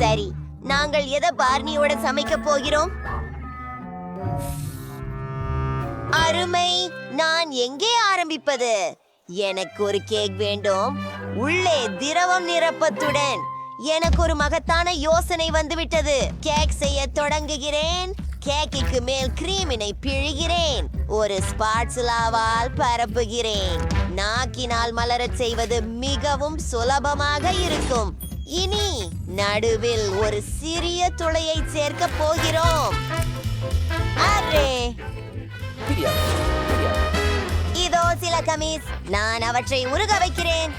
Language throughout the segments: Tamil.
சரி, நாங்கள் எதை பார்னியோட சமைக்க போகிறோம்? அருமை. நான் எங்கே ஆரம்பிப்பது? எனக்கு ஒரு கேக் வேண்டும், உள்ளே திரவம் நிரப்பத்துடன். எனக்கு ஒரு மகத்தான யோசனை வந்துவிட்டது. கேக் செய்ய தொடங்குகிறேன். கேக்குக்கு மேல் கிரீமினை பிழிகிறேன். ஒரு ஸ்பாட்சுலாவால் பரப்புகிறேன். நாக்கினால் மலரச் செய்வது மிகவும் சுலபமாக இருக்கும். இனி நடுவில் ஒரு சிறிய துளையை சேர்க்க போகிறோம். அரே, இதோ சில கமீஸ். நான் அவற்றை உருக வைக்கிறேன்.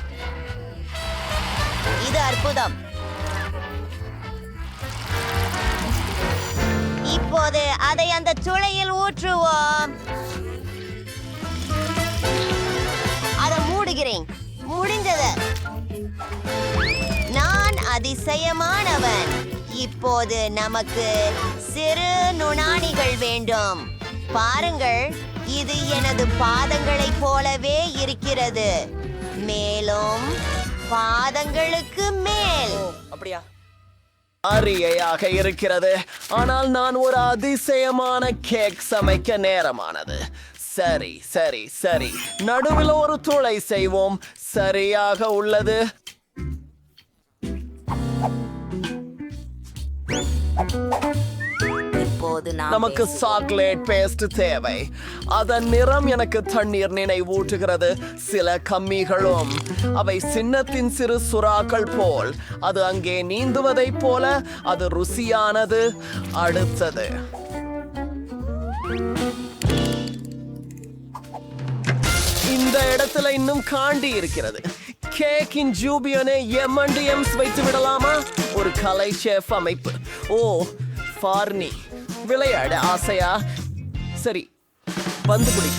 இது அற்புதம். இப்போது அதை அந்த துளையில் ஊற்றுவோம். அதை மூடுகிறேன். முடிந்தது. நான் அதிசயமானவன். இப்போது நமக்கு சிறு நுணாணிகள் வேண்டும். பாருங்கள், இது எனது பாதங்களைப் போலவே இருக்கிறது. மேலும் பாதங்களுக்கு மேல். அப்படியா? அரியையாக இருக்கிறது. ஆனால் நான் ஒரு அதிசயமான கேக் சமைக்க நேரமானது. சரி சரி சரி, நடுவில் ஒரு துளை செய்வோம். சரியாக உள்ளது. நமக்கு சாக்லேட் பேஸ்ட் தேவை. அதன் நிறம் எனக்கு தண்ணீர் நினைவூட்டுகிறது. சில கம்மிகளும் அவை சின்னத்தின் சிறு சுறாக்கள் போல். அது அங்கே நீந்துவதைப் போல. அது ருசியானது. அடுத்தது இந்த இடத்துல இன்னும் காண்டி இருக்கிறது. கேக்கின் ஜூபியனை M&M's வைத்து விடலாமா? ஒரு கலை ஷெஃப் அமைப்பு. ஓ, பார்னி, விளையாட ஆசையா? சரி, வந்து பிடி.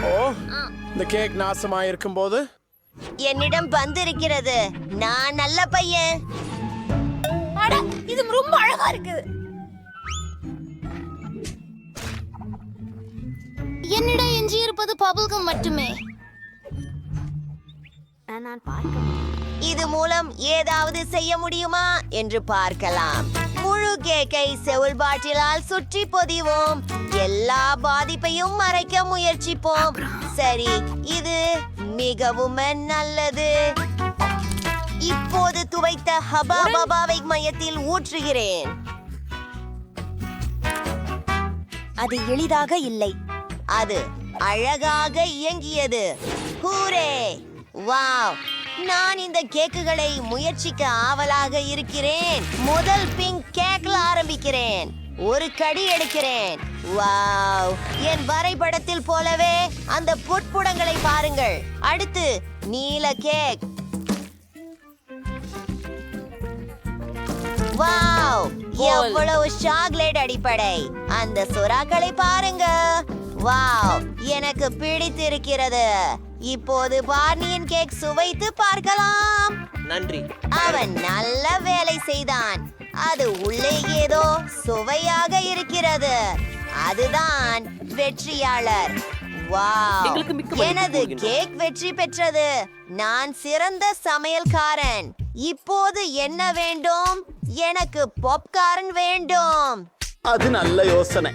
ஓ, இந்த கேக் நாசமா இருக்கும் போது என்னிடம் வந்திருக்கிறது. நான் நல்ல பையன். இது ரொம்ப அழகா இருக்கு. என்னிடம் எஞ்சி இருப்பது பபுல்கம் மட்டுமே. இது மூலம் ஏதாவது செய்ய முடியுமா என்று பார்க்கலாம். முழு கேக்கை செவுல் பாட்டிலால் சுற்றி பொதிவோம். எல்லா பாதிப்பையும் மறைக்க முயற்சிப்போம். சரி, இது மிகவும் நல்லது. இப்போது துவைத்த ஹபா பபாவை மையத்தில் ஊற்றுகிறேன். அது எளிதாக இல்லை. அது அழகாக இயங்கியது. ஹூரே! வாவ்! நான் இந்த கேக்குகளை முயற்சிக்க ஆவலாக இருக்கிறேன். முதல் பிங்க் கேக்ல ஆரம்பிக்கிறேன். ஒரு கடி எடுக்கிறேன். வாவ்! என் வரைபடத்தில் போலவே அந்த புட்புடங்களை பாருங்கள். அடுத்து நீல கேக். வாவ்! எவ்வளவு சாக்லேட் அடிப்படை. அந்த சுறாக்களை பாருங்க. வாவ்! எனக்கு பிடித்திருக்கிறது. இப்போது பார்னியின் கேக் சுவைத்து பார்க்கலாம். நன்றி. அவன் நல்ல வேலை செய்தான். அது உள்ளே ஏதோ சுவையாக இருக்கிறது. அதுதான் வெற்றியாளர். வாவ்! எனது கேக் வெற்றி பெற்றது. நான் சிறந்த சமையல்காரன். இப்போது என்ன வேண்டும்? எனக்கு பாப்கார்ன் வேண்டும். அது நல்ல யோசனை.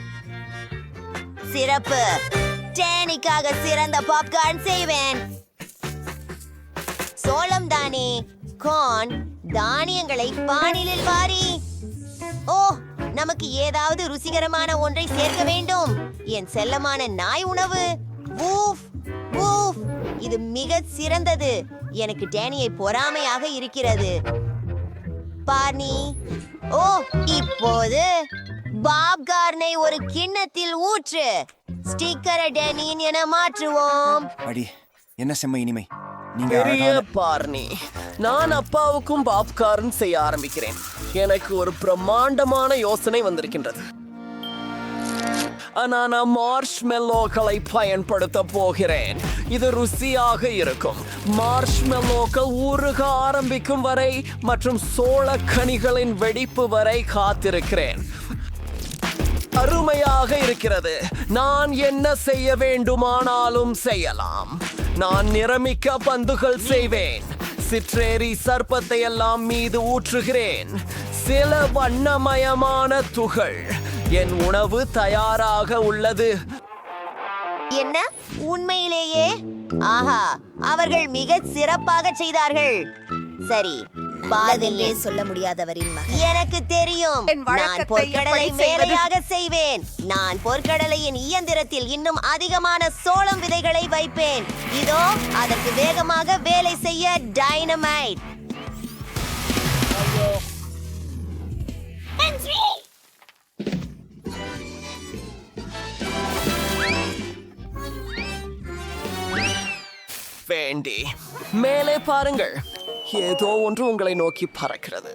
சிறப்பு. டேனிக்காக சிறந்த பாப்கார்ன் செய்வேன். சோளம் தானே. கார்ன் தானியங்களை பானிலில் வாரி. ஓ, நமக்கு ஏதாவது ருசிகரமான ஒன்றை சேர்க்க வேண்டும். என் செல்லமான நாய் உணவு. வூஃப் வூஃப். இது மிக சிறந்தது. எனக்கு டேனியை பொறாமையாக இருக்கிறது. பார்னி. ஓ, இப்போது பாப்கார்னை ஒரு கிண்ணத்தில் ஊற்று. ஸ்டிக்கரை டேனியின் என மாற்றுவோம். அடி, என்ன செம்ம இனிமை. பெரிய பார்னி. நான் அப்பாவுக்கும் பாப்கார்ன் செய்ய ஆரம்பிக்கிறேன். எனக்கு ஒரு பிரம்மாண்டமான யோசனை வந்திருக்கின்றது. நான் மார்ஷ்மெல்லோக்களை பயன்படுத்த போகிறேன். இது ருசியாக இருக்கும். மார்ஷ்மெல்லோக்கள் உருக ஆரம்பிக்கும் வரை மற்றும் சோளக்கனிகளின் வெடிப்பு வரை காத்திருக்கிறேன். அருமையாக இருக்கிறது. நான் என்ன செய்ய வேண்டுமானாலும் செய்யலாம். நான் நிறமிக்க பந்துகள் செய்வேன். சிற்றேரி சர்ப்பத்தை எல்லாம் மீது ஊற்றுகிறேன். சில வண்ணமயமான துகள். என் உணவு தயாராக உள்ளது. என்ன உண்மையிலேயே? ஆஹா, அவர்கள் மிக சிறப்பாக செய்தார்கள். சரி, பாதிலே சொல்ல முடியாதவரின் மகன். எனக்கு தெரியும். நான் பொற்கடலை வேலையாக செய்வேன். நான் பொற்கடலையின் இயந்திரத்தில் இன்னும் அதிகமான சோளம் விதைகளை வைப்பேன். இதோ அதற்கு வேகமாக வேலை செய்ய டைனமைட். வேண்டி மேலே பாருங்கள். ஏதோ ஒன்று உங்களை நோக்கி பறக்கிறது.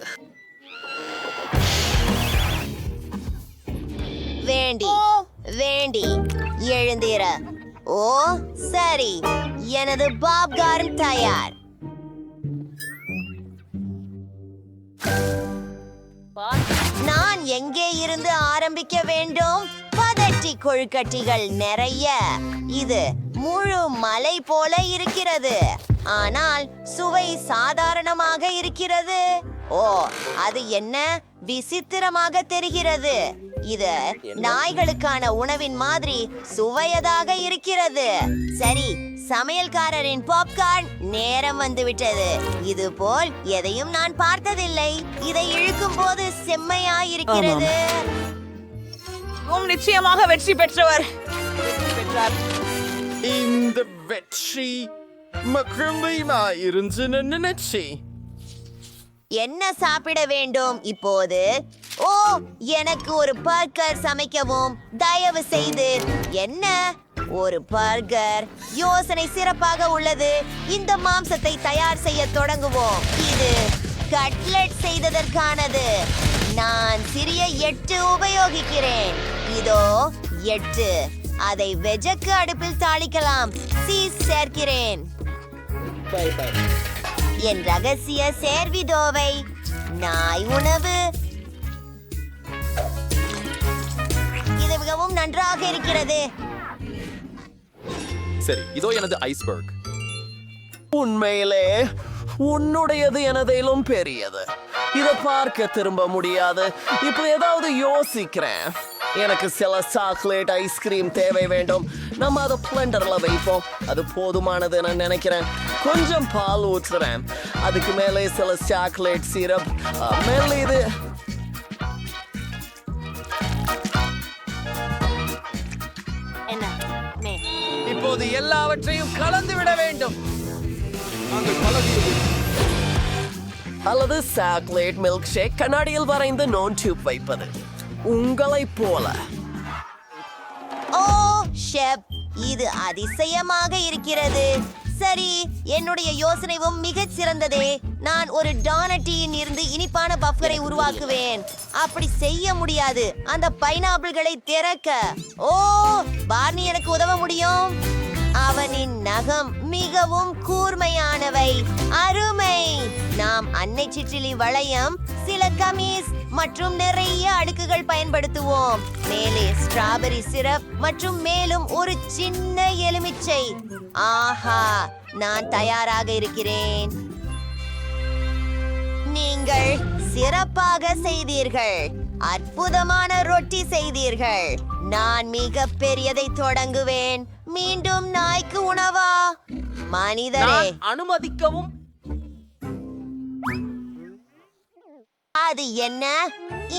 வேண்டி வேண்டி எழுந்திர. ஓ சரி, எனது பாப்கார்ன் தயார். நான் எங்கே இருந்து ஆரம்பிக்க வேண்டும்? பதட்டி கொழுக்கட்டிகள் நிறைய. இது முழு மலை போல இருக்கிறது, ஆனால் சுவை சாதாரணமாக இருக்கிறது. ஓ, அது என்ன விசித்திரமாக தெரிகிறது. இது நாய்களுக்கான உணவின் மாதிரி சுவையதாக இருக்கிறது. சரி, சமையல்காரரின் பாப்கார்ன் நேரம் வந்துவிட்டது. இது போல் எதையும் நான் பார்த்ததில்லை. இதை இழுக்கும் போது செம்மையாயிருக்கிறது. நிச்சயமாக வெற்றி பெற்றவர். இந்த வெற்றி மகிழ்ச்சியா இருந்து நினைச்சி. என்ன சாப்பிட வேண்டும் இப்போது? ஓ, எனக்கு ஒரு பர்கர் சமைக்கவும் தயவு செய்து. என்ன ஒரு பர்கர்? யோசனை சிறப்பாக உள்ளது. இந்த மாம்சத்தை தயார் செய்ய தொடங்குவோம். இது கட்லெட் செய்ததற்கானது. நான் சிறிய 8 உபயோகிக்கிறேன். இதோ 8. அதை வெஜக்கு அடுப்பில் தாளிக்கலாம். சீஸ் சேர்க்கிறேன். என் ரகசிய சேர்விடோவை நாய் உணவு. இது மிகவும் நன்றாக இருக்கிறது. சரி, இதோ எனது ஐஸ்பர்க். உண்மையிலே உன்னுடையது எனதிலும் பெரியது. இதை பார்க்க திரும்ப முடியாது. இப்போ ஏதாவது யோசிக்கிறேன். எனக்கு சில சாக்லேட் ஐஸ்கிரீம் தேவை வேண்டும். நம்ம அதை பிளெண்டர்ல வைப்போம். அது போதுமானது நான் நினைக்கிறேன். கொஞ்சம் பால் ஊற்றுறேன். அதுக்கு மேலே சில சாக்லேட் சிரப். மேலே இது இப்போது எல்லாவற்றையும் கலந்து விட வேண்டும். அல்லது சாக்லேட் மில்க் ஷேக் கண்ணாடியில் வரைந்து நோன் டியூப் வைப்பது உங்களைப் போல. ஓ ஷெப், இது அதிசயமாக இருக்கிறது. சரி, என்னுடைய யோசனையும் மிகச் சிறந்ததே. நான் ஒரு டானட்டியின் இருந்து இனிப்பான பஃபரை உருவாக்குவேன். அப்படி செய்ய முடியாது. அந்த பைனாப்பிள்களை திறக்க. ஓ, பார்னி எனக்கு உதவ முடியும். அவனின் நகம் மிகவும் கூர்மையானவை. அருமை. நாம் அன்னை சிற்றிலி வளையம், சில கமீஸ் மற்றும் நிறைய அடுக்குகள் பயன்படுத்துவோம். மேலே ஸ்ட்ராபெரி சிரப் மற்றும் மேலும் ஒரு சின்ன எலுமிச்சை. ஆஹா, நான் தயாராக இருக்கிறேன். நீங்கள் சிறப்பாக செய்தீர்கள். அற்புதமான ரொட்டி செய்தீர்கள். நான் மிக பெரியதை தொடங்குவேன். மீண்டும் நாய்க்கு உணவா? மனிதரே, அனுமதிக்கவும். அது என்ன?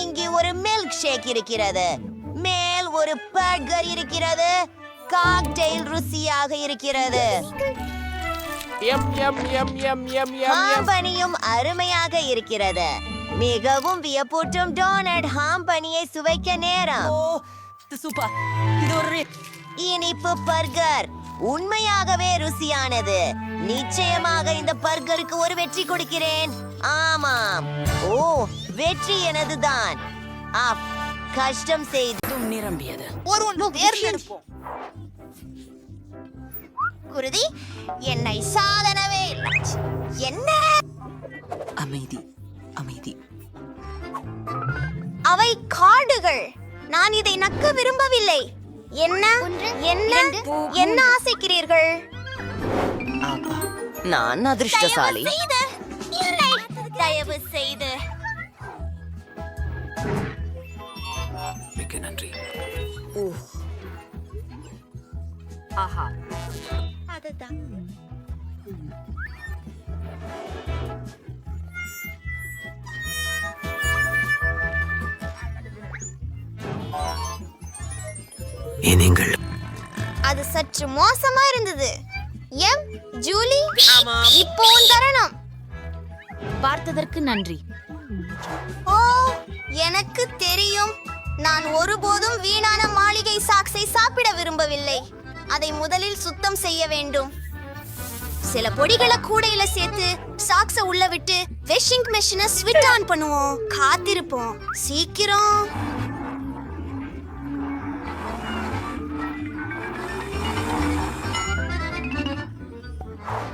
இங்கே ஒரு மில்க் ஷேக் இருக்கிறது. மேல் ஒரு பர்கர் இருக்கிறது. காக்டெயில் ருசியாக இருக்கிறது. ஹாம்பனியும் அருமையாக இருக்கிறது. மிகவும் வியப்பூட்டும் டோனட் ஹாம்பனியை சுவைக்க நேரம். இனிப்பு பர்கர் உண்மையாகவே ருசியானது. நிச்சயமாக இந்த பர்கருக்கு ஒரு வெற்றி கொடுக்கிறேன். ஆமாம், ஓ, வெற்றி எனதுதான். கஷ்டம் செய்து நிரம்பியது. ஒருவன் தேர்ந்தெடுப்போம். குருதி என்னை சாதனவே இல்லை. என்ன அமைதி அமைதி. அவை கார்டுகள். நான் இதை நக்க விரும்பவில்லை. என்ன என்ன என்ன ஆசைக்கிறீர்கள்? நான் அதிர்ஷ்டசாலி. தயவு செய்து மிக்க நன்றி. ஆஹா, அதுதான். நீங்கள் அது சற்று மோசமா இருந்தது. எம் ஜூலி, இப்போ உன் தருணம். பார்த்ததற்கு நன்றி. ஓ, எனக்கு தெரியும். நான் ஒருபோதும் வீணான மாளிகை சாக்ஸை சாப்பிட விரும்பவில்லை. அதை முதலில் சுத்தம் செய்ய வேண்டும். சில பொடிகளை கூடையில சேர்த்து சாக்ஸ உள்ள விட்டு வெஷிங் மெஷினை ஸ்விட்ச் ஆன் பண்ணுவோம். காத்திருப்போம். சீக்கிரம்.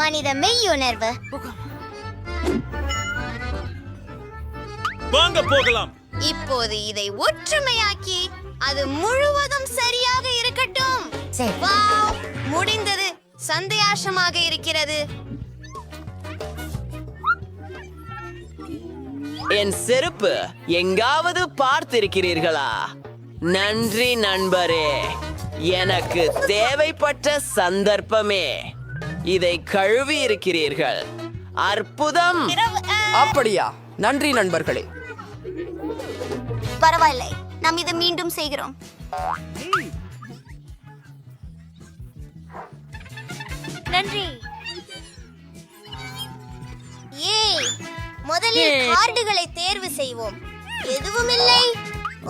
மனித மெய்யுணர்வு. வாங்க போகலாம். இப்போது இதை ஒற்றுமையாக்கி அது முழுவதும் சரியாக இருக்கட்டும். வாவ், முடிந்தது. சந்தோஷமாக இருக்கிறது. என் செருப்பு எங்காவது பார்த்திருக்கிறீர்களா? நன்றி நண்பரே, எனக்கு தேவைப்பட்ட சந்தர்ப்பமே. இதை கழுவி இருக்கிறீர்கள். அற்புதம். அப்படியா? நன்றி நண்பர்களே. பரவாயில்லை, நாம் இதை மீண்டும் செய்கிறோம். நன்றி. ஏய், முதலில் கார்டுகளை தேர்வு செய்வோம். எதுவும் இல்லை.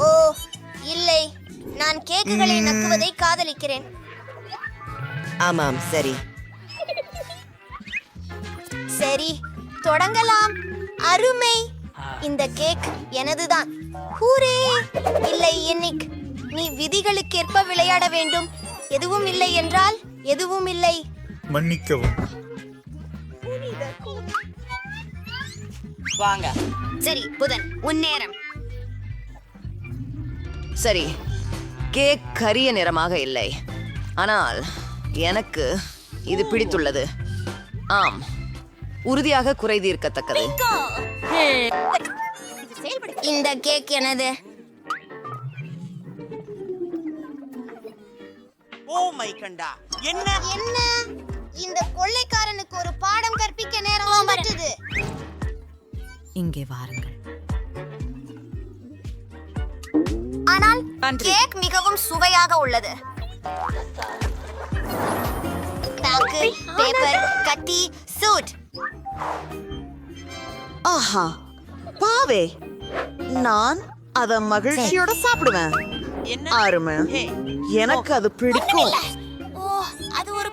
ஓ இல்லை, நான் கேக்குகளை நக்குவதை காதலிக்கிறேன். ஆமாம், சரி. சரி, தொடங்கலாம். அருமை. இந்த கேக் எனதுதான். ஹூரே! இல்லை என்னிக், நீ விதிகளுக்கேற்ப விளையாட வேண்டும். எதுவும் இல்லை என்றால் எதுவும் இல்லை. மன்னிக்கவும். வாங்க. சரி புதன், உன் நேரம். சரி, கேக் கரிய நிறமாக இல்லை, ஆனால் எனக்கு இது பிடித்துள்ளது. ஆம், உறுதியாக குறை தீர்க்கத்தக்கது. இந்த கேக் எனது. ஓ மை கண்டா, என்ன என்ன? இந்த கொள்ளைக்காரனுக்கு ஒரு பாடம் கற்பிக்க நேரம் வந்துட்டது. இங்கே வாருங்கள். ஆனால் கேக் மிகவும் சுவையாக உள்ளது. தாக்கு, பேப்பர், கத்தி, சூட். ஆஹா, பாவே, நான் அத மகிழ்ச்சியோட சாப்பிடுவேன். அருமை, எனக்கு அது பிடிக்கும். ஓ, அது ஒரு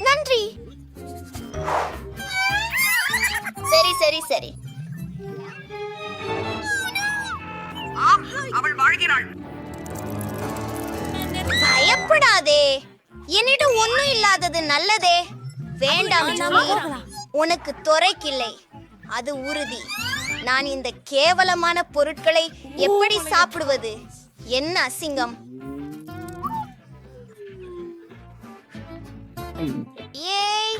நன்றி. சரி சரி சரி. பயப்படாதே, என்னிடம் ஒண்ணும் இல்லாதது நல்லதே. வேண்டாம் ஜூலி, உனக்கு தொரைக்கில்லை, அது உறுதி. நான் இந்த கேவலமான பொருட்களை எப்படி சாப்பிடுவது? என்ன அசிங்கம். ஏய்,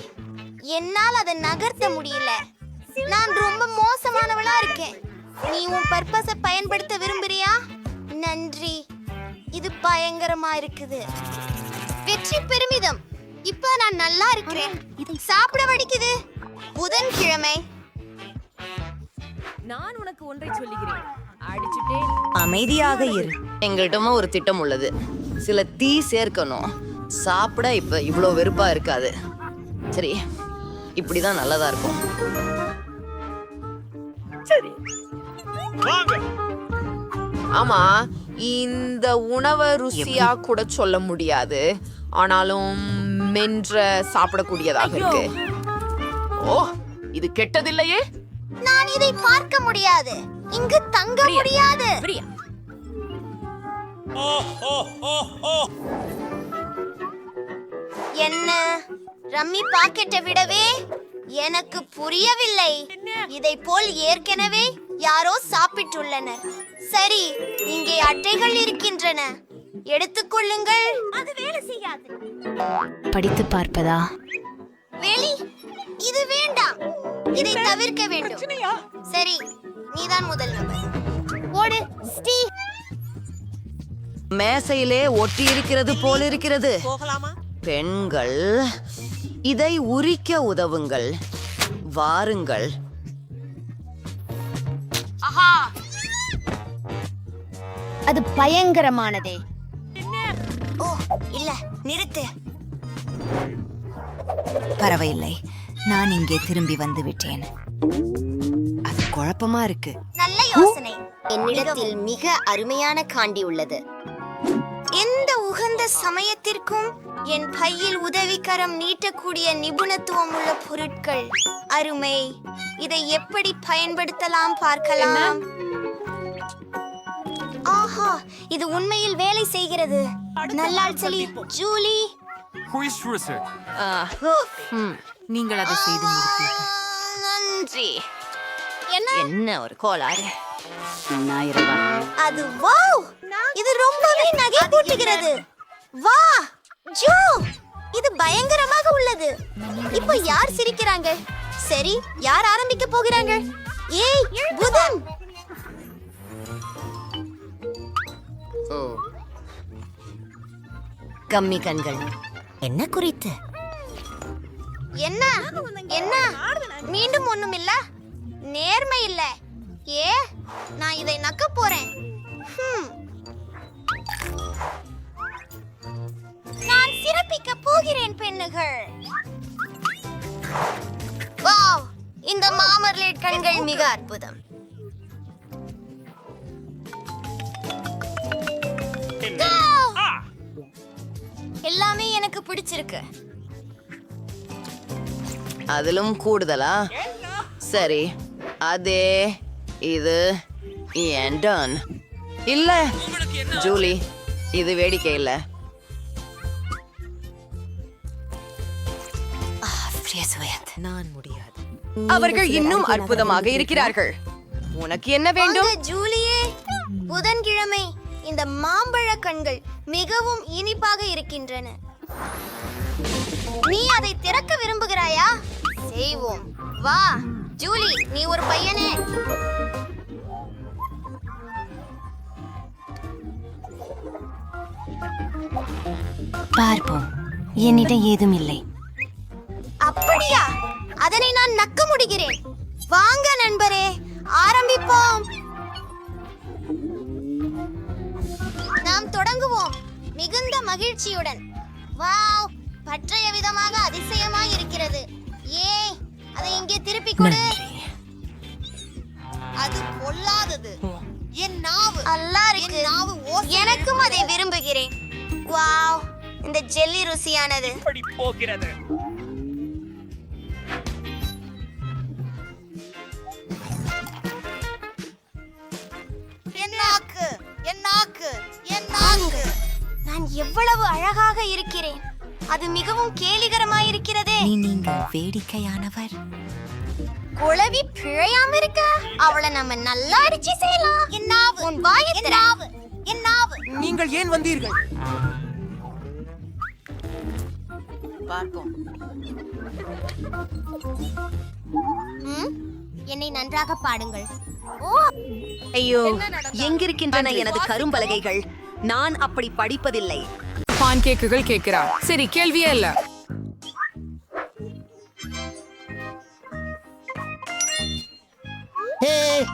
என்னால் அதை நகர்த்த முடியல. நான் ரொம்ப மோசமானவளா இருக்கேன். நீ உன் பர்பஸை பயன்படுத்த விரும்புறியா? நன்றி, இது பயங்கரமா இருக்குது. வெற்றி பெருமிதம். இப்ப நான் நல்லா இருக்கிறேன். சாப்பிட வடிக்குது. புதன்கிழமை. நான் உனக்கு ஒன்றை சொல்லுகிறேன். அடிச்சுட்டேன். அமைதியாக இரு. எங்கள்கிட்டமா ஒரு திட்டம் உள்ளது. சில தீ சேர்க்கணும். சாப்பிட இப்ப இவ்வளோ வெறுப்பா இருக்காது. சரி, இப்படிதான் நல்லதா இருக்கும். சரி, வாங்க. ஆமா, இந்த உணவை ருசியா கூட சொல்ல முடியாது, ஆனாலும் மென்ற சாப்பிடக்கூடியதாக இருக்கு. ஓ, இது கெட்டதில்லையே. நான் இதை பார்க்க முடியாது. இங்கு தங்க முடியாது. என்ன ரம்மி பாக்கெட்டை விடவே எனக்கு புரியவில்லை. இதை போல் ஏற்கனவே யாரோ சாப்பிட்டுள்ளனர். சரி, இங்கே அட்டைகள் இருக்கின்றன, எடுத்துக்கொள்ளுங்கள். அது வேலை செய்யாது. படித்து பார்ப்பதா? வெளி, இது வேண்டாம். இதை தவிர்க்க வேண்டும். சரி, நீதான் முதல் நபர். ஓடு ஸ்டீவ். மேசையிலே ஒட்டி இருக்கிறது போல் இருக்கிறது. பெண்கள், இதை உரிக்க உதவுங்கள். வாருங்கள். அது பயங்கரமானதே. ஓ இல்ல, நிறுத்து. பரவாயில்லை, நான் இங்கே திரும்பி வந்து விட்டேன். அது குழப்பமா இருக்கு. நல்ல யோசனை. என்னிடத்தில் மிக அருமையான காண்டி உள்ளது. எந்த உகந்த சமயத்திற்கும் என் பையில் உதவிக்கரம் நீட்டக்கூடிய நிபுணத்துவம் உள்ள பொருட்கள். அருமை. இதை எப்படி பயன்படுத்தலாம் பார்க்கலாம். ஆஹா, இது உண்மையில் வேலை செய்கிறது. நல்லாள் செலி. ஜூலி, நீங்கள் அதை செய்து முடித்தீர்கள். நன்றி. என்ன ஒரு கோளாறு. அது வாவ், இது ரொம்பவே நகைப்பூட்டுகிறது. வா ஜோ, இது பயங்கரமாக உள்ளது. இப்போ யார் சிரிக்கிறாங்க? சரி, யார் ஆரம்பிக்க போகிறாங்க? ஏய் புதன். கம்மி கண்கள். என்ன குறித்து? என்ன என்ன மீண்டும் ஒண்ணும் இல்ல. நேர்மை இல்ல. ஏ, நான் இதை நக்க போறேன். நான் சிறப்பிக்க போகிறேன் பெண்ணுகள். வாவ், இந்த மாமர்லேட் கண்கள் மிக அற்புதம். எல்லாமே எனக்கு பிடிச்சிருக்கு. அதிலும் கூடுதலா? சரி, அதே இது என் டர்ன். இல்ல ஜூலி, இது வேடிக்கை இல்ல. நான் முடியாது. அவர்கள் இன்னும் அற்புதமாக இருக்கிறார்கள். உனக்கு என்ன வேண்டும்? வாங்க, ஜூலியே. புதன்கிழமை இந்த மாம்பழ கண்கள் மிகவும் இனிப்பாக இருக்கின்றன. நீ அதை திறக்க விரும்புகிறாயா? செய்வோம். வா ஜூலி, நீ ஒரு பையனே. பார்ப்போம். என்னிடம் ஏதும் இல்லை. அப்படியா? அதனை நான் நக்க முடிகிறேன். வாங்க நண்பரே, ஆரம்பிப்போம். நாம் தொடங்குவோம் மிகுந்த மகிழ்ச்சியுடன். வாவ், பற்றைய விதமாக அதிசயமாய் இருக்கிறது. ஏ, அதை இங்கே திருப்பி கொடு. அது பொல்லாதது. என் நாவு அல்லா இருக்கு. எனக்கும் அதை விரும்புகிறேன். வாவ், இந்த ஜெல்லி ருசியானது. நான் எவ்வளவு அழகாக இருக்கிறேன். அது மிகவும் கேலிகரமாய் இருக்கிறதே. நீங்கள் வேடிக்கையானவர். குழவி பிழையாம இருக்க அவளை நம்ம நல்லா அடிச்சு செய்யலாம். என்னாவு உன் வாயை திறாவு. என்னாவு. நீங்கள் ஏன் வந்தீர்கள்? பார்ப்போம். என்னை நன்றாக பாடுங்கள். ஓ, ஐயோ, எங்கிருக்கின்றன எனது கரும்பலகைகள்? நான் அப்படி படிப்பதில்லை. பான் கேக்குகள் கேட்கிறார். சரி, கேள்வியே இல்ல.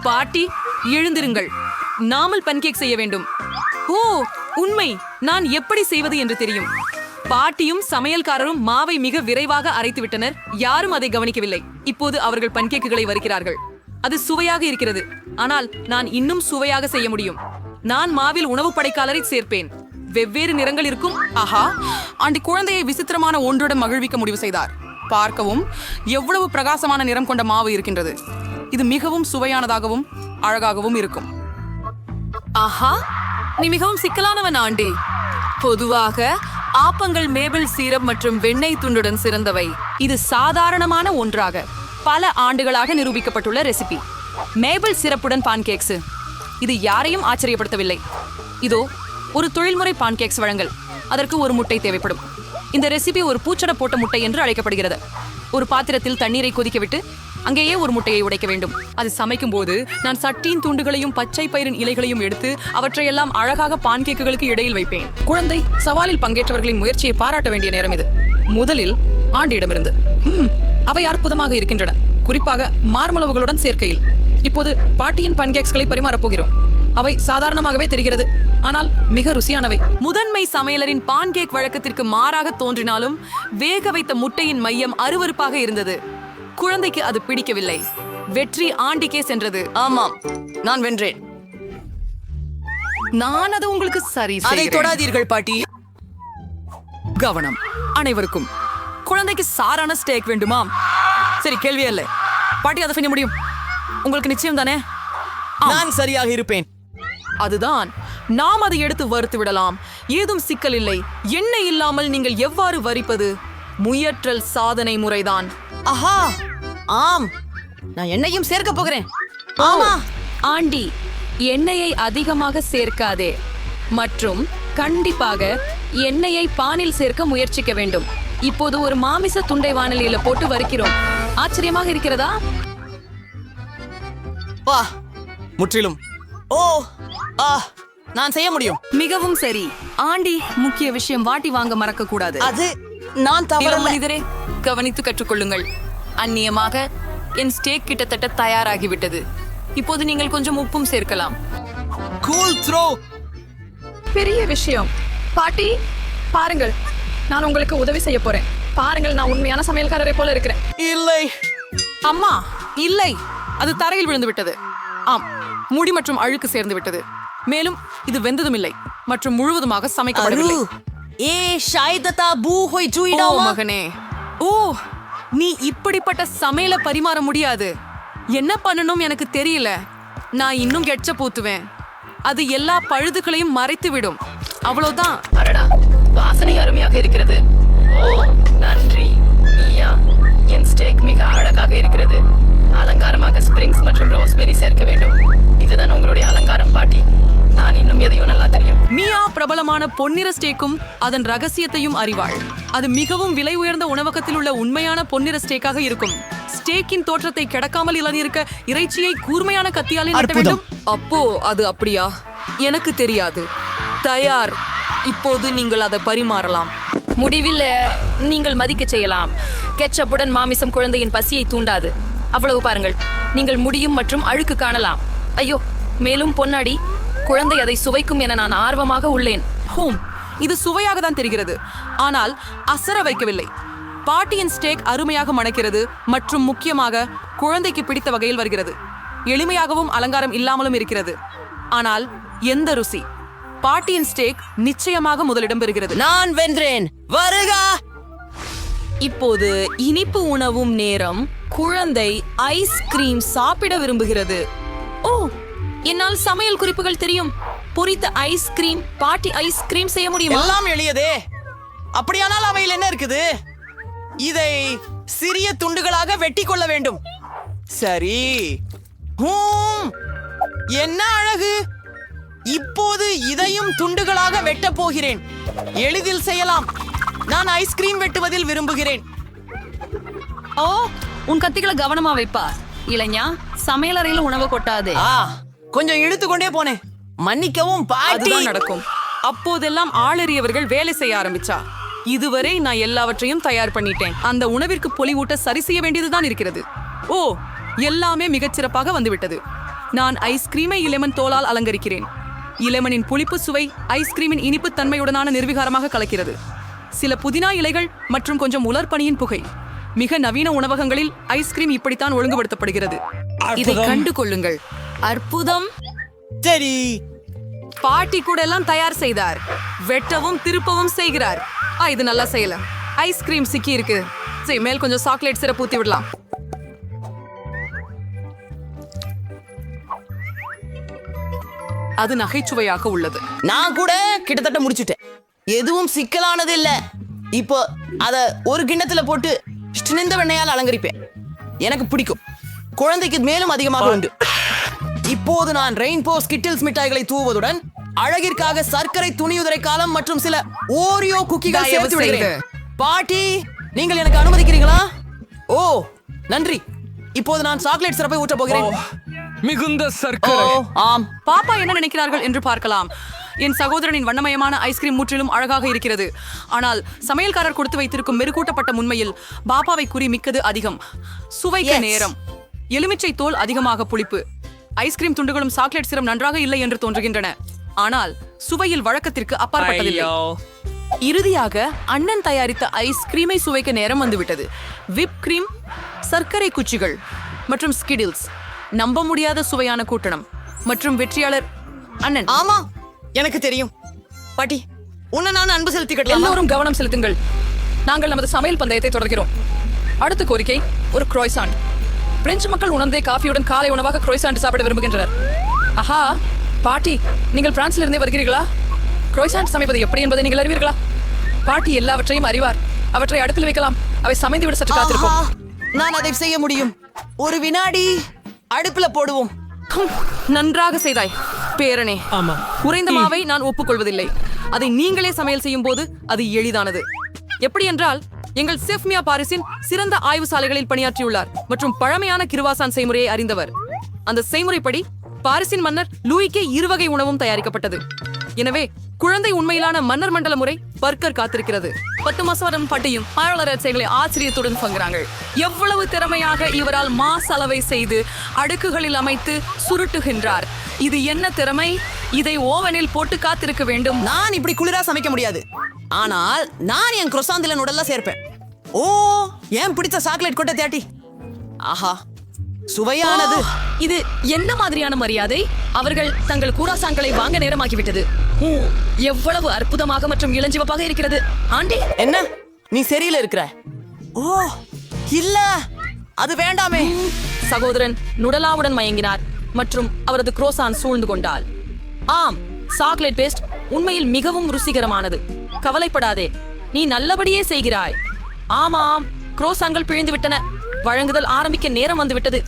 பாட்டி, எழுந்திருங்கள். நாமல் பன்கேக் செய்ய வேண்டும். ஓ, உண்மை. நான் எப்படி செய்வது என்று தெரியும். பாட்டியும் சமையல்காரரும் மாவை மிக விரைவாக அரைத்து விட்டனர். யாரும் அதை கவனிக்கவில்லை. இப்போது அவர்கள் பன்கேக்குகளை வறுக்கிறார்கள். அது சுவையாக இருக்கிறது. ஆனால் நான் இன்னும் சுவையாக செய்ய முடியும். நான் மாவில் உணவு படைக்காலரை சேர்ப்பேன். வெவ்வேறு நிறங்கள் இருக்கும். ஆஹா, ஆண்டி குழந்தையை விசித்திரமான ஒன்றுடன் மகிழ்விக்க முடிவு செய்தார். பார்க்கவும் எவ்வளவு பிரகாசமான நிறம் கொண்ட மாவு இருக்கின்றது. இது மிகவும் சுவையானதாகவும் அழகாகவும் இருக்கும். ஆஹா, நீ மிகவும் சிக்கலானவன் ஆண்டி. பொதுவாக ஆப்பங்கள் மேபிள் சீரப் மற்றும் வெண்ணெய் துண்டுடன் சிறந்தவை. இது சாதாரணமான ஒன்றாக பல ஆண்டுகளாக நிரூபிக்கப்பட்டுள்ள ரெசிபி. மேபிள் சிரப்புடன் பான்கேக்ஸ். இது யாரையும் ஆச்சரியப்படுத்தவில்லை. இதோ ஒரு தொழில்முறை பான்கேக்ஸ் வழங்கல். அதற்கு ஒரு முட்டை தேவைப்படும். இந்த ரெசிபி ஒரு பூச்சட போட்ட முட்டை என்று அழைக்கப்படுகிறது. ஒரு பாத்திரத்தில் தண்ணீரை கொதிக்கவிட்டு அங்கேயே ஒரு முட்டையை உடைக்க வேண்டும். அது சமைக்கும் போது நான் சட்டியின் துண்டுகளையும் பச்சை பயிரின் இலைகளையும் எடுத்து அவற்றையெல்லாம் அழகாக பான்கேக்குகளுக்கு இடையில் வைப்பேன். குழந்தை சவாலில் பங்கேற்றவர்களின் முயற்சியை பாராட்ட வேண்டிய நேரம் இது. முதலில் ஆண்டியிடமிருந்து அவை அற்புதமாக இருக்கின்றன, குறிப்பாக மார்மளவுகளுடன் சேர்க்கையில். இப்போது பாட்டியின் பான்கேக்ஸ்களை பரிமாறப் போகிறோம். அவை சாதாரணமாகவே தெரிகிறது, ஆனால் மிக ருசியானவை. முதன்மை சமையலரின் பான்கேக் வழக்கத்திற்கு மாறாக தோன்றினாலும் வேக வைத்த முட்டையின் மையம் அருவருப்பாக இருந்தது. குழந்தைக்கு அது பிடிக்கவில்லை. வெற்றி ஆண்டிக்கே சென்றது. ஆமாம், நான் வென்றேன். நான் அது உங்களுக்கு சரி அதை தொடாதீர்கள் பாட்டி. கவனம் அனைவருக்கும். குழந்தைக்கு சாரான ஸ்டேக் வேண்டுமா? சரி, கேள்வி அல்ல. பாட்டி அதை செய்ய முடியும். உங்களுக்கு நிச்சயம் தானே? நான் சரியாக இருப்பேன். அதுதான், நாம் அதை எடுத்து வறுத்து விடலாம். ஏதும் சிக்கல் இல்லை. எண்ணெய் இல்லாமல் நீங்கள் எவ்வாறு வரிப்பது? முயற்றல் சாதனை முறைதான். ஆஹா, ஆம், நான் எண்ணெயும் சேர்க்க போகிறேன். ஆமா ஆண்டி, எண்ணெயை அதிகமாக சேர்க்காதே மற்றும் கண்டிப்பாக எண்ணெயை பானில் சேர்க்க முயற்சிக்க வேண்டும். இப்போது ஒரு மாமிச துண்டை வாணலியில போட்டு வறுக்கிறோம். ஆச்சரியமாக இருக்கிறதா? வா, முற்றிலும். ஓ, நான் செய்ய முடியும். மிகவும் சரி ஆண்டி. முக்கிய விஷயம், வாட்டி வாங்க மறக்க கூடாது. அது நான் தவறு மனிதரே, கவனித்து கற்றுக்கொள்ளுங்கள். அந்நியமாக என் ஸ்டேக் கிட்டத்தட்ட தயாராகிவிட்டது. இப்போது நீங்கள் கொஞ்சம் உப்பும் சேர்க்கலாம். Cool throw. பெரிய விஷயம். பாட்டி பாருங்கள், நான் உங்களுக்கு உதவி செய்ய போறேன். பாருங்கள், நான் உண்மையான சமையல்காரரை போல இருக்கிறேன். இல்லை அம்மா, இல்லை, அது தரையில் விழுந்து விட்டது. ஆம், முடி மற்றும் அழுக்கு சேர்ந்து விட்டது. மேலும் இது வெந்ததும் இல்லை மற்றும் முழுவதுமாக சமைக்கப்படவில்லை. ஓ மகனே, ஓ, நீ இப்படிப்பட்ட சமையல பரிமாற முடியாது. என்ன பண்ணணும் எனக்கு தெரியல. நான் இன்னும் கெட்ச பூத்துவேன். அது எல்லா பழுதுகளையும் மறைத்து விடும். அவ்வளவுதான். வாசனை அருமையாக இருக்கிறது. ஓ நன்றி மியா, என் ஸ்டேக் மிக அழகாக இருக்கிறது. அலங்காரமாக ஸ்பிரிங்ஸ் மற்றும் ரோஸ்பெரி சேர்க்க வேண்டும். இதுதான் உங்களுடைய அலங்காரம் பாட்டி. நான் இன்னும் எதையும் நல்லா தெரியும். மியா பிரபலமான பொன்னிற ஸ்டேக்கும் அதன் ரகசியத்தையும் அறிவாள். அது மிகவும் விலை உயர்ந்த உணவகத்தில் உள்ள உண்மையான பொன்னிற ஸ்டேக்காக இருக்கும். ஸ்டேக்கின் தோற்றத்தை கிடக்காமல் இளநீருக்க இறைச்சியை கூர்மையான கத்தியாலே நட்ட வேண்டும். அப்போ அது அப்படியா? எனக்கு தெரியாது. தயார். இப்போது நீங்கள் அதை பரிமாறலாம். முடிவில் நீங்கள் மதிக்க செய்யலாம். கெச்சப்புடன் மாமிசம் குழந்தையின் பசியை தூண்டாது. அவ்வளவு பாருங்கள், நீங்கள் முடியும் மற்றும் அழுக்கு காணலாம். ஐயோ, மேலும் பொன்னாடி, குழந்தை அதை சுவைக்கும் என நான் ஆர்வமாக உள்ளேன். ஹோம், இது சுவையாக தான் தெரிகிறது, ஆனால் அசர வைக்கவில்லை. பாட்டியின் ஸ்டேக் அருமையாக மணக்கிறது மற்றும் முக்கியமாக குழந்தைக்கு பிடித்த வகையில் வருகிறது. எளிமையாகவும் அலங்காரம் இல்லாமலும் இருக்கிறது, ஆனால் எந்த ருசி! பாட்டியின் ஸ்டேக் நிச்சயமாக முதலிடம் பெறுகிறது. நான் வென்றேன். வருக. இப்போது இனிப்பு உணவும் நேரம். குழந்தை ஐஸ்கிரீம் சாப்பிட விரும்புகிறது. ஓ, என்னால் சமையல் குறிப்புகள் தெரியும். பொரித்த ஐஸ்கிரீம், பாட்டி ஐஸ்கிரீம் செய்ய முடியுமா? எல்லாம் எளியதே. அப்படியானால் அவையில் என்ன இருக்குது? இதை சிறிய துண்டுகளாக வெட்டி கொள்ள வேண்டும். சரி. என்ன அழகு! இப்போது இதையும் துண்டுகளாக வெட்டப் போகிறேன். எளிதில் செய்யலாம். நான் ஐஸ்கிரீம் வெட்டுவதில் விரும்புகிறேன். ஓ, உன் கத்திகளை கவனமா வைப்பா இளைஞா. சமையலறையில உணவு கொட்டாதே. கொஞ்சம் இழுத்துக்கொண்டே போனேன். மன்னிக்கவும் பாட்டி. அதுதான் நடக்கும். அப்போதெல்லாம் ஆளறியவர்கள் வேலை செய்ய ஆரம்பிச்சா. இதுவரை நான் எல்லாவற்றையும் தயார் பண்ணிட்டேன். அந்த உணவிற்கு பொலிவூட்ட சரி செய்ய வேண்டியதுதான் இருக்கிறது. ஓ, எல்லாமே மிகச்சிறப்பாக வந்துவிட்டது. நான் ஐஸ்கிரீமை இலெமன் தோலால் அலங்கரிக்கிறேன். இலெமனின் புளிப்பு சுவை ஐஸ்கிரீமின் இனிப்பு தன்மையுடனான நிர்விகாரமாக கலக்கிறது. சில புதினா இலைகள் மற்றும் கொஞ்சம் உலர்பனியின் புகை. மிக நவீன உணவகங்களில் ஐஸ்கிரீம் இப்படித்தான் ஒழுங்குபடுத்தப்படுகிறது. இதை கண்டு கொள்ளுங்கள். அற்புதம். சரி, பாட்டி கூட எல்லாம் தயார் செய்தார். வெட்டவும் திருப்பவும் செய்கிறார். இது நல்லா செய்யல. ஐஸ்கிரீம் சிக்கி இருக்கு. சரி, மேல் கொஞ்சம் சாக்லேட் சிரப் ஊத்தி விடலாம். அது நகைச்சுவையாக உள்ளது. நான் கூட கிட்டத்தட்ட முடிச்சிட்டேன். எதுவும் சிக்கலானது இல்ல. இப்போ அத ஒரு கிண்ணத்துல போட்டு சினந்த வெண்ணையால் அலங்கரிப்பேன். எனக்கு பிடிக்கும். குழந்தைக்கு மேலும் அதிகமாக உண்டு. இப்போது நான் ரெயின்போ ஸ்கிட்டில்ஸ் மிட்டாய்களை தூவுவதுடன் அழகிற்காக சர்க்கரை துணியுதிரை காலம் மற்றும் சில ஓரியோ குக்கிகள் சேர்த்து விடுகிறேன். பாட்டி, நீங்கள் எனக்கு அனுமதிக்கிறீங்களா? ஓ, நன்றி. இப்போது நான் சாக்லேட் சிரப்பை ஊற்ற போகிறேன். மிகுந்த சர்க்கரை. ஆம். பாப்பா என்ன நினைக்கிறார்கள் என்று பார்க்கலாம். என் சகோதரனின் வண்ணமயமான ஐஸ்கிரீம் முற்றிலும் அழகாக இருக்கிறது. ஆனால் சமையல்காரர் கொடுத்து வைத்திருக்கும் மெருகூட்டப்பட்ட உண்மையில் பாப்பாவை குறி மிக்கது அதிகம். சுவைக்க நேரம், எலுமிச்சை தோல் அதிகமாக புளிப்பு, ஐஸ்கிரீம் துண்டுகளும் சாக்லேட் சிரம் நன்றாக இல்லை என்று தோன்றுகின்றன. ஆனால் சுவையில் வழக்கத்திற்கு அப்பாற்பட்டதில்லை. இறுதியாக அண்ணன் தயாரித்த ஐஸ்கிரீமை சுவைக்க நேரம் வந்துவிட்டது. விப் கிரீம், சர்க்கரை குச்சிகள் மற்றும் ஸ்கிடில்ஸ். நம்ப முடியாத சுவையான கூட்டணம் மற்றும் வெற்றியாளர் அண்ணன். ஆமா, எனக்கு தெரியும். பாட்டி, உன்னை நான் அன்பு செலுத்திக்கிட்டேன். எல்லோரும் கவனம் செலுத்துங்கள். நாங்கள் நமது சமையல் பந்தயத்தை தொடர்கிறோம். அடுத்த கோரிக்கை ஒரு croissant. பிரெஞ்சு மக்கள் உணர்ந்தே காஃபியுடன் காலை உணவாக croissant சாப்பிட விரும்புகின்றனர். ஆஹா, பாட்டி, நீங்கள் பிரான்சில் இருந்தே வருகிறீர்களா? croissant சமைப்பது எப்படி என்பதை நீங்கள் அறிவீர்களா? பாட்டி எல்லாவற்றையும் அறிவார். அவற்றை அடுப்பில் வைக்கலாம். அவை சமைந்து விட சற்று காத்திருக்கும். நான் அதை செய்ய முடியும். ஒரு வினாடி, அடுப்புல போடுவோம். நன்றாக செய்தாய் பேரனே. ஆமா. குறைந்த மாவை நான் ஒப்புக்கொள்வதில்லை. அதை நீங்களே சமையல் செய்யும் போது அது எளிதானது. எப்படி என்றால், எங்கள் செஃப் மியா பாரிஸின் சிறந்த ஆய்வு சாலைகளில் பணியாற்றியுள்ளார் மற்றும் பழமையான கிருவாசான் செய்முறையை அறிந்தவர். அந்த செய்முறைப்படி பாரிஸின் மன்னர் லூயிக்கே 2 வகை உணவும் தயாரிக்கப்பட்டது. எனவே குழந்தை உண்மையிலான மன்னர் மண்டல முறை பர்கர் காத்திருக்கிறது. 10 மாசம் பட்டியும் பயனாளர்களை ஆச்சரியத்துடன் பங்குறாங்க. எவ்வளவு திறமையாக இவரால் மாசலவை செய்து அடுக்குகளில் அமைத்து சுருட்டுகின்றார். இது என்ன திறமை? இதை ஓவனில் போட்டு காத்திருக்க வேண்டும். நான் இப்படி குளிரா சமைக்க முடியாது. ஆனால் நான் என் croissantல நுடல்ல சேர்ப்பேன். ஓ, ஏன் பிடிச்ச சாக்லேட் கொட்டை தேட்டி. ஆஹா, சுவையானது. இது என்ன மாதிரியான மரியாதை? அவர்கள் தங்கள் கூராசான்களை வாங்க நேரமாகிவிட்டது. எவ்வளவு அற்புதமாக மற்றும் இளஞ்சிவப்பாக இருக்கிறது. ஆண்டி, என்ன நீ சரியில இருக்கிற? ஓ இல்ல, அது வேண்டாமே. சகோதரன் நுடலாவுடன் மயங்கினார் மற்றும் அவரது croissant சூழ்ந்து கொண்டாள். ஆம், சாக்லேட் பேஸ்ட் உண்மையில் மிகவும் ருசிகரமானது. கவலைப்படாதே, நீ நல்லபடியே செய்கிறாய். ஆமாம், croissantகள் பிழிந்து விட்டன. வழங்குதல் ஆரம்பிக்க நேரம் வந்துவிட்டது.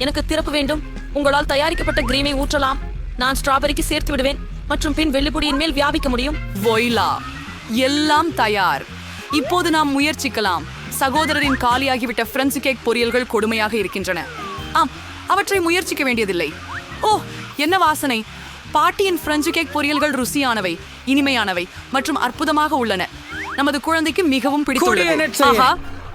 எனக்கு திறப்பு வேண்டும். உங்களால் தயாரிக்கப்பட்ட கிரீமை ஊற்றலாம். நான் ஸ்ட்ராபெரிக்கு சேர்த்து விடுவேன் மற்றும் பின் வெள்ளிப்பொடியின் மேல் வியாபிக்க முடியும். வொய்லா, எல்லாம் தயார். இப்போது நாம் முயற்சிக்கலாம். சகோதரரின் காலியாகிவிட்ட பிரெஞ்சு கேக் பொரியல்கள் கொடுமையாக இருக்கின்றன. ஆம், அவற்றை முயற்சிக்க வேண்டியதில்லை. ஓ, என்ன வாசனை! பாட்டியின் பிரெஞ்சு கேக் பொரியல்கள் ருசியானவை, இனிமையானவை மற்றும் அற்புதமாக உள்ளன. நமது குழந்தைக்கு மிகவும் பிடித்துள்ளது. ஆஹா,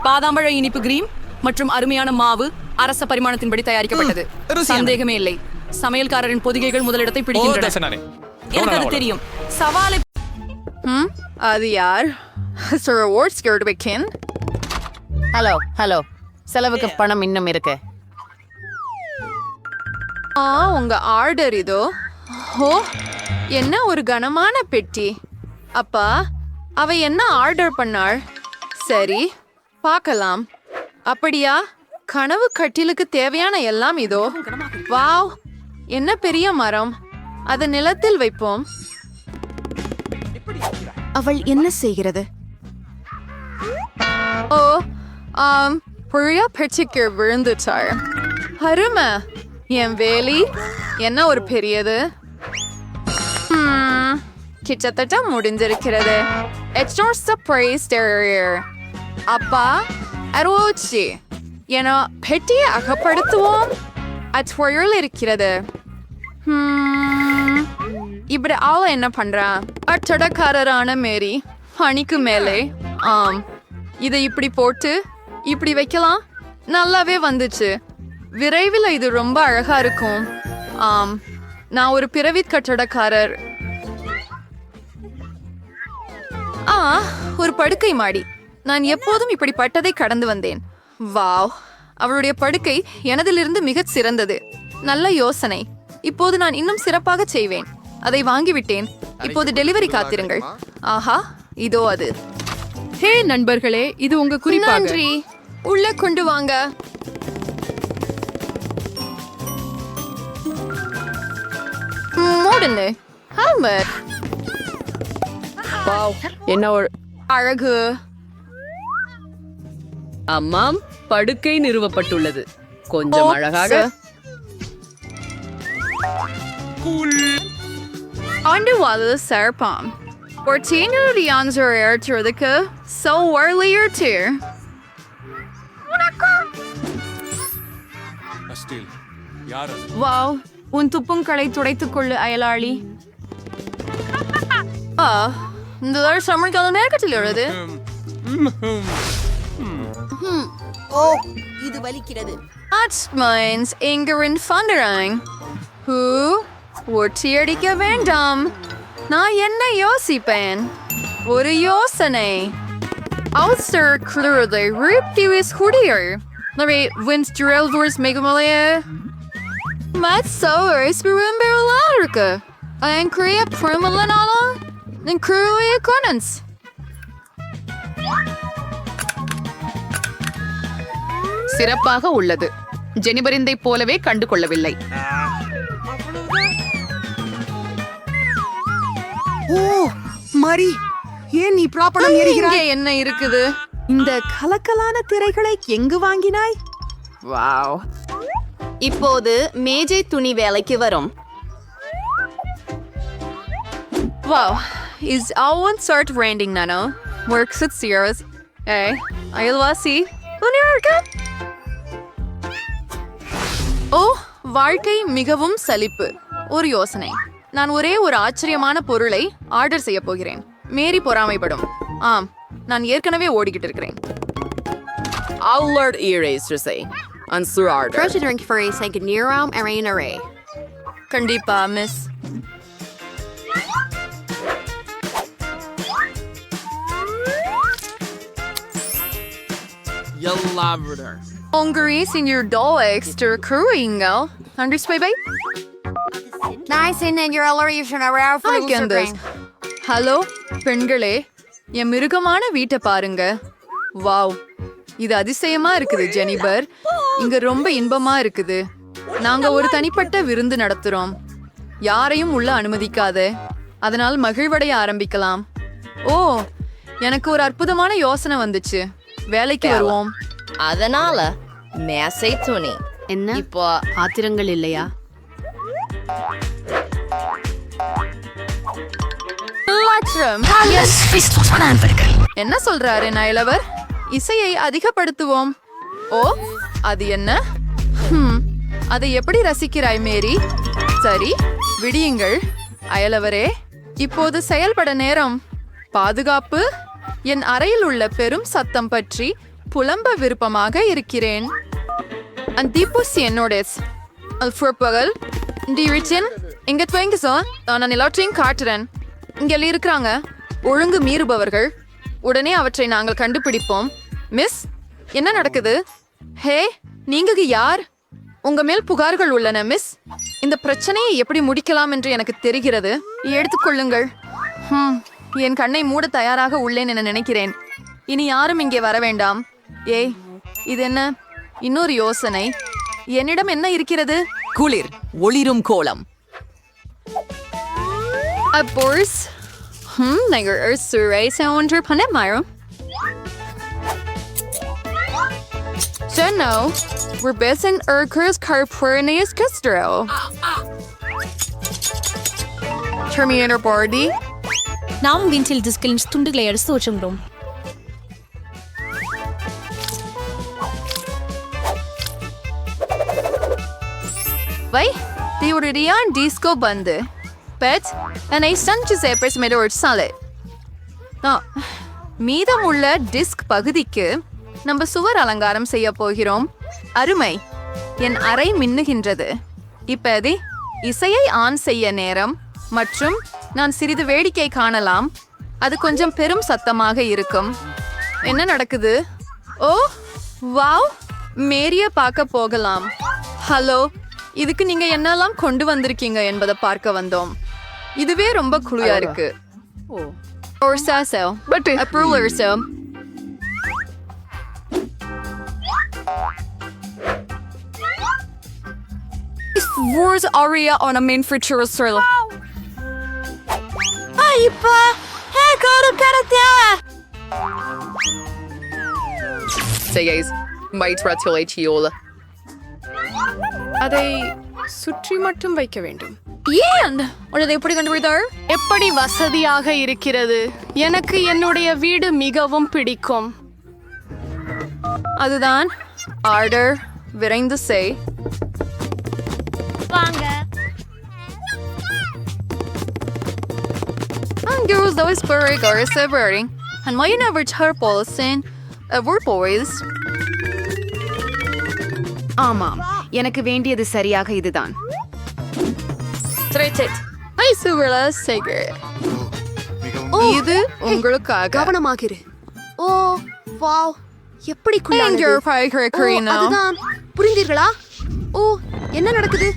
பாதாம்பழ இனிப்பு கிரீம் மற்றும் அருமையான மாவு அரச பரிமாணத்தின்படி தயாரிக்கப்பட்டது. சந்தேகமே இல்லை. சமையல்காரரின் பொதிகைகள் முதலிடத்தை பிடிக்கின்றன. எனக்கு அது தெரியும். சவாலை அது யார்? ஹலோ ஹலோ, செலவுக்கு பணம் இன்னும் இருக்கு. உங்க ஆர்டர் இதோ. ஓ, என்ன ஒரு கனமான பெட்டி. அப்பா, அவ என்ன ஆர்டர் பண்ணாள்? சரி, பார்க்கலாம். அப்படியா? கனவு கட்டிலுக்கு தேவையான எல்லாம் இதோ. வாவ், என்ன பெரிய மரம். அதை நிலத்தில் வைப்போம். அவள் என்ன செய்கிறது? ஓ, புழிய பெட்டிக்கு விழுந்துட்டாள். அருமை. என் வேலி என்ன ஒரு பெரியது. கிட்டத்தட்ட முடிஞ்சிருக்கிறது. அப்பா, அரோச்சி, என பெட்டியை அகப்படுத்துவோம். அச்சுவழில் இருக்கிறது. இப்படி ஆள என்ன பண்றா? அச்சடக்காரரான மேரி பணிக்கு மேலே. ஆம், இதை இப்படி போட்டு இப்படி வைக்கலாம். நல்லாவே வந்துச்சு. விரைவில் இது ரொம்ப அழகா இருக்கும். ஆம், நான் ஒரு பிறவி கட்டடக்காரர். ஒரு படுக்கை மாடி. நான் எப்போதும் இப்படிப்பட்டதை கடந்து வந்தேன். வாவ், அவளுடைய படுக்கை எனதிலிருந்து மிகச் சிறந்தது. நல்ல யோசனை. இப்போது நான் இன்னும் சிறப்பாக செய்வேன். அதை வாங்கிவிட்டேன். இப்போது டெலிவரி காத்திருங்கள். ஆஹா, இதோ அது. ஹே நண்பர்களே, இது உங்க குறிப்பு. நன்றி. உள்ள கொண்டு வாங்க. மூடுங்க. ஹல்மர். வாவ் என்ன ஒரு அழகு. அம்மாம், படுக்கை நிறுவப்பட்டுள்ளது. கொஞ்சம் அழகாக. Underwater serpam. Portino the answer air to the so earlier too. Wow, உன் துப்புங்களை துடைத்துக் கொள்ளு அயலாளி. இந்த சமர்கால நேரத்தில் எழுது. ஓ இது வலிக்கிறது. That means Ingrid Thundering. Who? ஒட்டியடிக்க வேண்டாம். நான் என்ன யோசிப்பேன்? ஒரு யோசனை. Auster klurde ruptivis hudier. Nari winstrel vors megamale. Mat so esperumberlarka. Ankria primalanala. Den cruia conans. சிறப்பாக உள்ளது. ஜெனிபரிந்தை போலவே கண்டு கொள்ளவில்லை. ஓ மரி, ஏன் நீ ப்ராப்பரம் இங்கே என்ன இருக்குது? இந்த கலக்கலான திரைகளை எங்கு வாங்கினாய்? வாவ். இப்போது மேஜை துணி வேலைக்கு வரும். Wow, is all one sort rending nano? Works at Sears. Hey, Ayalwasi. ஓ, வாழ்க்கை மிகவும் சலிப்பு. ஒரு யோசனை. நான் ஒரே ஒரு ஆச்சரியமான பொருளை ஆர்டர் செய்ய போகிறேன். மேரி பொறாமைப்படும். ஆம், நான் ஏற்கனவே ஓடிக்கிட்டு இருக்கிறேன். Allard Eraser Answer order. Drink for a second near array. கண்டிப்பா miss. Labrador. Hungary senior doll extra crewing. Understood by? Nice and you're already around for the hello பெண்களே, என் மிருகமான வீட்டை பாருங்க. வாவ், இது அதிசயமா இருக்குது ஜெனிபர். இங்க ரொம்ப இன்பமா இருக்குது. நாங்க ஒரு தனிப்பட்ட விருந்து நடத்துறோம். யாரையும் உள்ள அனுமதிக்காத. அதனால் மகிழ்வடைய ஆரம்பிக்கலாம். ஓ, எனக்கு ஒரு அற்புதமான யோசனை வந்துச்சு. வேலைக்கு வருவோம். அதனால மேசை துணி என்ன இப்போ ஆத்திரங்கள் இல்லையா? என்ன சொல்றாரு நயலவர்? இசையை அதிகப்படுத்துவோம். ஓ, அது என்ன? அதை எப்படி ரசிக்கிறாய் மேரி? சரி, விடியுங்கள் அயலவரே. இப்போது செயல்பட நேரம். பாதுகாப்பு. என் அறையில் உள்ள பெரும் சத்தம் பற்றி புலம்ப விருப்பமாக இருக்கிறேன். அந்திப்புஸ் என்னோடஸ் அல்ஃபுர்பகல் டிரிச்சின் இங்க துவங்கிசோ நான் எல்லாற்றையும் காட்டுறேன். இங்கே இருக்கிறாங்க ஒழுங்கு மீறுபவர்கள். உடனே அவற்றை நாங்கள் கண்டுபிடிப்போம். மிஸ், என்ன நடக்குது? ஹே, நீங்க யார்? உங்க மேல் புகார்கள் உள்ளன மிஸ். இந்த பிரச்சனையை எப்படி முடிக்கலாம் என்று எனக்கு தெரிகிறது. எடுத்துக்கொள்ளுங்கள். என் கண்ணை மூட தயாராக உள்ளேன் என நினைக்கிறேன். இனி யாரும் இங்கே வர வேண்டாம். ஏய், இது என்ன? இன்னொரு யோசனை. என்னிடம் என்ன இருக்கிறது? குளிர் ஒளிரும் கோலம். Boris. Nager Surai Sounder Panet Myra. So no, we're based in Urkers Carpurnius Castro. Terminator Bordy. நாம் வின்சில் டிஸ்கிலின் துண்டுகளை எடுத்து வச்சுக்கிறோம். Vai, they were on disco band. But, and I sent you a made or solid. மீதமுள்ள டிஸ்க் பகுதிக்கு நம்ம சுவர் அலங்காரம் செய்ய போகிறோம். அருமை. என் அறை மின்னுகின்றது. இப்போது இசையை ஆன் செய்ய நேரம் மற்றும் நான் சிறிது வேடிக்கை காணலாம். அது கொஞ்சம் பெரும் சத்தமாக இருக்கும். என்ன நடக்குது? ஓ, வாவ், மேரிய பார்க்க போகலாம். ஹலோ, இதுக்கு நீங்க என்னெல்லாம் கொண்டு வந்திருக்கீங்க என்பதை பார்க்க வந்தோம். இதுவே ரொம்ப குளியா இருக்கு. Or so. But a ruler so. Wars aria on a main feature of Srila. இப்ப ஹேக்கர் ஒரு கடத்தியா அதை சுற்றி மட்டும் வைக்க வேண்டும். ஏன் உனதை எப்படி கண்டுபிடித்தாள்? எப்படி வசதியாக இருக்கிறது. எனக்கு என்னுடைய வீடு மிகவும் பிடிக்கும். அதுதான் ஆர்டர். விரைந்து செய். வாங்க. Girls, those very girls are wearing, and why you never her policy? Word boys. ஆமாம், எனக்கு வேண்டியது சரியாக இதுதான். I super cigarette. இது உங்களுக்காக. கவனமாக இரு. ஓ வாவ், எப்படி Danger fire Karina. அதுதான், புரிந்தீர்களா? ஓ, என்ன நடக்குது?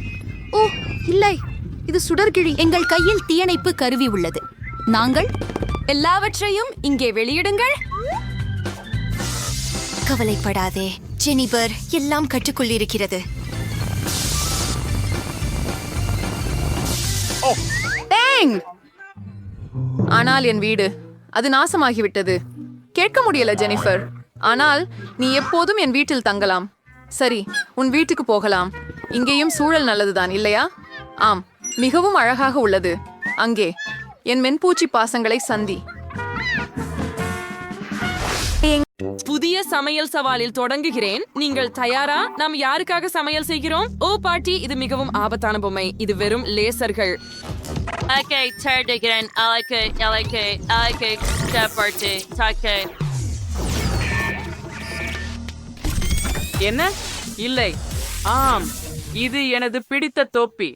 ஓ இல்லை, இது சுடர்கிழி. எங்கள் கையில் தீயணைப்பு கருவி உள்ளது. நாங்கள் எல்லாவற்றையும் இங்கே வெளியிடுங்கள். கவலைப்படாதே ஜெனிபர், எல்லாம் கட்டுக்குள் இருக்கிறது. ஆனால் என் வீடு அது நாசமாகிவிட்டது. கேட்க முடியல ஜெனிஃபர். ஆனால் நீ எப்போதும் என் வீட்டில் தங்கலாம். சரி, உன் வீட்டுக்கு போகலாம். இங்கேயும் சூழல் நல்லதுதான் இல்லையா? ஆம், மிகவும் அழகாக உள்ளது. அங்கே என் மென்பூச்சி பாசங்களை சந்தி. புதிய சமையல் சவாலில் தொடங்குகிறேன். நீங்கள் தயாரா? நாம் யாருக்காக சமையல் செய்கிறோம்? ஓ பாட்டி, இது மிகவும் ஆபத்தான பொம்மை. இது வெறும் லேசர்கள். என்ன? இல்லை. ஆம், இது எனது பிடித்த தொப்பி.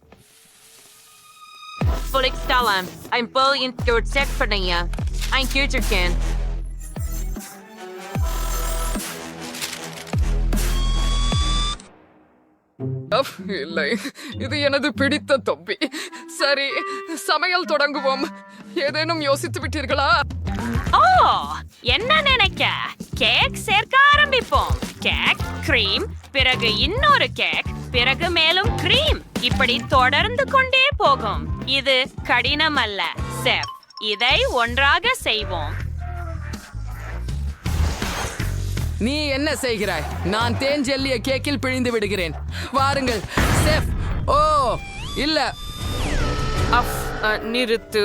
இல்லை, இது எனது பிடித்த தொப்பி. சரி, சமையல் தொடங்குவோம். ஏதேனும் யோசித்து விட்டீர்களா? ஓ, என்ன நினைக்க? கேக் சேர்க்க ஆரம்பிப்போம். கேக், கிரீம், பிறகு இன்னொரு கேக், பிறகு மேலும் கிரீம். இப்படி தொடர்ந்து கொண்டே போகும். இது கடினம் அல்ல, செஃப். இதை ஒன்றாக செய்வோம். நீ என்ன செய்கிறாய்? நான் தேன் ஜெல்லிய கேக்கில் பிழிந்து விடுகிறேன். வாருங்கள் செஃப். ஓ இல்ல, நிறுத்து.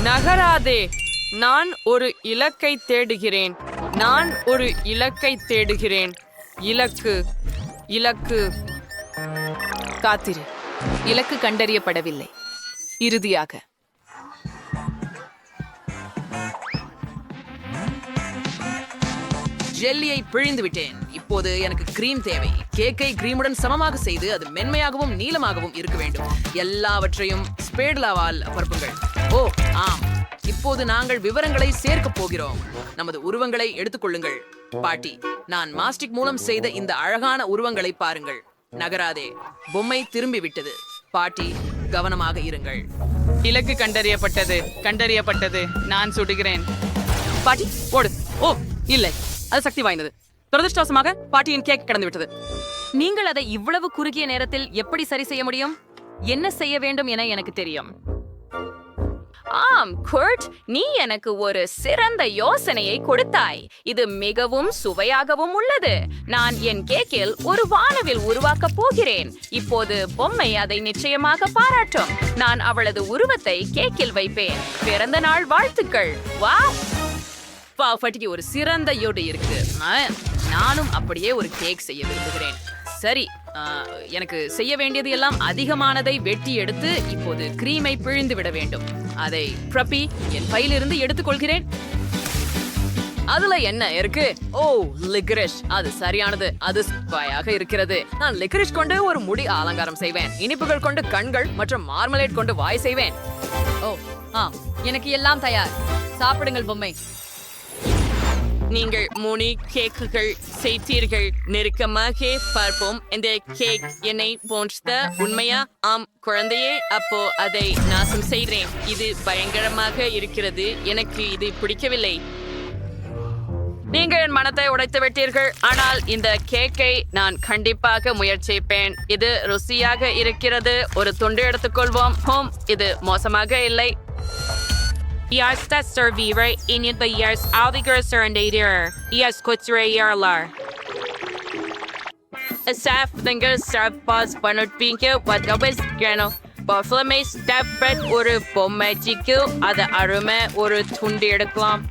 நகராதே. நான் ஒரு இலக்கை தேடுகிறேன். இலக்கு. காத்திரு. இலக்கு கண்டறியப்படவில்லை. இறுதியாக ஜெல்லியை பிழிந்து விட்டேன். இப்போது எனக்கு கிரீம் தேவை. கேக்கை கிரீமுடன் சமமாக செய்து அது மென்மையாகவும் நீளமாகவும் இருக்க வேண்டும். எல்லாவற்றையும் ஸ்பேட்லாவால் பரப்புங்கள். ஓ ஆம், இப்போது நாங்கள் விவரங்களை சேர்க்க போகிறோம். நமது உருவங்களை எடுத்துக்கொள்ளுங்கள். பாட்டி, நான் மாஸ்டிக் மூலம் செய்த இந்த அழகான உருவங்களை பாருங்கள். நகராதே. பொம்மை திரும்பி விட்டது. பாட்டி, கவனமாக இருங்கள். இலக்கு கண்டறியப்பட்டது. நான் சுடுகிறேன். பாட்டி, ஓடு. ஓ இல்லை, அது சக்தி வாய்ந்தது. துரதிருஷ்டவசமாக பாட்டியின் கேக் கடந்து விட்டது. நீங்கள் அதை இவ்வளவு குறுகிய நேரத்தில் எப்படி சரி செய்ய முடியும்? என்ன செய்ய வேண்டும் என எனக்கு தெரியும். ஆம் குர்ட், நீ எனக்கு ஒரு சிறந்த யோசனையை கொடுத்தாய். இது மிகவும் சுவையாகவும் உள்ளது. நான் என் கேக்கில் ஒரு வானவில் உருவாக்கப் போகிறேன். இப்போது பொம்மை அதை நிச்சயமாக பாராட்டும். நான் அவளது உருவத்தை கேக்கில் வைப்பேன். பிறந்த நாள் வாழ்த்துக்கள். வாவ், பாட்டிக்கு ஒரு சிறந்த யோடு இருக்கு. நானும் அப்படியே ஒரு கேக் செய்ய விரும்புகிறேன். சரி, எனக்கு செய்ய வேண்டியது எல்லாம் அதிகமானதை வெட்டி எடுத்து இப்போது கிரீமை பிழிந்து விட வேண்டும். அதை ப்ரப்பி என் பையிலிருந்து எடுத்துக்கொள்கிறேன். அதுல என்ன இருக்கு? ஓ, லிக்கரிஷ். அது சரியானது. அது சுவையாக இருக்கிறது. நான் லிக்கரிஷ் கொண்டு ஒரு முடி அலங்காரம் செய்வேன். இனிப்புகள் கொண்டு கண்கள் மற்றும் மார்மலேட் கொண்டு வாய் செய்வேன். ஓ எனக்கு எல்லாம் தயார். சாப்பிடுங்கள் பொம்மை. நீங்கள் 3 கேக்குகள் செய்தீர்கள். நெருக்கமாக பார்ப்போம். இந்த கேக் என்னை போன்ற உண்மையா? ஆம் குழந்தையே, அப்போ அதை நாசம் செய்கிறேன். இது பயங்கரமாக இருக்கிறது. எனக்கு இது பிடிக்கவில்லை. நீங்கள் என் மனத்தை உடைத்து விட்டீர்கள். ஆனால் இந்த கேக்கை நான் கண்டிப்பாக முயற்சிப்பேன். இது ருசியாக இருக்கிறது. ஒரு துண்டு எடுத்துக்கொள்வோம். இது மோசமாக இல்லை. Esta servire init the years aldiger surrender. Yes, kutsure yarlar. Asaf thinger serve pause panut pinke what gobis grano. Buffalo step bread ஒரு பொம்மைச்சிக்கு அது அருமை ஒரு துண்டு எடுக்கலாம்.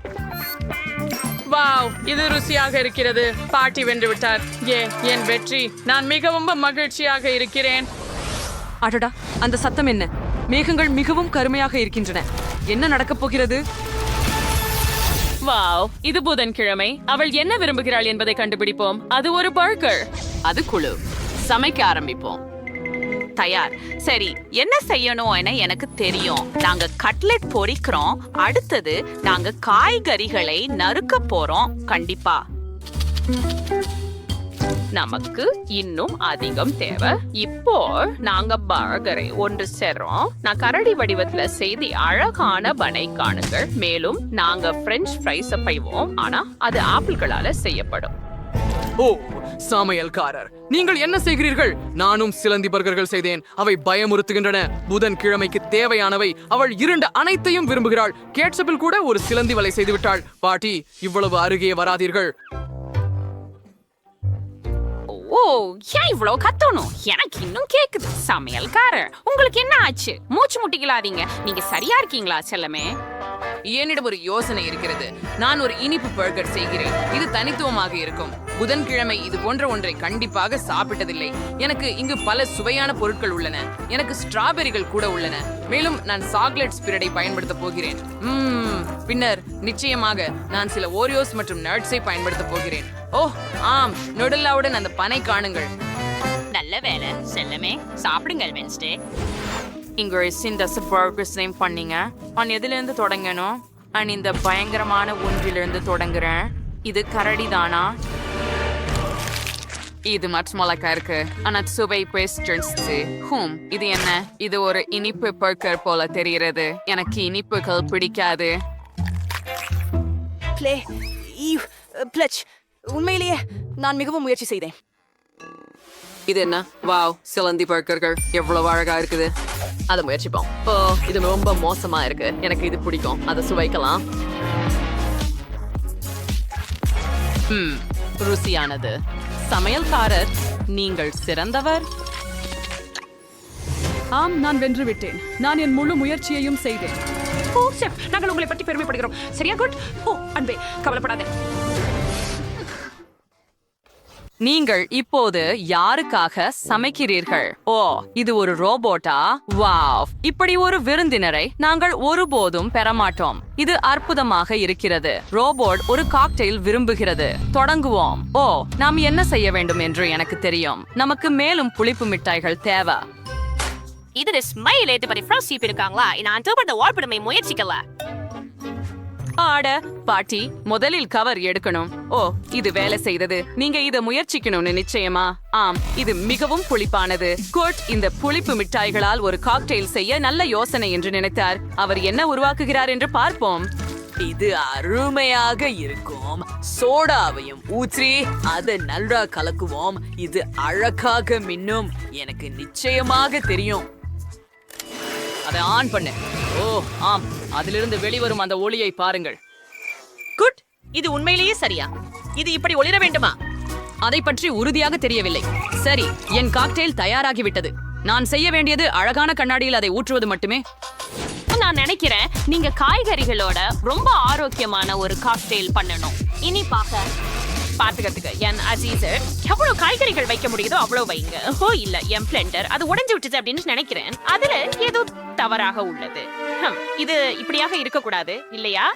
வாவ், இது ருசியாக இருக்கிறது. பாட்டி வென்று விட்டார். என் வெற்றி. நான் மிகவும் மகிழ்ச்சியாக இருக்கிறேன். அடடா, அந்த சத்தம் என்ன? மேகங்கள் மிகவும் கருமையாக இருக்கின்றன. என்ன நடக்கப் போகிறது? வாவ், இது புதன்கிழமை. அவள் என்ன விரும்புகிறாள் என்பதை கண்டுபிடிப்போம். அது ஒரு பர்கர். அது குழு. சமைக்க ஆரம்பிப்போம். தயார். சரி, என்ன செய்யணும் என எனக்கு தெரியும். நாங்க கட்லெட் பொரிக்கிறோம். அடுத்தது நாங்க காய்கறிகளை நறுக்க போறோம். கண்டிப்பா நமக்கு இன்னும் அதிகம் தேவை. இப்போ நாங்க பர்கரை ஒன்று சேர்றோம். நான் கரடி வடிவத்துல செய்தி அழகான பனை காணுங்கள். மேலும் நாங்க பிரெஞ்ச் ஃப்ரைஸ் செய்வோம். ஆனா அது ஆப்பிள்களால செய்யப்படும். ஓ, சமையல்காரர், நீங்கள் என்ன செய்கிறீர்கள்? நானும் சிலந்தி பர்கர்கள் செய்தேன். அவை பயமுறுத்துகின்றன. புதன் கிழமைக்கு தேவையானவை. அவள் 2 அனைத்தையும் விரும்புகிறாள். கேட்சப்பில் கூட ஒரு சிலந்தி வலை செய்து விட்டாள். பாட்டி, இவ்வளவு அருகே வராதீர்கள். ஓ, ஏன் இவ்வளவு கத்தணும்? எனக்கு இன்னும் கேக்குது. சமையல்காரர், உங்களுக்கு என்ன ஆச்சு? மூச்சு முட்டிக்கலாதீங்க. நீங்க சரியா இருக்கீங்களா செல்லமே? என்னிடம் ஒரு யோசனை இருக்கிறது. நான் ஒரு இனிப்பு பர்கர் செய்கிறேன். இது தனித்துவமாக இருக்கும். புதன்கிழமை இது போன்ற ஒன்றை கண்டிப்பாக சாப்பிட்டதில்லை. எனக்கு இங்கு பல சுவையான பொருட்கள் உள்ளன. எனக்கு ஸ்ட்ராபெரிகள் கூட உள்ளன. மேலும் நான் சாக்லேட் ஸ்பிரிட்டை பயன்படுத்த போகிறேன். பின்னர் நிச்சயமாக நான் சில ஓரியோஸ் மற்றும் நட்ஸை பயன்படுத்த போகிறேன். ஓ ஆம், நொடல்லாவுடன் அந்த பனை காணுங்கள். நல்ல வேலை செல்லமே. சாப்பிடுங்கள் வென்ஸ்டே. இங்க இந்த பர்கர்ஸ் நேம் பண்ணீங்க. நான் எதுல இருந்து தொடங்கணும்? நான் இந்த பயங்கரமான ஒன்றிலிருந்து தொடங்குறேன். இது கரடி தானா? இது மற்றமலக்கா இருக்கு. ஆனா சுவை இது என்ன? இது ஒரு இனிப்பு பர்கர் போல தெரிகிறது. எனக்கு இனிப்புகள் பிடிக்காது. உண்மையிலேயே நான் மிகவும் முயற்சி செய்தேன். இது என்ன? வாவ், சிலந்தி பர்கர்கள் எவ்வளவு அழகா இருக்குது. அதை முயற்சிப்போம். ஓ, இது ரொம்ப மோசமா இருக்கு. எனக்கு இது பிடிக்கும். அதை சுவைக்கலாம். ருசியானது. சமையல்காரர், நீங்கள் சிறந்தவர். ஆம், நான் வென்று விட்டேன். நான் என் முழு முயற்சியையும் செய்தேன். ஓ செஃப், நாங்கள் உங்களை பற்றி பெருமைப்படுகிறோம். சரியா? குட். ஓ அன்பே, கவலைப்படாதே. நீங்கள் இப்போது யாருக்காக சமைக்கிறீர்கள்? ஓ, இது ஒரு ரோபோட்டா? வாவ், இப்படி ஒரு விருந்தினரை நாங்கள் ஒருபோதும் பெறமாட்டோம். இது அற்புதமாக இருக்கிறது. ரோபோட் ஒரு காக்டெயில் விரும்புகிறது. தொடங்குவோம். ஓ, நாம் என்ன செய்ய வேண்டும் என்று எனக்கு தெரியும். நமக்கு மேலும் புளிப்பு மிட்டாய்கள் தேவை. இது ஸ்மைல் ஏத்து பத்தி ஃப்ரோஸ்ட் சீப் இருக்காங்களா? நான் தூபத்தை வால்படமை முயற்சிக்கல. ஆட பாட்டி, முதலில் கவர் எடுக்கணும். ஓ, இது வேலை செய்தது. நீங்க இத முயற்சிக்கணும்னு நிச்சயமா? ஆம், இது மிகவும் புளிப்பானது. கோட் இந்த புளிப்பு மிட்டாய்களால் ஒரு காக்டெயில் செய்ய நல்ல யோசனை என்று நினைத்தார். அவர் என்ன உருவாக்குகிறார் என்று பார்ப்போம். இது அருமையாக இருக்கும். சோடாவையும் ஊற்றி அதை நல்லா கலக்குவோம். இது அழகாக மின்னும். எனக்கு நிச்சயமாக தெரியும். அதை ஆன் பண்ணு. ஓ ஆம், அதிலிருந்து வெளிவரும் அந்த ஒளியை பாருங்கள். குட். இது உண்மையிலேயே சரியா? இது இப்படி ஒளிர வேண்டுமா? அதை பற்றி உறுதியாக தெரியவில்லை. சரி, என் காக்டெயில் தயாராகிவிட்டது. நான் செய்ய வேண்டியது அழகான கண்ணாடியில் அதை ஊற்றுவது மட்டுமே. நான் நினைக்கிறேன் நீங்க காய்கறிகளோட ரொம்ப ஆரோக்கியமான ஒரு காக்டெயில் பண்ணணும். இனிப்பாக பாத்துக்கிறதுக்கு என் அஜீசர் எவ்வளவு காய்கறிகள் வைக்க முடியுதோ அவ்வளவு வைங்க. ஓ இல்ல, என் பிளெண்டர் அது உடைஞ்சு விட்டுச்சு அப்படின்னு நினைக்கிறேன். அதுல ஏதோ தவறாக உள்ளது. இது இப்படியாக இருக்கக்கூடாது இல்லையா?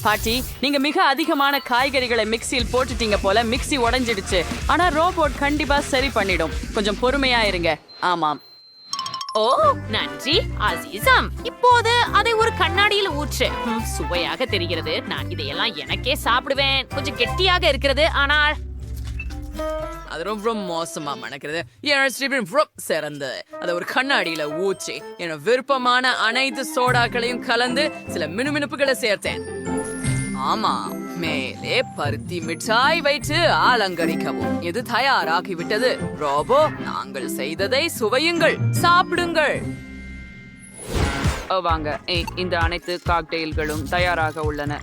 பாட்டி, நீங்க மிக அதிகமான காய்கறிகளை மிக்சியில் போட்டுட்டீங்க போல. மிக்சி உடைஞ்சிடுச்சு. ஆனா ரோபோட் கண்டிப்பா சரி பண்ணிடும். கொஞ்சம் பொறுமையா இருங்க. ஆமாம். ஓ நன்றி அசீசம். இப்போது அதை ஒரு கண்ணாடியில் ஊற்று. சுவையாக தெரிகிறது. நான் இதையெல்லாம் எனக்கே சாப்பிடுவேன். கொஞ்சம் கெட்டியாக இருக்கிறது, ஆனால் அது ரொம்ப மோசமா மணக்கிறது. சிறந்த அதை ஒரு கண்ணாடியில ஊற்றி என விருப்பமான அனைத்து சோடாக்களையும் கலந்து சில மினுமினுப்புகளை சேர்த்தேன். ஆமா, மேலே பருத்தி மிட்டாய் வைத்து அலங்கரிக்கவும். இது தயாராகிவிட்டது. ரோபோ, நாங்கள் செய்ததை சுவையுங்கள், சாப்பிடுங்கள். வாங்க இந்த அனைத்து காக்டெயில்களும் தயாராக உள்ளன.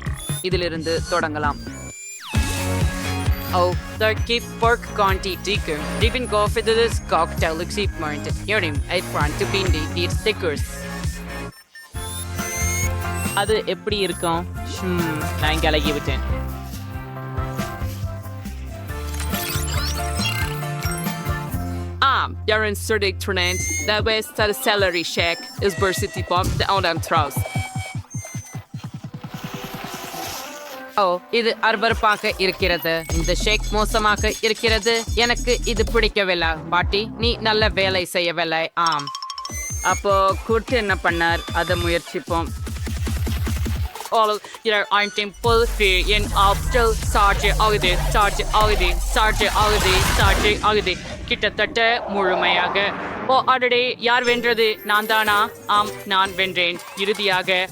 இதிலிருந்து தொடங்கலாம். Turkey pork conti ticker. Dipping coffee to this cocktail excitement. Yorim, I front to bindi eat stickers. அது எப்படி இருக்கும்? நான் கலகி விட்டேன். You're in Surdic Trinant. The west of the celery shack is Bursity Pop down on Trouse. இது அர்பர்பாக இருக்கிறது. இந்த ஷேக் மோசமாக இருக்கிறது. எனக்கு இது பிடிக்கவில்லை. பாட்டி, நீ நல்ல வேலை செய்யவில்லை. அப்போ கூட்டு என்ன பண்ணார்? அதை முயற்சிப்போம். கிட்டத்தட்ட முழுமையாக. அடடே, யார் வென்றது? நான் தானா? நான் வென்றேன். இறுதியாக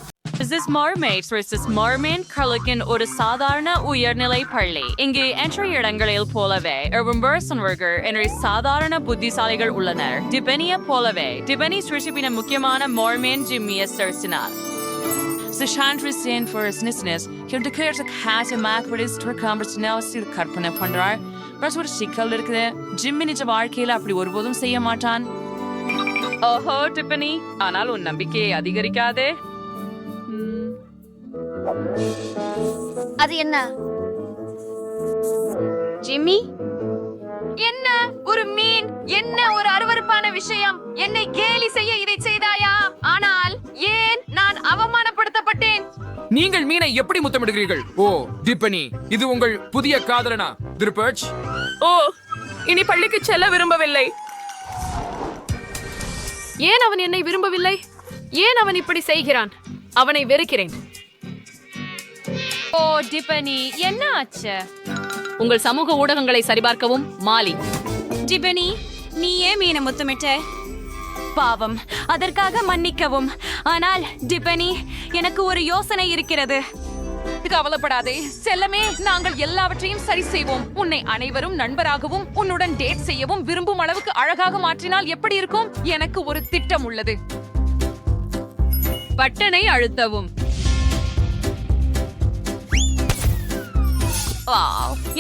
This Mermaids vs. Merman Carlican ஒரு சாதாரண உயர்நிலை பள்ளி. இங்கு என்ற இடங்களில் போலவே எர்வம்பர்சன்வர்கர் என்ற சாதாரண புத்திசாலிகள் உள்ளனர். டிபெனிய போலவே டிபெனி சிருஷிப்பின முக்கியமான மோர்மேன் ஜிம்மிய சர்சினார். Sishandrisin for his nisness, he declares a cat and macrodis to accomplish analysis கற்பனை பண்றார். பஸ் ஒரு சிக்கல் இருக்குது. ஜிம்மி நிஜ வாழ்க்கையில அப்படி ஒருபோதும் செய்ய மாட்டான். ஓஹோ டிபெனி, ஆனால் உன் நம்பிக்கையை அதிகரிக்காதே. அது என்ன? ஜிம்மி, என்ன ஒரு மீன், என்ன ஒரு அருவருப்பான விஷயம். என்னை கேலி செய்ய இதை செய்தாயா? ஆனால் ஏன் நான் அவமானப்படுத்தப்பட்டேன்? நீங்கள் மீனை எப்படி முத்தமிடுகிறீர்கள்? ஓ டிப்பனி, இது உங்கள் புதிய காதலனா திருப்பர்ச்? இனி பள்ளிக்கு செல்ல விரும்பவில்லை. ஏன் அவன் என்னை விரும்பவில்லை? ஏன் அவன் இப்படி செய்கிறான்? அவனை வெறுக்கிறேன். டிபனி, என்ன ஆச்சு? உங்கள் சமூக ஊடகங்களை சரிபார்க்கவும். மாலி. டிபனி, நீ ஏன் மீனை முத்தமிட்ட? பாவம், அதற்காக மன்னிக்கவும். ஆனால் டிபனி, எனக்கு ஒரு யோசனை இருக்கிறது. கவலைப்படாதே செல்லமே, நாங்கள் எல்லாவற்றையும் சரி செய்வோம். உன்னை அனைவரும் நண்பராகவும் உன்னுடன் டேட் செய்யவும் விரும்பும் அளவுக்கு அழகாக மாற்றினால் எப்படி இருக்கும்? எனக்கு ஒரு திட்டம் உள்ளது. பட்டனை அழுத்தவும்.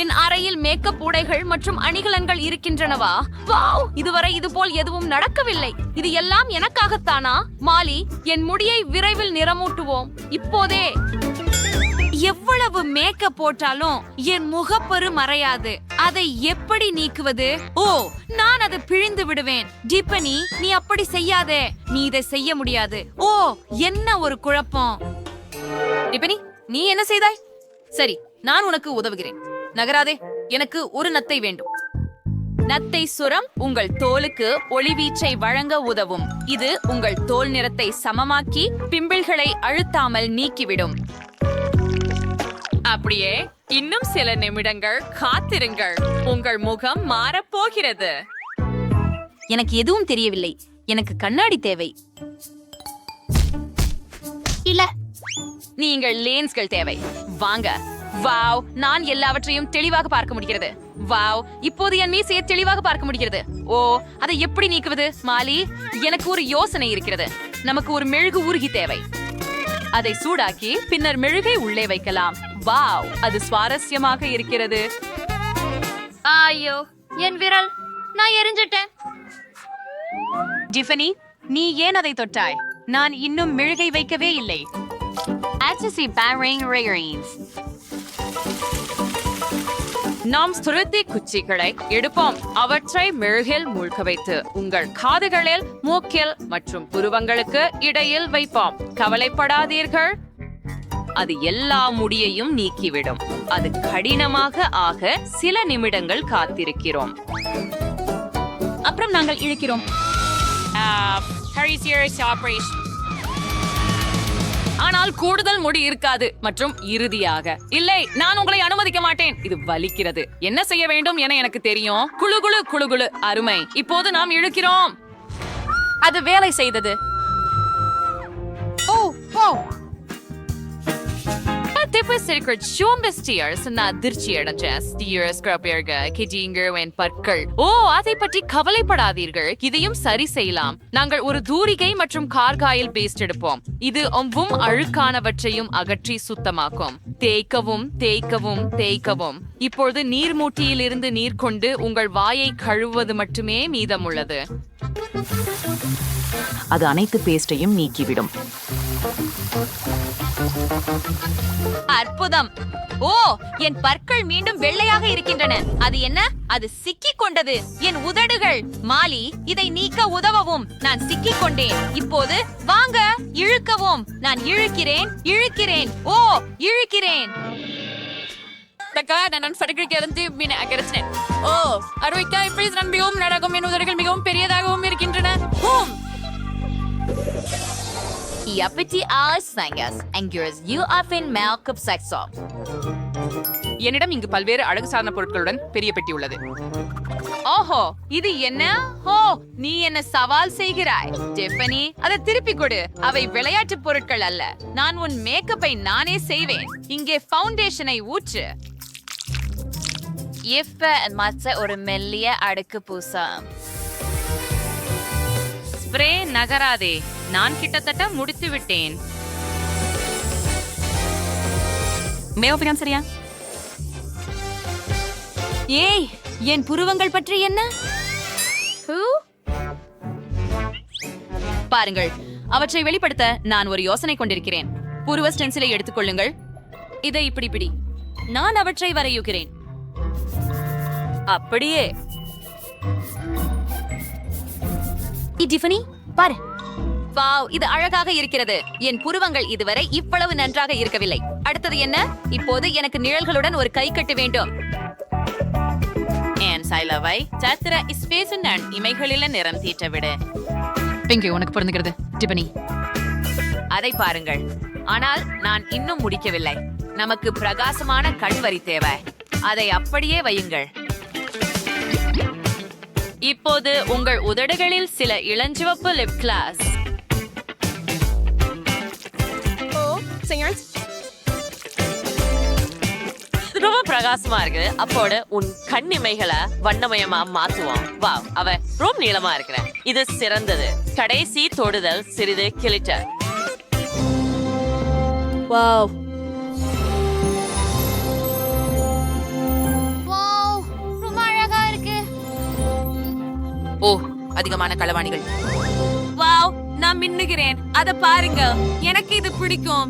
என் அறையில் மேக்கப் உடைகள் மற்றும் அணிகலன்கள் இருக்கின்றனவா? வாவ், இதுவரை இது போல் எதுவும் நடக்கவில்லை. இது எல்லாம் எனக்காகத்தானா? மாலி, என் முடியை விரைவில் நிறமூட்டுவோம். இப்போதே. எவ்வளவு மேக்கப் போட்டாலும் என் முகப்பரு மறையாது. அதை எப்படி நீக்குவது? நான் அதை பிழிந்து விடுவேன். டிபனி, நீ அப்படி செய்யாதே. நீ இதை செய்ய முடியாது. என்ன ஒரு குழப்பம். டிபனி, நீ என்ன செய்தாய்? சரி, நான் உனக்கு உதவுகிறேன். நகராதே, எனக்கு ஒரு நத்தை வேண்டும். நத்தை சுரம் உங்கள் தோலுக்கு ஒளிவீச்சை வழங்க உதவும். இது உங்கள் தோல் நிறத்தை சமமாக்கி பிம்பிள்களை அழுத்தாமல் நீக்கிவிடும். அப்படியே இன்னும் சில நிமிடங்கள் காத்திருங்கள். உங்கள் முகம் மாறப்போகிறது. எனக்கு எதுவும் தெரியவில்லை. எனக்கு கண்ணாடி தேவை. இல்ல, நீங்கள் லென்ஸ்கள் தேவை. வாங்க. வாவ், நான் எல்லாவற்றையும் தெளிவாக பார்க்க முடிகிறது. வாவ், இப்போது என் மீசையை தெளிவாக பார்க்க முடிகிறது. அதை எப்படி நீக்குவது? மாலி, எனக்கு ஒரு யோசனை இருக்கிறது. நமக்கு ஒரு மெழுகு ஊறுகி தேவை. அதை சூடாக்கி பின்னர் மெழுகை உள்ளே வைக்கலாம். வாவ், அது சுவாரஸ்யமாக இருக்கிறது. ஐயோ, என் விரல், நான் எரிஞ்சிட்டேன். டிஃபனி, நீ ஏன் அதை தொட்டாய்? நான் இன்னும் மெழுகை வைக்கவே இல்லை. நாம் சுருத்தி குச்சிகளை எடுப்போம். அவற்றை மெழுகில் மூழ்க வைத்து உங்கள் காதுகளில், மூக்கில் மற்றும் புருவங்களுக்கு இடையில் வைப்போம். கவலைப்படாதீர்கள், அது எல்லா முடியையும் நீக்கிவிடும். அது கடினமாக ஆக சில நிமிடங்கள் காத்திருக்கிறோம். அப்புறம் நாங்கள் இழுக்கிறோம். ஆனால் கூடுதல் முடி இருக்காது. மற்றும் இறுதியாக, இல்லை, நான் உங்களை அனுமதிக்க மாட்டேன். இது வலிக்கிறது. என்ன செய்ய வேண்டும் என எனக்கு தெரியும். குளு குளு குளு குளு. அருமை. இப்போது நாம் இழுக்கிறோம். அது வேலை செய்தது. Tipo secret chumba steers na அதிர்ச்சி அடைஞ்சேன். Steers கிரப்பேர்க கிஜிங்கர்வன் பற்கள். ஓ, அதை பற்றி கவலைப்படாதீர்கள். இதையும் சரி செய்யலாம். நாங்கள் ஒரு தூரிகை மற்றும் கார்காயில் பேஸ்ட் எடுப்போம். இது ஒவ்வொரு அழுக்கானவற்றையும் அகற்றி சுத்தமாக்கும். தேய்க்கவும் தேய்க்கவும் தேய்க்கவும். இப்பொழுது நீர்மூட்டியில் இருந்து நீர் கொண்டு உங்கள் வாயை கழுவுவது மட்டுமே மீதமுள்ளது. அது அனைத்து பேஸ்டையும் நீக்கிவிடும். அற்புதம். ஓ, என் பற்கள் மீண்டும் வெள்ளையாக இருக்கின்றன. அது என்ன? அது சிக்கிக் கொண்டது. என் உதடுகள். மாலி, இதை நீக்க உதவவும். நான் சிக்கிக் கொண்டேன். இப்போது வாங்க, இழுக்கவும். நான் இழுக்கிறேன், இழுக்கிறேன். ஓ, இழுக்கிறேன். நான் படுக்கையிலிருந்து கிடைச்சேன். ஓ, அறுவைக்கா இப்படி நான் மிகவும் நடக்கும். என் உதடுகள் மிகவும் பெரியதாகவும் இருக்கின்றன. என்னிடம் இங்கு பல்வேறு அழகு சார்ந்த பொருட்களுடன் பெரிய பெட்டி உள்ளது. ஓஹோ, இது என்ன? ஓ, நீ என்ன சவால் செய்கிறாய்? ஜெஃபனி, அதை திருப்பி கொடு. அவை விளையாட்டு பொருட்கள் அல்ல. நான் உன் மேக்கப்பை நானே செய்வேன். இங்கே ஃபவுண்டேஷனை ஊற்று. மற்ற ஒரு மெல்லிய அடுக்கு பூசம். ஸ்ப்ரே நகராதே. நான் கிட்டத்தட்ட முடித்து விட்டேன். சரியா? ஏய், என் புருவங்கள் பற்றி என்ன? பாருங்கள், அவற்றை வெளிப்படுத்த நான் ஒரு யோசனை கொண்டிருக்கிறேன். புருவ ஸ்டென்சிலை எடுத்துக்கொள்ளுங்கள். இதை இப்படி பிடி. நான் அவற்றை வரையுகிறேன். அப்படியே. டிஃபனி, பாரு. வாவ், இது அழகாக இருக்கிறது. என் புருவங்கள் இதுவரை இவ்வளவு நன்றாக இருக்கவில்லை. அடுத்தது என்ன? இப்போது எனக்கு நிழல்களுடன் ஒரு கை கட்டு வேண்டும். என் சைலவை சத்திர ஸ்பேசுடன் இமைகளில நிறம் தீட்ட விடு. பிங்கு, உனக்கு பொருந்துகிறது. டிபனி, அதை பாருங்கள். ஆனால் நான் இன்னும் முடிக்கவில்லை. நமக்கு பிரகாசமான கண் வரி தேவை. அதை அப்படியே வையுங்கள். இப்போது உங்கள் உதடுகளில் சில இளஞ்சிவப்பு லிப் கிளாஸ். ரொம்ப பிரகாசமா இருக்கு. அப்போது உன் கண் இமைகளை வண்ணமயமா மாத்துவோம். வா, அவ ரொம்ப நீளமா இருக்கிற. இது சிறந்தது. கடைசி தொடுதல் சிறிது கிளிட்டர். வாவ், ரொம்ப அழகா இருக்கு. ஓ, அதிகமான களவாணிகள். வாவ், நான் மின்னுகிறேன். அத பாருங்க. எனக்கு இது பிடிக்கும்.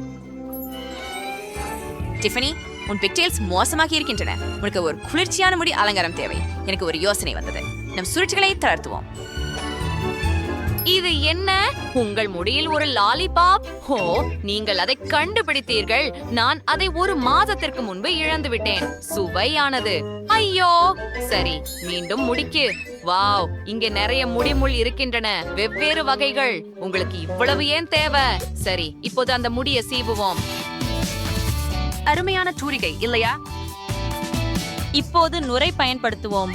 டிஃபனி, உன் பிக்டெயில்ஸ் மோசமாக இருக்கின்றன. உனக்கு ஒரு குளிர்ச்சியான முடி அலங்காரம் தேவை. எனக்கு ஒரு யோசனை வந்தது. நம் சுழற்சிகளை தளர்த்துவோம். இது என்ன? உங்கள் முடியில் ஒரு லாலிபாப்? ஓ, நீங்கள் அதை கண்டுபிடித்தீர்கள். நான் அதை ஒரு மாதத்திற்கு முன்பு இழந்து விட்டேன். சுவையானது. ஐயோ, சரி, மீண்டும் முடிக்கு. வாவ், இங்கே நிறைய முடிமுள் இருக்கின்றன. வெவ்வேறு வகைகள். உங்களுக்கு இவ்வளவு ஏன் தேவை? சரி, இப்போது அந்த முடியை சீவுவோம். அருமையான தூரிகை இல்லையா? இப்போது நுரை பயன்படுத்துவோம்.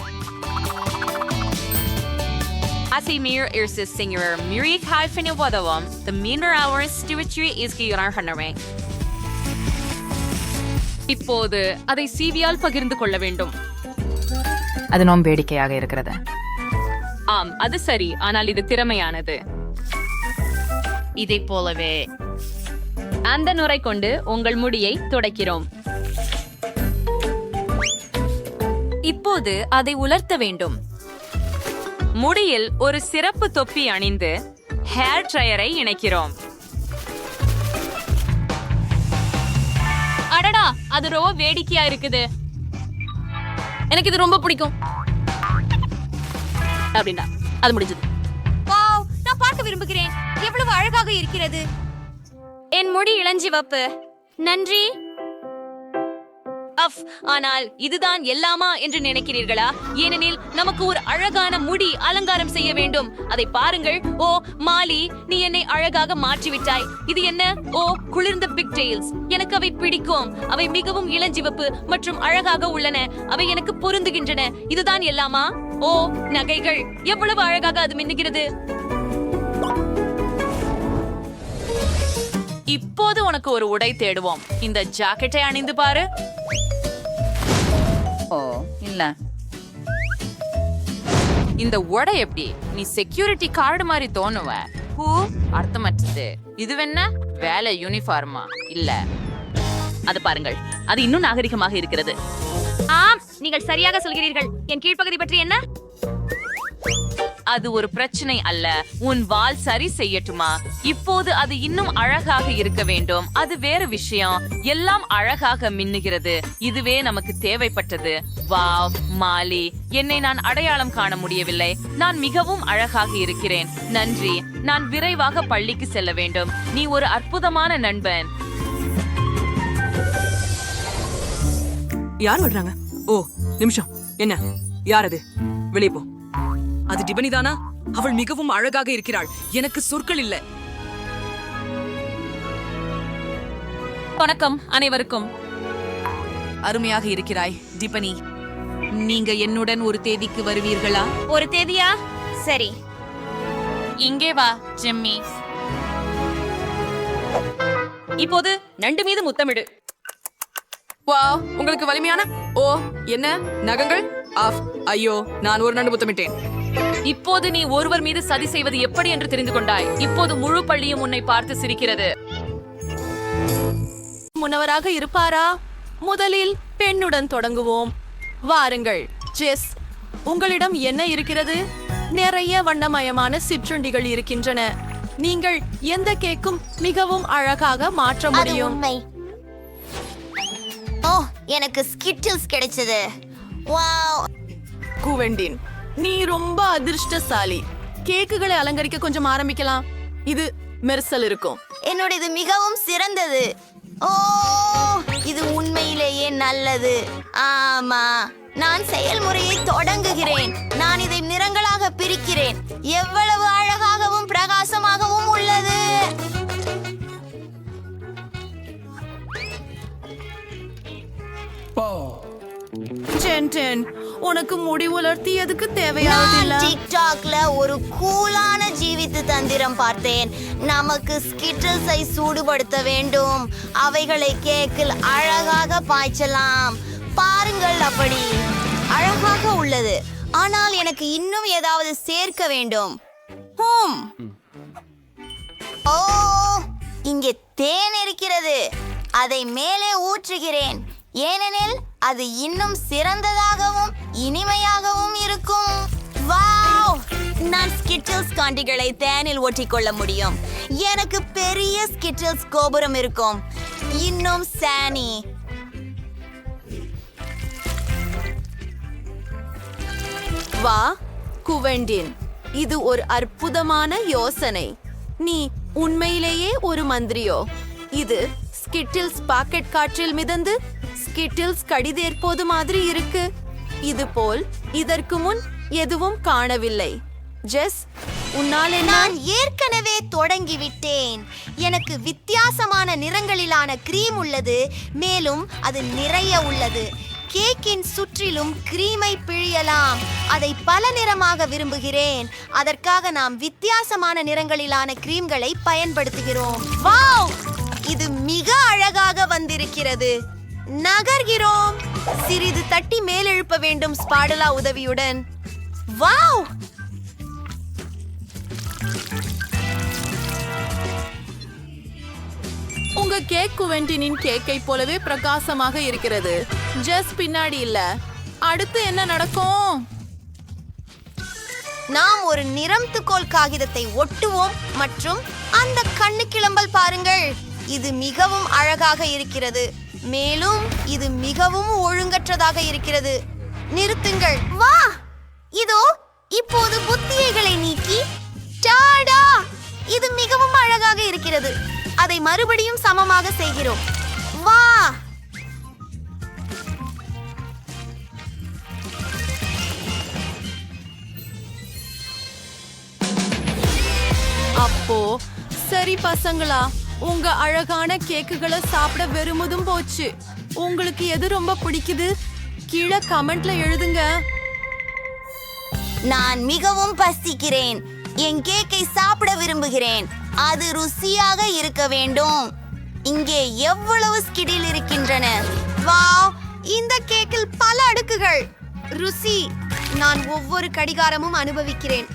Asimir irsis singer Mirik hyphen wadawam. The meaner hours stewardry is giyanarhaname. இப்போது அதை சீவியால் பகிர்ந்து கொள்ள வேண்டும். அது நோம் வேடிக்கையாக இருக்கிறது. ஆம், அது சரி. ஆனால் இது திறமையானது. இதை போலவே அந்த நுரை கொண்டு உங்கள் முடியை துடைக்கிறோம். இப்போது அதை உலர்த்த வேண்டும். முடியில் ஒரு சிறப்பு தொப்பி அணிந்து ஹேர் ட்ரையரை இணைக்கிறோம். அடடா, அது ரொம்ப வேடிக்கையா இருக்குது. எனக்கு இது ரொம்ப பிடிக்கும். அப்படின்னா அது முடிஞ்சது. வாவ், நான் பார்க்க விரும்புகிறேன். எவ்வளவு அழகாக இருக்கிறது. என் முடி இளஞ்சிவப்பு. நன்றி. அஃப், ஆனால் இதுதான் எல்லாமா என்று நினைக்கிறீர்களா? ஏனெனில் நமக்கு ஒரு அழகான முடி அலங்காரம் செய்ய வேண்டும். அதை பாருங்கள். ஓ மாலி, நீ என்னை அழகாக மாற்றிவிட்டாய். இது என்ன? ஓ, குளிர்ந்த பிக்டெயில்ஸ். எனக்கு அவை பிடிக்கும். அவை மிகவும் இளஞ்சிவப்பு மற்றும் அழகாக உள்ளன. அவை எனக்கு பொருந்துகின்றன. இதுதான் எல்லாமா? ஓ, நகைகள் எவ்வளவு அழகாக அது மின்னுகிறது. இப்போது உனக்கு ஒரு உடை தேடுவோம். இந்த ஜாக்கெட்டை அணிந்து பாரு. ஓ இல்ல, இந்த உடை எப்படி? நீ செக்யூரிட்டி கார்டு மாதிரி தோணுவ. அர்த்தமற்றது. இதுவென்ன வேலை யூனிஃபார்மா? இல்ல, அது பாருங்கள், அது இன்னும் நாகரிகமாக இருக்கிறது. ஆம், நீங்கள் சரியாக சொல்கிறீர்கள். என் கீழ்ப்பகுதி பற்றி என்ன? அது ஒரு பிரச்சனை அல்ல. உன் வால் சரி செய்யட்டுமா? இப்போது அது இன்னும் அழகாக இருக்க வேண்டும். அது வேற விஷயம். எல்லாம் அழகாக மின்னுகிறது. இதுவே நமக்கு தேவைப்பட்டது. வாவ் மாலி, என்னை நான் அடையாளம் காண முடியவில்லை. நான் மிகவும் அழகாக இருக்கிறேன். நன்றி. நான் விரைவாக பள்ளிக்கு செல்ல வேண்டும். நீ ஒரு அற்புதமான நண்பன். யார் வர்றாங்க? ஓ நிமிஷம், என்ன யார் அது? வெளியே போ. அது டிபனி தானா? அவள் மிகவும் அழகாக இருக்கிறாள். எனக்கு சொற்கள் இல்ல. வணக்கம் அனைவருக்கும். அருமையாக இருக்கிறாய் டிபனி. நீங்க என்னுடன் ஒரு தேதிக்கு வருவீர்களா? ஒரு தேதியா? சரி. இங்கே வா ஜிம்மி. இப்போது நண்டு மீது முத்தமிடு. வாவ், உங்களுக்கு வலிமையான ஓ என்ன நகங்கள் ஆஃப். ஐயோ, நான் ஒரு நண்டு முத்தமிட்டேன். இப்போது நீ ஒருவர் மீது சதி செய்வது எப்படி என்று தெரிந்து கொண்டாய். இப்போது முழு பள்ளியும் உன்னை பார்த்து சிரிக்கிறது. முன்னவராக இருப்பாரா? முதலில் பெண்ணுடன் தொடங்குவோம். வாருங்கள் ஜெஸ், உங்களிடம் என்ன இருக்கிறது? நிறைய வண்ணமயமான சிற்றுண்டிகள் இருக்கின்றன. நீங்கள் எந்த கேக்கும் மிகவும் அழகாக மாற்ற அது முடியும். உண்மை. ஓ, எனக்கு ஸ்கிட்டில்ஸ் கிடைச்சது. வாவ். குவெண்டின், நீ ரொம்ப அதிர்ஷ்டசாலி. கேக்குகளை அலங்கரிக்க கொஞ்சம் ஆரம்பிக்கலாம். இது மெர்சல் இருக்கும். என்னோடது மிகவும் சிறந்தது. ஓ, இது உண்மையிலேயே நல்லது. ஆமா, நான் செயல்முறையை தொடங்குகிறேன். நான் இதை நிறங்களாக பிரிக்கிறேன். எவ்வளவு அழகாகவும் பிரகாசமாகவும் உள்ளது. ஜென்டென், உனக்கு முடி உலர்த்தியதுக்கு தேவையானதில்ல. நான் டிக்டாக்ல ஒரு கூலான ஜீவித்து தந்திரம் பார்த்தேன். நமக்கு ஸ்கிட்டில்ஸை சூடுபடுத்த வேண்டும். அவைகளை கேக்கில் அழகாக பாய்ச்சலாம். பாருங்கள், அப்படி அழகாக உள்ளது. ஆனால் எனக்கு இன்னும் ஏதாவது சேர்க்க வேண்டும். ஓ, இங்கே தேன் இருக்கிறது. அதை மேலே ஊற்றுகிறேன். ஏனெனில் அது இன்னும் சிறந்ததாகவும் இனிமையாகவும் இருக்கும். வாவ், நான் ஸ்கிட்டில்ஸ் காண்டிகளை தேனில் ஒட்டிக்கொள்ள முடியும். எனக்கு பெரிய ஸ்கிட்டில்ஸ் கோபுரம் இருக்கும். இன்னும் சானி. வா குவெண்டின், இது ஒரு அற்புதமான யோசனை. நீ உண்மையிலேயே ஒரு மந்திரியோ? இது ஸ்கிட்டில்ஸ் பாக்கெட் காற்றில் மிதந்து ஸ்கிட்டில்ஸ் கடிதேற்போது மாதிரி இருக்கு. இது போல் இதற்கு முன் எதுவும் காணவில்லை. ஜெஸ், உன்னாலே நான் ஏற்கனவே தொடங்கிவிட்டேன். எனக்கு வித்தியாசமான நிறங்களிலான கிரீம் உள்ளது. மேலும் அது நிறைய உள்ளது. கேக்கின் சுற்றிலும் கிரீமை பிழியலாம். அதை பல நிறமாக விரும்புகிறேன். அதற்காக நாம் வித்தியாசமான நிறங்களிலான கிரீம்களை பயன்படுத்துகிறோம். வாவ், இது மிக அழகாக வந்திருக்கிறது. நகர்கிறோம். சிறிது தட்டி மேலெழுப்ப வேண்டும் ஸ்பாடுலா உதவியுடன். வாவ், உங்க கேக் குவெண்டினின் கேக்கை போலவே பிரகாசமாக இருக்கிறது. ஜெஸ் பின்னாடி இல்ல. அடுத்து என்ன நடக்கும்? நாம் ஒரு நிறம் துக்கோல் காகிதத்தை ஒட்டுவோம் மற்றும் அந்த கண்ணு கிளம்பல் பாருங்கள். இது மிகவும் அழகாக இருக்கிறது. மேலும் இது மிகவும் ஒழுங்கற்றதாக இருக்கிறது. நிறுத்துங்கள். வா, இதோ இப்போது புத்தியைகளை நீக்கி டாடா, இது மிகவும் அழகாக இருக்கிறது. அதை மறுபடியும் சமமாக செய்கிறோம். வா, அப்போ சரி பசங்களா, உங்க அழகான கேக்குகளை சாப்பிட வெறுமதும் போச்சு. உங்களுக்கு எது ரொம்ப பிடிக்குது? கீழே கமெண்ட்ல எழுதுங்க. நான் மிகவும் பசிக்கிறேன். என் கேக்கை சாப்பிட விரும்புகிறேன். அது ருசியாக இருக்க வேண்டும். இங்கே எவ்வளவு ஸ்கிடில் இருக்கின்றன. வாவ், இந்த கேக்கில் பல அடுக்குகள். ருசி, நான் ஒவ்வொரு கடிகாரமும் அனுபவிக்கிறேன்.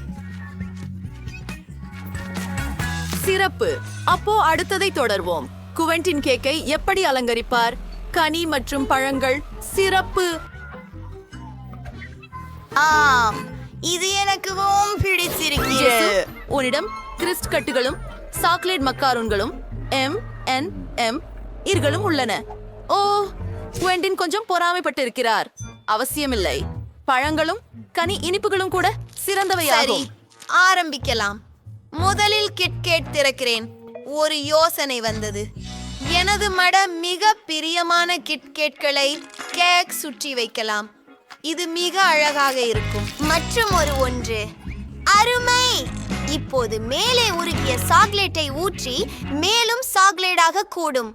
சிறப்பு. அப்போ அடுத்ததை தொடர்வோம். குவென்டின் கேக்கை எப்படி அலங்கரிப்பார்? கனி மற்றும் பழங்கள். சிறப்பு. ஆம், இது எனக்கும் பிடிச்சிருக்கிறது. உன்னிடம் கிறிஸ்ட் கட்டுகளும் சாக்லேட் மக்காரூன்களும் M&M இர்களும் உள்ளன. ஓ, குவென்டின் கொஞ்சம் பொறாமைப்பட்டிருக்கிறார். அவசியமில்லை. பழங்களும் கனி இனிப்புகளும் கூட சரி, சிறந்தவையாகும். ஆரம்பிக்கலாம். முதலில் கிட்கேட் திறக்கிறேன். ஒரு யோசனை வந்தது. எனது மட மிக பிரியமான கிட்கேட்களை கேக் சுற்றி வைக்கலாம். இது மிக அழகாக இருக்கும். மற்றும் ஒரு ஒன்று அருமை. இப்போது மேலே உருகிய சாக்லேட்டை ஊற்றி மேலும் சாக்லேட்டாக கூடும்.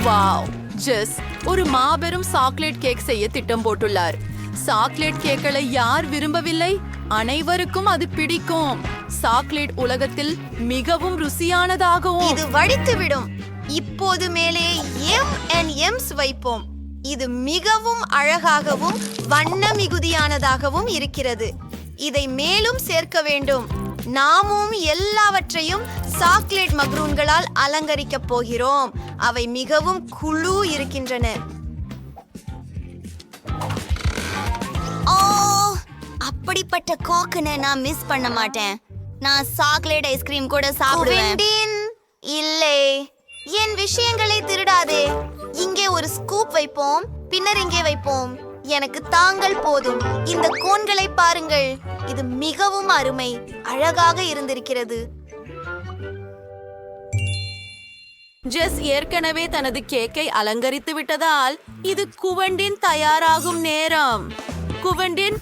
வாவ், ஜெஸ் ஒரு மாபெரும் சாக்லேட் கேக் செய்ய திட்டம் போட்டுள்ளார். சாக்லேட் கேக்களை யார் விரும்பவில்லை? அனைவருக்கும் அது பிடிக்கும். சாக்லேட் உலகத்தில் மிகவும் ருசியானதாகவும். இது வடித்துவிடும். இப்போது மேலே M&M's வைப்போம். இது மிகவும் அழகாகவும் வண்ண மிகுதியானதாகவும் இருக்கிறது. இதை மேலும் சேர்க்க வேண்டும். நாமும் எல்லாவற்றையும் சாக்லேட் மக்ரூன்களால் அலங்கரிக்கப் போகிறோம். அவை மிகவும் குழு இருக்கின்றன. ஓ, அப்படிப்பட்ட கோக்குனை நான் மிஸ் பண்ண மாட்டேன். நான் சாக்லேட் ஐஸ்கிரீம் கூட சாப்பிடுவேன். இல்லை, என் விஷயங்களை திருடாதே. இங்கே ஒரு ஸ்கூப் வைப்போம், பின்னர் இங்கே வைப்போம். எனக்கு தாங்கள் போதும். இந்த கோன்களை பாருங்கள். இது மிகவும் அருமை, அழகாக இருந்திருக்கிறது. ஜெஸ் ஏற்கனவே தனது கேக்கை அலங்கரித்து விட்டதால் இது குவென்டின் தயாராகும் நேரம். குவென்டின்,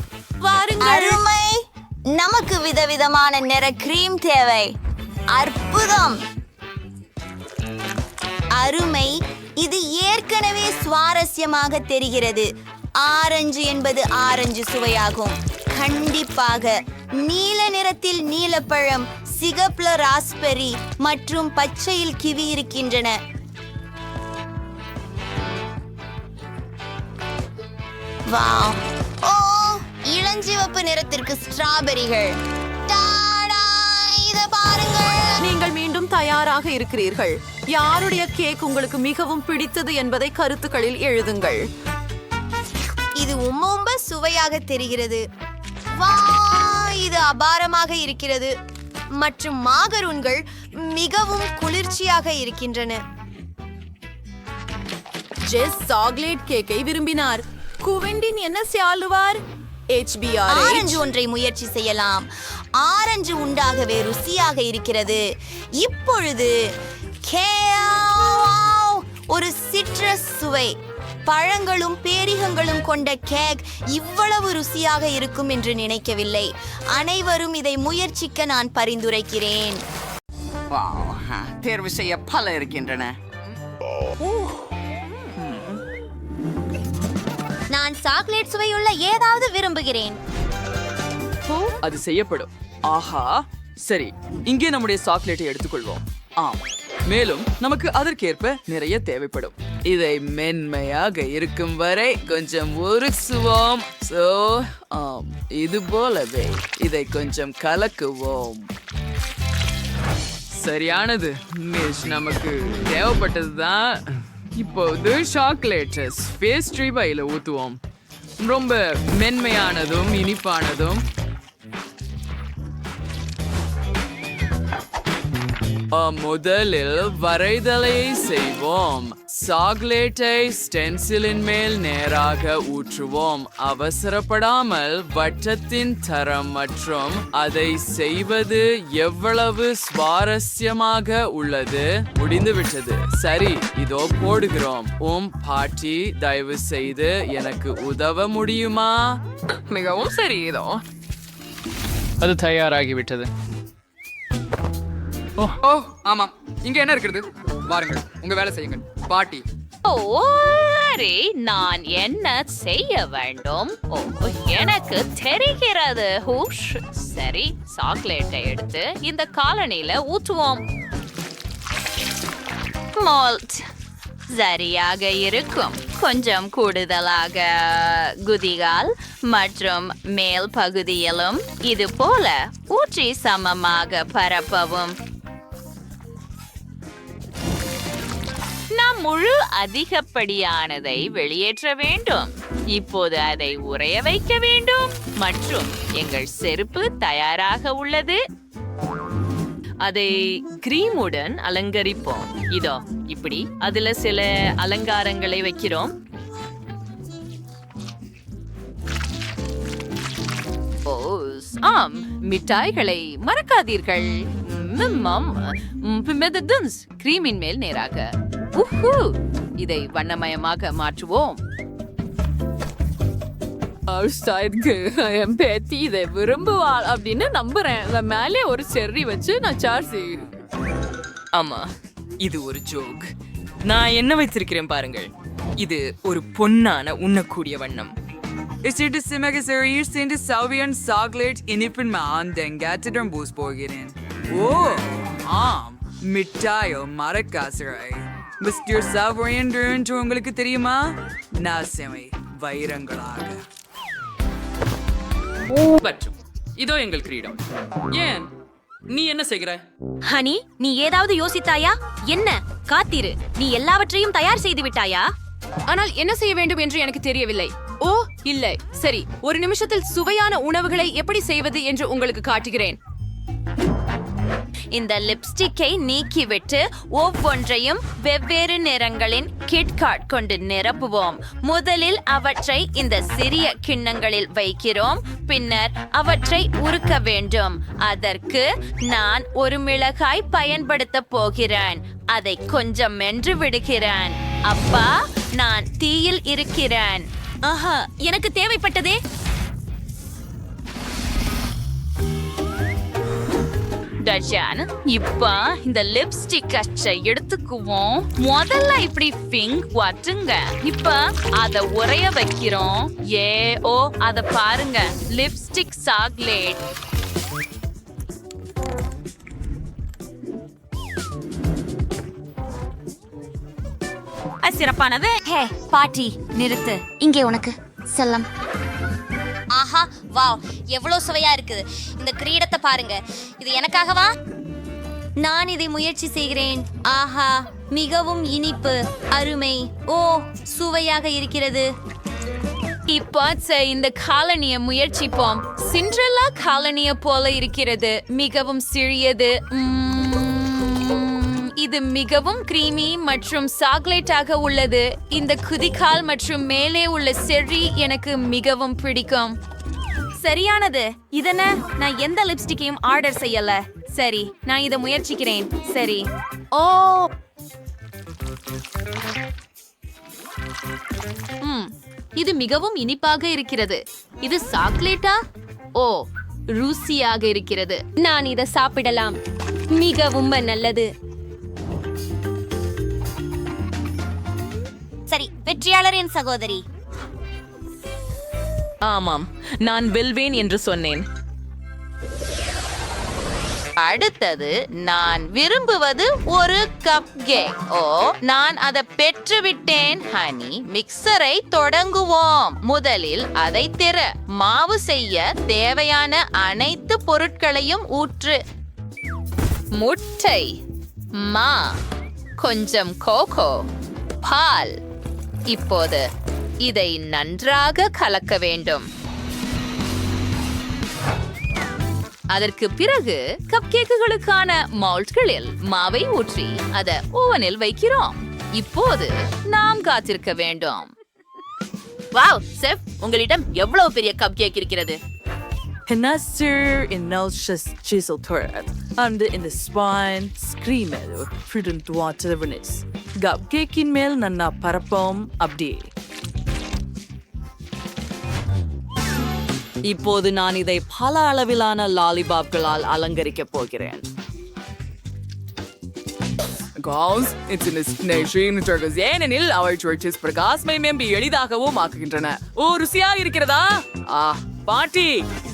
வாருங்கள். அருமை. நமக்கு விதவிதமான நிற கிரீம் தேவை. அற்புதம். அருமை. இது ஏற்கனவே சுவாரஸ்யமாக தெரிகிறது. ஆரஞ்சு என்பது ஆரஞ்சு சுவையாகும். கண்டிப்பாக. நீல நிறத்தில் நீலப்பழம், சிகப்புல ராஸ்பெரி மற்றும் பச்சையில் கிவி இருக்கின்றன. வாவ். ஓ, இளஞ்சிவப்பு நிறத்திற்கு ஸ்ட்ராபெரிகள். டாடா, இதை பாருங்கள். நீங்கள் மீண்டும் தயாராக இருக்கிறீர்கள். யாருடைய கேக் உங்களுக்கு மிகவும் பிடித்தது என்பதை கருத்துக்களில் எழுதுங்கள். இது ரொம்ப சுவையாக தெரிகிறது. வா, இது அபாரமாக இருக்கிறது. மற்றும் மாகரூன்கள் மிகவும் குளிர்ச்சியாக இருக்கின்றன. ஜெஸ் சாக்லேட் கேக்கை விரும்பினார். குவென்டின் என்ன செய்வார்? ஆரஞ்சு ஒன்றை முயற்சி செய்யலாம். ஆரஞ்சு உண்டாகவே ருசியாக இருக்கிறது. இப்பொழுது ஒரு சிட்ரஸ் சுவை. பழங்களும் பேரிகங்களும் கொண்ட கேக் இவ்வளவு ருசியாக இருக்கும் என்று நினைக்கவில்லை. அனைவரும் இதை முயற்சிக்க நான் பரிந்துரைக்கிறேன். தேர்வு செய்ய பல இருக்கின்றன. நான் சாக்லேட் சுவையுள்ள ஏதாவது விரும்புகிறேன். அது செய்யப்படும். ஆஹா, சரி, இங்கே நம்முடைய சாக்லேட்டை எடுத்துக்கொள்வோம். ஆம், மேலும் நமக்கு அதற்கேற்ப நிறைய தேவைப்படும். இதை மென்மையாக இருக்கும் வரை கொஞ்சம் உருசுவோம். சோ, ஆம், இது போலவே இதை கொஞ்சம் கலக்குவோம். சரியானது மிஸ், நமக்கு தேவைப்பட்டதுதான். இப்போது சாக்லேட் பேஸ்ட்ரி பையில ஊத்துவோம். ரொம்ப மென்மையானதும் இனிப்பானதும். முதலில் வரைதலையை செய்வோம். சாக்லேட்டை ஸ்டென்சிலின் மேல் நேராக ஊற்றுவோம். அவசரப்படாமல் வட்டத்தின் தரம் மற்றும் அதை செய்வது எவ்வளவு சுவாரஸ்யமாக உள்ளது. முடிந்துவிட்டது. சரி, இதோ போடுகிறோம். பாட்டி, தயவு செய்து எனக்கு உதவ முடியுமா? மிகவும் சரி. இதோ அது தயாராகிவிட்டது. ஓ, ஆமாம். இங்க என்ன இருக்கிறது? வாருங்கள், உங்க வேலை செய்யுங்கள். பாட்டி. சரி, நான் என்ன செய்ய வேண்டும்? ஓ, எனக்கு தெரிகிறது. சரி, சாக்லேட்டை எடுத்து இந்த காலனில ஊற்றுவோம். மால்ட் சரியாக இருக்கும். கொஞ்சம் கூடுதலாக குதிகால் மற்றும் மேல் பகுதியிலும் இது போல ஊற்றி சமமாக பரப்பவும். நாம் முழு அதிகப்படியானதை வெளியேற்ற வேண்டும். இப்போது அதை உறைய வைக்க வேண்டும் மற்றும் எங்கள் செருப்பு தயாராக உள்ளது. அதை கிரீமுடன் அலங்கரிப்போம். இதோ இப்படி அதுல சில அலங்காரங்களை வைக்கிறோம். ஆம், மிட்டாய்களை மறக்காதீர்கள். கிரீமின் மேல் நேராக. இதை வண்ணமயமாக மாற்றுவோம். என் பேத்தி இதை விரும்புவாள் அப்படின்னு நம்புறேன். மேலே ஒரு செர்ரி வச்சு நான் சார்ஜ். ஆமா, இது ஒரு ஜோக். நான் என்ன வைத்திருக்கிறேன் பாருங்கள். இது ஒரு பொன்னான உண்ணக்கூடிய வண்ணம். ஓ ஆம், மிட்டாயோ மரக்காசரை மிஸ்டர் சாவரியன் என்று உங்களுக்கு தெரியுமா? நாசமை வைரங்களாக. மற்றும் இதோ எங்கள் கிரீடம். ஏன் நீ என்ன செய்கிற? ஹனி, நீ ஏதாவது யோசித்தாயா? என்ன காத்திரு, நீ எல்லாவற்றையும் தயார் செய்து விட்டாயா? ஆனால் என்ன செய்ய வேண்டும் என்று எனக்கு தெரியவில்லை. ஓ இல்லை, சரி, ஒரு நிமிஷத்தில் சுவையான உணவுகளை எப்படி செய்வது என்று உங்களுக்கு காட்டுகிறேன். இந்த லிப்ஸ்டிக்கை நீக்கிவிட்டு ஒவ்வொன்றையும் வெவ்வேறு நிறங்களின் கிட்காட் கொண்டு நிரப்புவோம். முதலில் அவற்றை இந்த சிறிய கிண்ணங்களில் வைக்கிறோம். பின்னர் அவற்றை உருக்க வேண்டும். அதற்கு நான் ஒரு மிளகாய் பயன்படுத்த போகிறேன். அதை கொஞ்சம் மென்று விடுகிறேன். அப்பா, நான் தீயில் இருக்கிறேன். ஆஹா, எனக்கு தேவைப்பட்டதே. டஜான், இப்ப இந்த லிப்ஸ்டிக் அச்சை எடுத்துக்குவோம். முதல்ல இப்படி பிங்க் வாட்டுங்க. இப்ப அத உறைய வைக்கிறோம். ஓ, அத பாருங்க, லிப்ஸ்டிக் சாக்லேட். சிறப்பானது. ஹே பாட்டி, நிறுத்து. இங்கே உனக்கு செல்லம். ஆஹா, வாவ், எவ்வளவு சுவையா இருக்குது. இந்த கிரீடத்தை பாருங்க. இது எனக்காகவா? நான் இதை முயற்சி செய்கிறேன். ஆஹா, மிகவும் இனிப்பு, அருமை. ஓ, சுவையாக இருக்கிறது. இப்போ இந்த காலனிய முயற்சிப்போம். சிண்ட்ரெல்லா காலனிய போல இருக்கிறது. மிகவும் சிறியது. இது மிகவும் கிரீமி மற்றும் சாக்லேட்டாக உள்ளது. இந்த குதிகால் மற்றும் மேலே உள்ள செர்ரி எனக்கு மிகவும் பிடிக்கும். சரியானது. இதென்ன, நான் எந்த லிப்ஸ்டிக்கையும் ஆர்டர் செய்யல. சரி, நான் இதை முயற்சிக்கிறேன். சரி. ஓ, இது மிகவும் இனிப்பாக இருக்கிறது. இது சாக்லேட்டா? ஓ, ருசியாக இருக்கிறது. நான் இதை சாப்பிடலாம். மிகவும் நல்லது. சரி, வெற்றியாளரின் சகோதரி. ஆமாம், நான் வெல்வேன் என்று சொன்னேன். அடுத்தது நான் விரும்புவது ஒரு கப் கேக். ஓ, நான் அதை பெற்றுவிட்டேன். ஹனி, மிக்சரை தொடங்குவோம். முதலில் அதை திற. மாவு செய்ய தேவையான அனைத்து பொருட்களையும் ஊற்று. முட்டை, மா, கொஞ்சம் கோகோ, பால். இப்போது இதை நன்றாக கலக்க வேண்டும். அதற்கு பிறகு கப் கேக்குகளுக்கான மவுல்ட்களில் மாவை ஊற்றி அதை ஓவனில் வைக்கிறோம். இப்போது நாம் காத்திருக்க வேண்டும். வாவ், செஃப், உங்களிடம் எவ்வளவு பெரிய கப் கேக் இருக்கிறது. கேக்கின் மேல் நன்னா பரப்போம். அப்படியே இப்போது நான் இதை பல அளவிலான லாலிபாப்களால் அலங்கரிக்க போகிறேன். ஏனெனில் அவற்றை பிரகாசமை மேம்பி எளிதாகவும் ஆக்குகின்றன. ஓ, ருசியாக இருக்கிறதா? பாட்டி,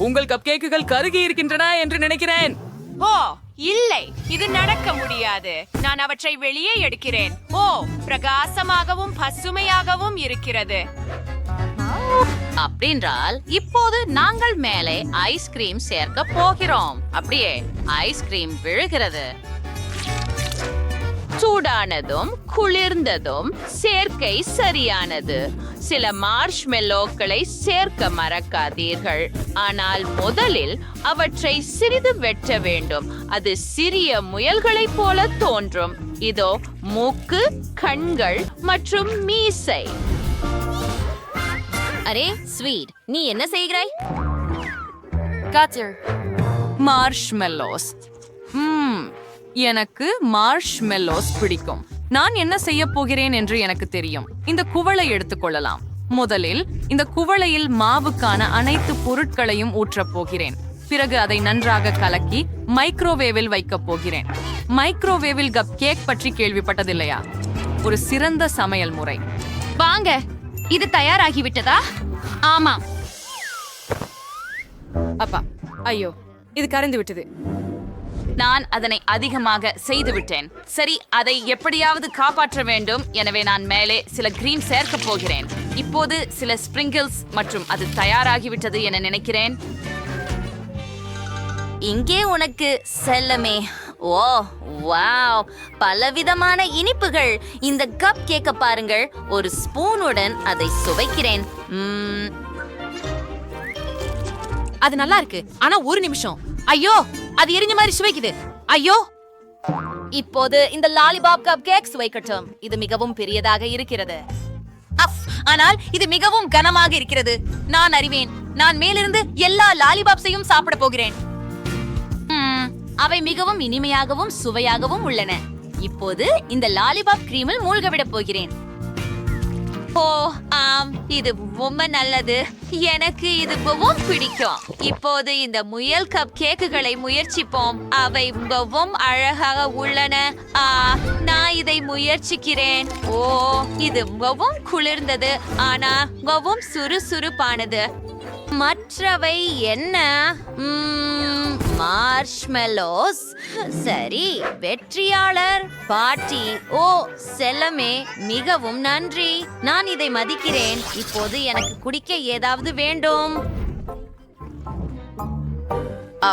உங்கள் கப் கேக்குகள் கருகி இருக்கின்றன என்று நினைக்கிறேன். ஓ இல்லை, இது நடக்க முடியாது. நான் அவற்றை வெளியே எடுக்கிறேன். ஓ, பிரகாசமாகவும் பசுமையாகவும் இருக்கிறது. அப்படின்றால் இப்போது நாங்கள் மேலே ஐஸ்கிரீம் சேர்க்க போகிறோம். அப்படியே ஐஸ்கிரீம் விழுகிறது. சூடானதும் குளிர்ந்ததும் சேர்க்கை சரியானது. சில மார்ஷ்மெல்லோக்களை சேர்க்க மறக்காதீர்கள். ஆனால் முதலில் அவற்றை சிறிது வெட்ட வேண்டும். அது சிறிய முயல்களைப் போல தோன்றும். இதோ மூக்கு, கண்கள் மற்றும் மீசை. அரே ஸ்வீட், நீ என்ன செய்கிறாய்? மார்ஷ்மெல்லோஸ். எனக்கு மார்ஷ்மெல்லோஸ் பிடிக்கும். நான் என்ன செய்ய போகிறேன் என்று எனக்கு தெரியும். இந்த குவளை எடுத்துக்கொள்ளலாம். முதலில் இந்த குவளையில் மாவுக்கான அனைத்து பொருட்களையும் ஊற்றப் போகிறேன். பிறகு அதை நன்றாக கலக்கி மைக்ரோவேவில் வைக்கப் போகிறேன். மைக்ரோவேவில் கப் கேக் பற்றி கேள்விப்பட்டதில்லையா? ஒரு சிறந்த சமையல் முறை. வாங்க, இது தயாராகிவிட்டதா? ஆமாம். அப்பா, ஐயோ, இது கரைந்து விட்டது. நான் அதனை அதிகமாக செய்து விட்டேன். சரி, அதை எப்படியாவது காப்பாற்ற வேண்டும். எனவே நான் மேலே சில கிரீம் சேர்க்க போகிறேன். இப்போது சில ஸ்பிரிங்கிள்ஸ் மற்றும் அது தயாராகிவிட்டது என நினைக்கிறேன். இங்கே உனக்கு செல்லமே. ஓ வாவ், பலவிதமான இனிப்புகள். இந்த கப் கேக்க பாருங்கள். ஒரு ஸ்பூனுடன் அதை சுவைக்கிறேன். அது நல்லா இருக்கு. ஆனா ஒரு நிமிஷம். ஐயோ, அது எரிஞ்ச மாதிரி சுவைக்குது. ஐயோ. இப்போது இந்த லாலிபாப் கப் கேக் சுவைக்கட்டும். இது மிகவும் பெரியதாக இருக்கிறது. ஆனால் இது மிகவும் கனமாக இருக்கிறது. நான் அறிவேன். நான் மேலிருந்து எல்லா லாலிபாப்ஸையும் சாப்பிட போகிறேன். அவை மிகவும் இனிமையாகவும் சுவையாகவும் உள்ளன. இப்போது இந்த லாலிபாப் கிரீமில் மூழ்க விட போகிறேன். ஓ ஆம், இது ரொம்ப நல்லது. எனக்கு இது மிகவும் பிடிக்கும். இப்போது இந்த முயல் கப் கேக்குகளை முயற்சிப்போம். அவை மிகவும் அழகாக உள்ளன. நான் இதை முயற்சிக்கிறேன். ஓ, இது மிகவும் குளிர்ந்தது, ஆனா மிகவும் சுறுசுறுப்பானது. மற்றவை என்ன? மார்ஷ்மெல்லோஸ். சரி, வெற்றியாளர் பாட்டி. ஓ செல்லமே, மிகவும் நன்றி. நான் இதை மதிக்கிறேன். இப்போது எனக்கு குடிக்க ஏதாவது வேண்டும்.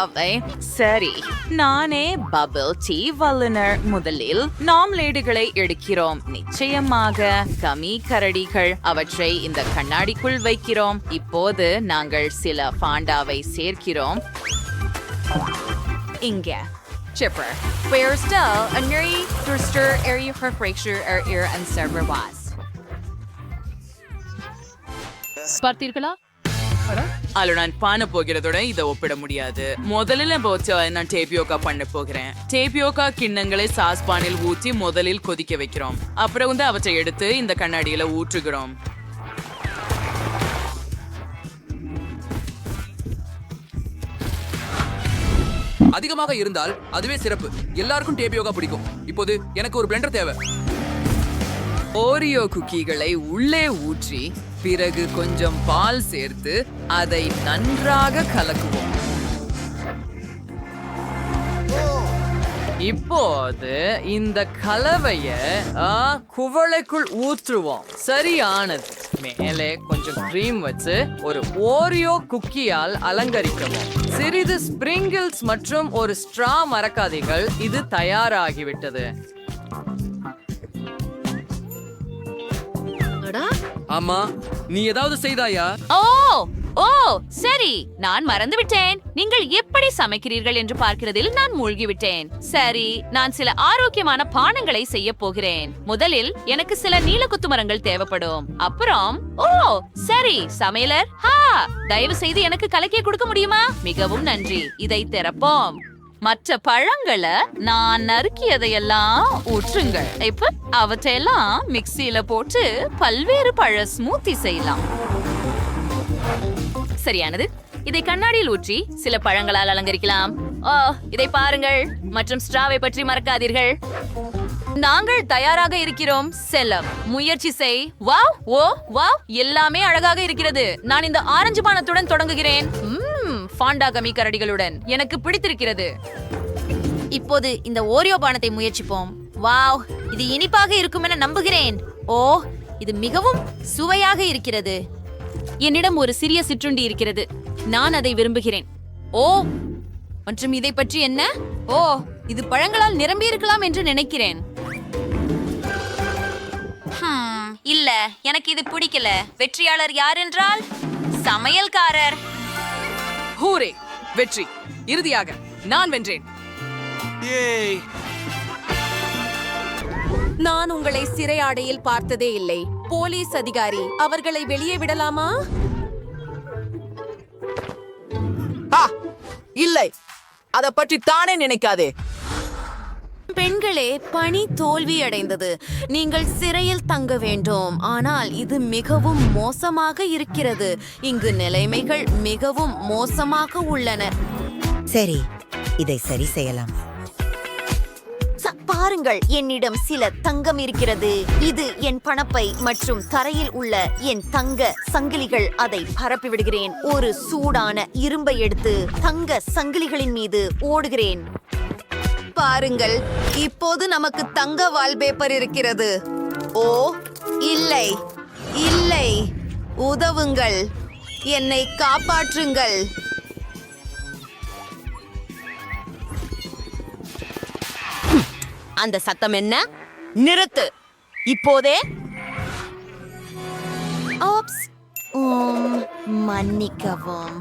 அவை சரி. நானே பபிள் டீ வல்லுனர். முதலில் நாம்லேடுகளை எடுக்கிறோம். நிச்சயமாக கமி கரடிகள். அவற்றை இந்த கண்ணாடிக்குள் வைக்கிறோம். இப்போது நாங்கள் சில பாண்டாவை சேர்க்கிறோம். இங்கே chipper. Where still a nuri durster area for fracture or ear and server was. பார்த்தீர்களா? அல்ல, நான் பண்ண போகிறதோட இதை ஒப்பிட முடியாது. முதலில் நான் டேபியோக்கா பண்ண போகிறேன். டேபியோக்கா கிண்ணங்களை சாஸ்பானில் ஊற்றி முதலில் கொதிக்க வைக்கிறோம். அப்புறம் அவற்றை எடுத்து இந்த கண்ணாடியில ஊற்றுகிறோம். அதிகமாக இருந்தால் அதுவே சிறப்பு. எல்லாருக்கும் டேபியோகா பிடிக்கும். இப்போது எனக்கு ஒரு பிளெண்டர் தேவை. ஓரியோ குக்கீகளை உள்ளே ஊற்றி பிறகு கொஞ்சம் பால் சேர்த்து அதை நன்றாக கலக்குவோம். இப்போது இந்த கலவைய குவளைக்குள் ஊற்றுவோம். சரியானது. மேலே கொஞ்சம் கிரீம் வச்சு ஒரு ஓரியோ குக்கியால் அலங்கரிக்கவும். சிறிது ஸ்பிரிங்கிள்ஸ் மற்றும் ஒரு ஸ்ட்ரா மறக்காதீர்கள். இது தயாராகிவிட்டது. ஆமா, நீ ஏதாவது செய்தாயா? ஓ சரி, நான் மறந்துவிட்டேன். நீங்கள் எப்படி சமைக்கிறீர்கள் என்று பார்க்கிறதில் நான் மூழ்கிவிட்டேன். சரி, நான் சில ஆரோக்கியமான பானங்களை செய்ய போகிறேன். முதலில் எனக்கு சில நீலக்குத்து மரங்கள் தேவைப்படும். அப்புறம் சரி சமையலர், தயவு செய்து எனக்கு கலக்கிய கொடுக்க முடியுமா? மிகவும் நன்றி. இதை திறப்போம். மற்ற பழங்களை நான் நறுக்கியதையெல்லாம் ஊற்றுங்கள். இப்ப அவற்றையெல்லாம் மிக்சியில போட்டு பல்வேறு பழ ஸ்மூத்தி செய்யலாம். சரியானது. இதை கண்ணாடியில் ஊற்றி சில பழங்களால் அலங்கரிக்கலாம். இதை பாருங்கள். மற்றும் ஸ்ட்ராவை பற்றி மறக்காதீர்கள். நாங்கள் தயாராக இருக்கிறோம். செல்லம், முயற்சி செய். வாவ், ஓ வாவ், எல்லாமே அழகாக இருக்கிறது. நான் இந்த ஆரஞ்சு பானத்துடன் தொடங்குகிறேன். ஃபாண்டா கமி கரடிகளுடன் எனக்கு பிடித்திருக்கிறது. இப்போது இந்த ஓரியோ பானத்தை முயற்சிப்போம். வாவ், இது இனிப்பாக இருக்கும் என நம்புகிறேன். ஓ, இது மிகவும் சுவையாக இருக்கிறது. என்னிடம் ஒரு சிறிய சிற்றுண்டி இருக்கிறது. நான் அதை விரும்புகிறேன். ஓ, மற்றும் இதை பற்றி என்ன? ஓ, இது பழங்களால் நிரம்பி இருக்கலாம் என்று நினைக்கிறேன். இல்ல, எனக்கு இது பிடிக்கல. வெற்றியாளர் யார் என்றால் சமையல்காரர். ஹூரே, வெற்றி! இறுதியாக நான் வென்றேன். நான் உங்களை சிறையாடையில் பார்த்ததே இல்லை. போலீஸ் அதிகாரி, அவர்களை வெளியே விடலாமா? இல்லை, அத பற்றி தானே நினைக்காதே. பெண்களே, பணி தோல்வி அடைந்தது. நீங்கள் சிறையில் தங்க வேண்டும். ஆனால் இது மிகவும் மோசமாக இருக்கிறது. இங்கு நிலைமைகள் மிகவும் மோசமாக உள்ளன. சரி, இதை சரி செய்யலாம். பாருங்கள், என்னிடம் சில தங்கம் இருக்கிறது. இது என் பணப்பை மற்றும் தரையில் உள்ள என் தங்க சங்கிலிகள். அதை பரப்பி விடுகிறேன். ஒரு சூடான இரும்பை எடுத்து தங்க சங்கிலிகளின் மீது ஓடுகிறேன். பாருங்கள், இப்போது நமக்கு தங்க வால்பேப்பர் இருக்கிறது. ஓ, இல்லை இல்லை, உதவுங்கள், என்னை காப்பாற்றுங்கள். அந்த சத்தம் என்ன? நிறுத்து இப்போதே. ஓப்ஸ், மன்னிக்கவும்.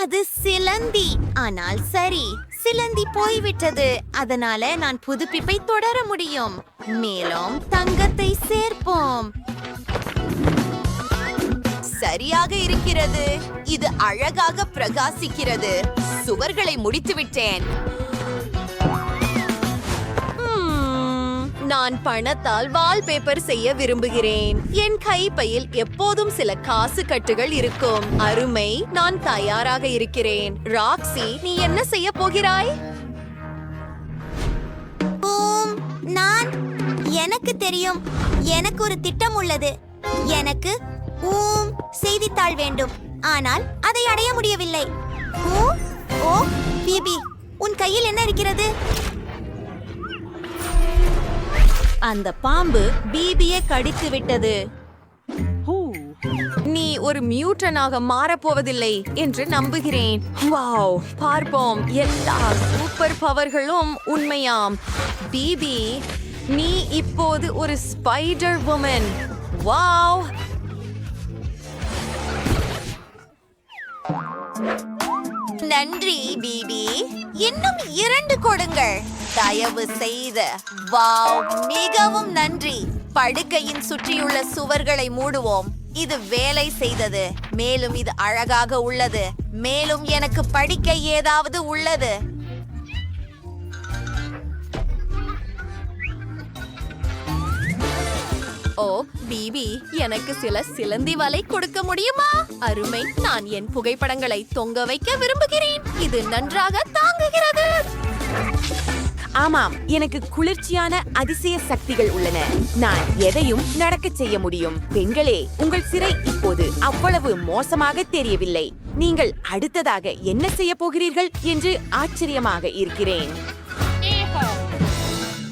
அது சிலந்தி. ஆனால் சரி, சிலந்தி போய்விட்டது. அதனால நான் புதுப்பிப்பை தொடர முடியும். மேலும் தங்கத்தை சேர்ப்போம். சரியாக இருக்கிறது. இது அழகாக பிரகாசிக்கிறது. சுவர்களை முடித்து விட்டேன். நான் பணத்தால் வால்பேப்பர் செய்ய விரும்புகிறேன். என் கைப்பையில் எப்போதும் சில காசு கட்டுகள் இருக்கும். அருமை, நான் தயாராக இருக்கிறேன். ராக்ஸி, நீ என்ன செய்ய போகிறாய்? எனக்கு தெரியும். எனக்கு ஒரு திட்டம் உள்ளது. எனக்கு செய்தித்தாள் வேண்டும். ஆனால் அதை அடைய முடியவில்லை. ஓ பிபி, உன் கையில் என்ன இருக்கிறது? அந்த பாம்பு பிபியை கடித்து விட்டது. நீ ஒரு மியூட்டனாக மாறப்போவதில்லை என்று நம்புகிறேன். வாவ், பார்ப்போம். எல்லா சூப்பர் பவர்களும் உண்மையாம். பிபி, நீ இப்போது ஒரு ஸ்பைடர் வுமன். வாவ்! நன்றி பிபி. இன்னும் 2 கொடுங்கள் தயவு செய்து. வாவ், மிகவும் நன்றி. படுக்கையின் சுற்றியுள்ள சுவர்களை மூடுவோம். இது வேலை செய்தது. மேலும் இது அழகாக உள்ளது. மேலும் எனக்கு படிக்க ஏதாவது உள்ளது. ஓ பிபி, எனக்கு சில சிலந்தி வலை கொடுக்க முடியுமா? அருமை, நான் என் புகைப்படங்களை தொங்க வைக்க விரும்புகிறேன். இது நன்றாக தாங்குகிறது. ஆமாம், எனக்கு குளிர்ச்சியான அதிசய சக்திகள் உள்ளன. நான் எதையும் நடக்கச் செய்ய முடியும். பெண்களே, உங்கள் சிறை இப்போது அவ்வளவு மோசமாக தெரியவில்லை. நீங்கள் அடுத்ததாக என்ன செய்ய போகிறீர்கள் என்று ஆச்சரியமாக இருக்கிறேன்.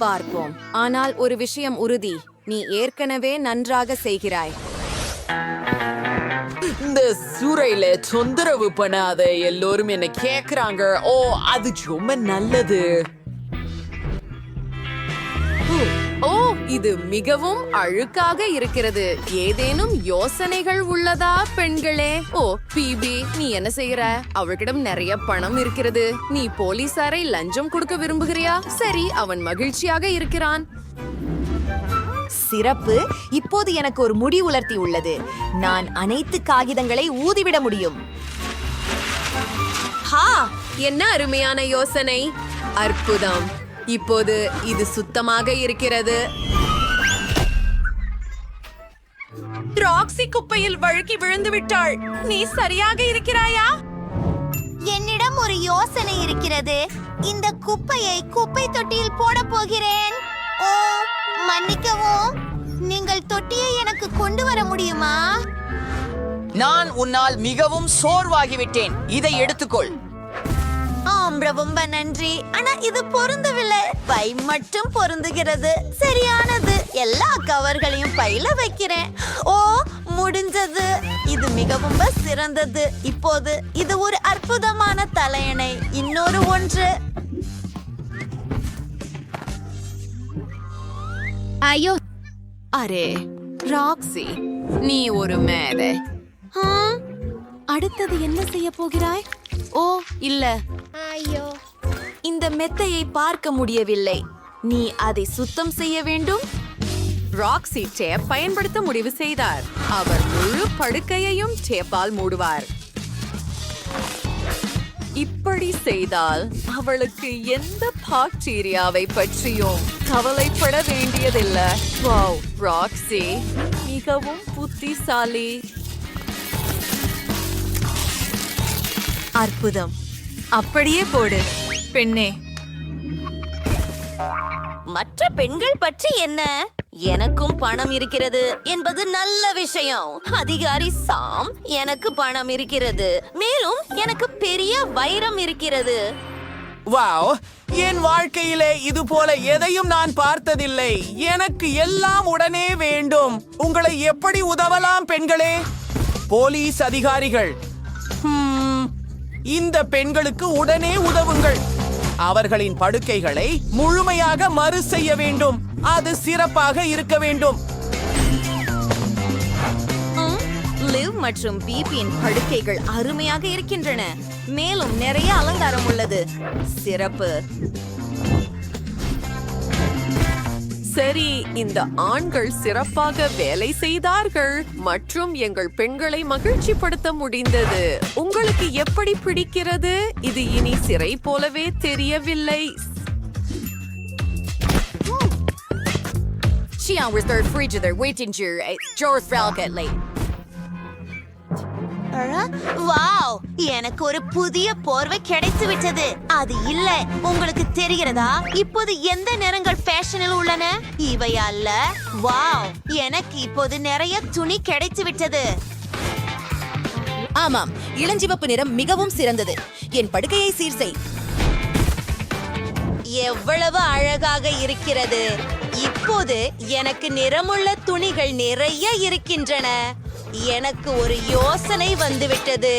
பார்ப்போம். ஆனால் ஒரு விஷயம் உறுதி, நீ ஏற்கனவே நன்றாக செய்கிறாய். இந்த சூறையில தொந்தரவு பண்ணாத எல்லோரும் என்ன கேக்குறாங்க. ஓ, அது ரொம்ப நல்லது. ஓ, இது மிகவும் அழுக்காக இருக்கிறது. ஏதேனும் யோசனைகள் உள்ளதா பெண்களே? ஓ பிபி, நீ என்ன செய்யற? அவளிடம் நிறைய பணம் இருக்கிறது. நீ போலீசாரை லஞ்சம் கொடுக்க விரும்புகிறியா? சரி, அவன் மகிழ்ச்சியாக இருக்கிறான். சிறப்பு. இப்போது எனக்கு ஒரு முடி உலர்த்தி உள்ளது. நான் அனைத்து காகிதங்களை ஊதிவிட முடியும். ஹா, என்ன அருமையான யோசனை. அற்புதம். இப்போது இது சுத்தமாக இருக்கிறது. ராக்ஸி குப்பையில் வழுக்கி விழுந்து விட்டாள். நீ சரியாக இருக்கிறாயா? என்னிடம் ஒரு யோசனை இருக்கிறது. இந்த குப்பையை குப்பை தொட்டியில் போட போகிறேன். ஓ, மன்னிக்கவும். நீங்கள் தொட்டியை எனக்கு கொண்டு வர முடியுமா? நான் உன்னால் மிகவும் சோர்வாகிவிட்டேன். இதை எடுத்துக்கொள். ஆம், ரொம்ப நன்றி. ஆனா இது பொருந்தவில்லை. பை மட்டும் பொருந்துகிறது. சரியானது. எல்லா கவர்களையும் பையில வைக்கிறேன். ஓ, முடிஞ்சது. இது மிகவும் சிறந்தது. இப்போது இது ஒரு அற்புதமான தலையணை. இன்னொரு ஒன்று. ஐயோ, அரே ராக்ஸி, நீ ஒரு மேதை. அடுத்தது என்ன செய்ய போகிறாய்? ஓ இல்ல, ஐயோ, இந்த மெத்தையை பார்க்க முடியவில்லை. நீ அதை சுத்தம் செய்ய வேண்டும். ராக்ஸி டேப் பயன்படுத்த முடிவு செய்தார். அவர் முழு படுக்கையையும் டேப்பால் மூடுவார். இப்படி செய்தால் அவளுக்கு எந்த பாக்டீரியாவை பற்றியும் கவலைப்பட வேண்டியதில்லை. வாவ், ராக்ஸி மிகவும் புத்திசாலி. அற்புதம். அப்படியே போடு பெண்ணே. மற்ற பெண்கள் பற்றி என்ன? எனக்கும் பணம் இருக்கிறது என்பது நல்ல விஷயம். அதிகாரி சாம், எனக்கு பணம் இருக்கிறது. மேலும் எனக்கு பெரிய வைரம் இருக்கிறது. வாவ், என் வாழ்க்கையிலே இது போல எதையும் நான் பார்த்ததில்லை. எனக்கு எல்லாம் உடனே வேண்டும். உங்களை எப்படி உதவலாம் பெண்களே? போலீஸ் அதிகாரிகள், இந்த பெண்களுக்கு உடனே உதவுங்கள். அவர்களின் படுக்கைகளை முழுமையாக மறு செய்ய வேண்டும். அது சிறப்பாக இருக்க வேண்டும். லிவ் மற்றும் பிபியின் படுக்கைகள் அருமையாக இருக்கின்றன. மேலும் நிறைய அலங்காரம் உள்ளது. சிறப்பு. சரி, இந்த ஆண்கள் சிறப்பாக வேலை செய்தார்கள் மற்றும் எங்கள் பெண்களை மகிழ்ச்சிப்படுத்த முடிந்தது. உங்களுக்கு எப்படி பிடிக்கிறது? இது இனி சிறை போலவே தெரியவில்லை. வாவ், எனக்கு ஒரு புதிய போர்வை கிடைத்து விட்டது. அது இல்ல, உங்களுக்கு தெரிகிறதா இப்போது எந்த நிறங்கள் ஃபேஷனில் உள்ளன? இவை அல்ல. வாவ், எனக்கு இப்போது நிறைய துணி கிடைத்து விட்டது. ஆமாம், இளஞ்சிவப்பு நிறம் மிகவும் சிறந்தது. என் படுக்கையை சீர் செய். எவ்வளவு அழகாக இருக்கிறது. இப்போது எனக்கு நிறமுள்ள துணிகள் நிறைய இருக்கின்றன. எனக்கு ஒரு யோசனை வந்துவிட்டது.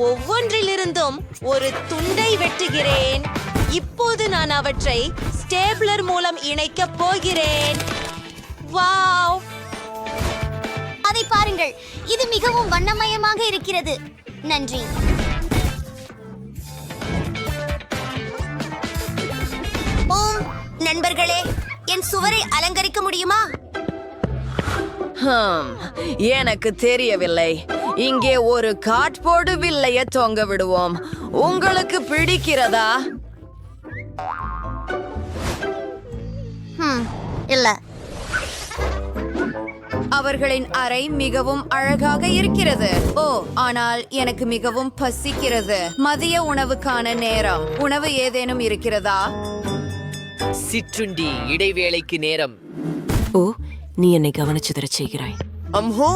ஒவ்வொன்றிலிருந்தும் ஒரு துண்டை வெட்டுகிறேன். இப்போது நான் அவற்றை ஸ்டேப்லர் மூலம் இணைக்கப் போகிறேன். வாவ், அதை பாருங்கள். இது மிகவும் வண்ணமயமாக இருக்கிறது. நன்றி. நண்பர்களே, என் சுவரை அலங்கரிக்க முடியுமா? எனக்கு தெரியவில்லை. இங்கே ஒரு கார்ட்போர்டு வில்லைய தொங்க விடுவோம். உங்களுக்கு பிடிக்கிறதா? இல்ல. அவர்களின் அறை மிகவும் அழகாக இருக்கிறது. ஓ, ஆனால் எனக்கு மிகவும் பசிக்கிறது. மதிய உணவுக்கான நேரம். உணவு ஏதேனும் இருக்கிறதா? சிற்றுண்டி இடைவேளைக்கு நேரம். ஓ, நீ என்னை கவனிச்சுதர செய்கிறாய். அம்ஹோ,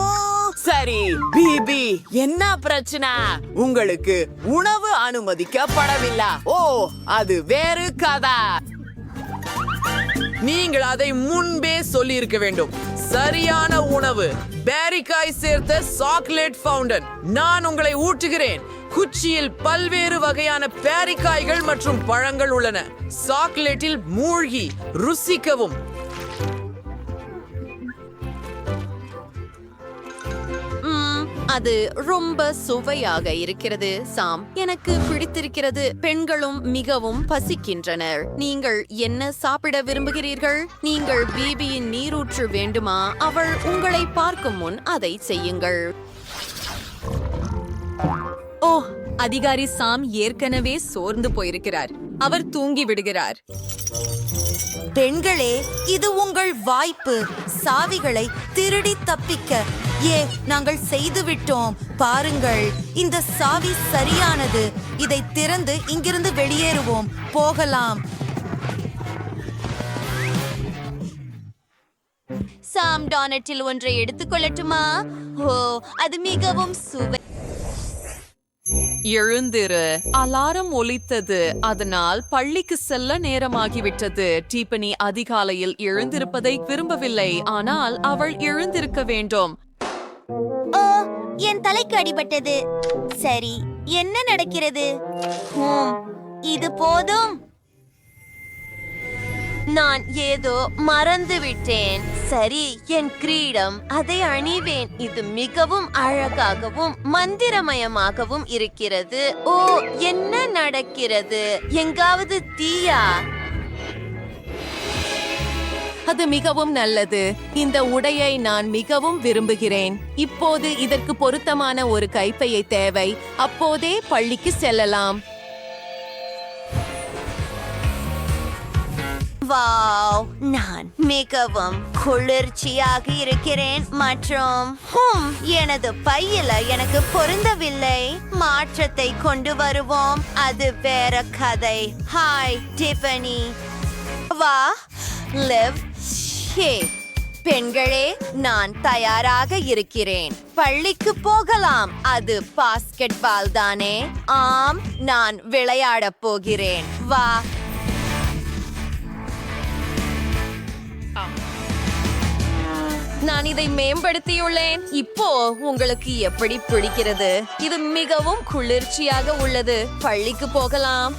சரி. பிபி, என்ன பிரச்சனை? உங்களுக்கு உணவு அனுமதிக்கப்படவில்லை. ஓ, அது வேறு கதை. நீங்கள் அதை முன்பே சொல்லி இருக்க வேண்டும். சரியான உணவு, பேரிக்காய் சேர்த்த சாக்லேட் ஃபவுண்டன். நான் உங்களை ஊட்டுகிறேன். குச்சியில் பல்வேறு வகையான பேரிக்காய்கள் மற்றும் பழங்கள் உள்ளன. சாக்லேட்டில் மூழ்கி ருசிக்கவும். அது ரொம்ப சுவையாக இருக்கிறது சாம். எனக்கு பிடித்திருக்கிறது. பெண்களும் மிகவும் பசிக்கின்றனர். நீங்கள் என்ன சாப்பிட விரும்புகிறீர்கள்? நீங்கள் பிபியின் நீரூற்று வேண்டுமா? அவள் உங்களை பார்க்கும் முன் அதை செய்யுங்கள். ஓ, அதிகாரி சாம் ஏற்கனவே சோர்ந்து போயிருக்கிறார். அவர் தூங்கி விடுகிறார். பெண்களே, இது உங்கள் வாய்ப்பு. சாவிகளை திருடி தப்பிக்க. நாங்கள் செய்து விட்டோம். பாருங்கள், இந்த சாவி சரியானது. இதை திறந்து இங்கிருந்து வெளியேறுவோம். போகலாம். சாம் டானட்டில் ஒன்றை எடுத்துக்கொள்ளட்டுமா? ஓ, அது மிகவும் சுவை. எழுந்திரு. அலாரம் ஒலித்தது, அதனால் பள்ளிக்கு செல்ல நேரமாகிவிட்டது. டீப்பனி அதிகாலையில் எழுந்திருப்பதை விரும்பவில்லை, ஆனால் அவள் எழுந்திருக்க வேண்டும். ஓ, என் தலைக்கு அடிபட்டது. சரி, என்ன நடக்கிறது? இது போதும். நான் ஏதோ மறந்து விட்டேன். சரி, என் கிரீடம், அதை அணிவேன். இது மிகவும் அழகாகவும் மந்திரமயமாகவும் இருக்கிறது. ஓ, என்ன நடக்கிறது? எங்காவது தீயா? அது மிகவும் நல்லது. இந்த உடையை நான் மிகவும் விரும்புகிறேன். இப்போது இதற்கு பொருத்தமான ஒரு கைப்பையை தேவை. அப்போதே பள்ளிக்கு செல்லலாம். வாவ், நான் மிகவும் குளிர்ச்சியாக இருக்கிறேன் மற்றும் எனது பையில எனக்கு பொருந்தவில்லை. மாற்றத்தை கொண்டு வருவோம், அது வேற கதை. Hi Tiffany. வா லிவ். ஹே பெண்களே, நான் தயாராக இருக்கிறேன். பள்ளிக்கு போகலாம். அது பாஸ்கெட் பால் தானே? ஆம், நான் விளையாடப் போகிறேன். வா. நான் இதை மேம்படுத்தியுள்ளேன். இப்போ உங்களுக்கு எப்படி பிடிக்கிறது? இது மிகவும் குளிர்ச்சியாக உள்ளது. பள்ளிக்கு போகலாம்.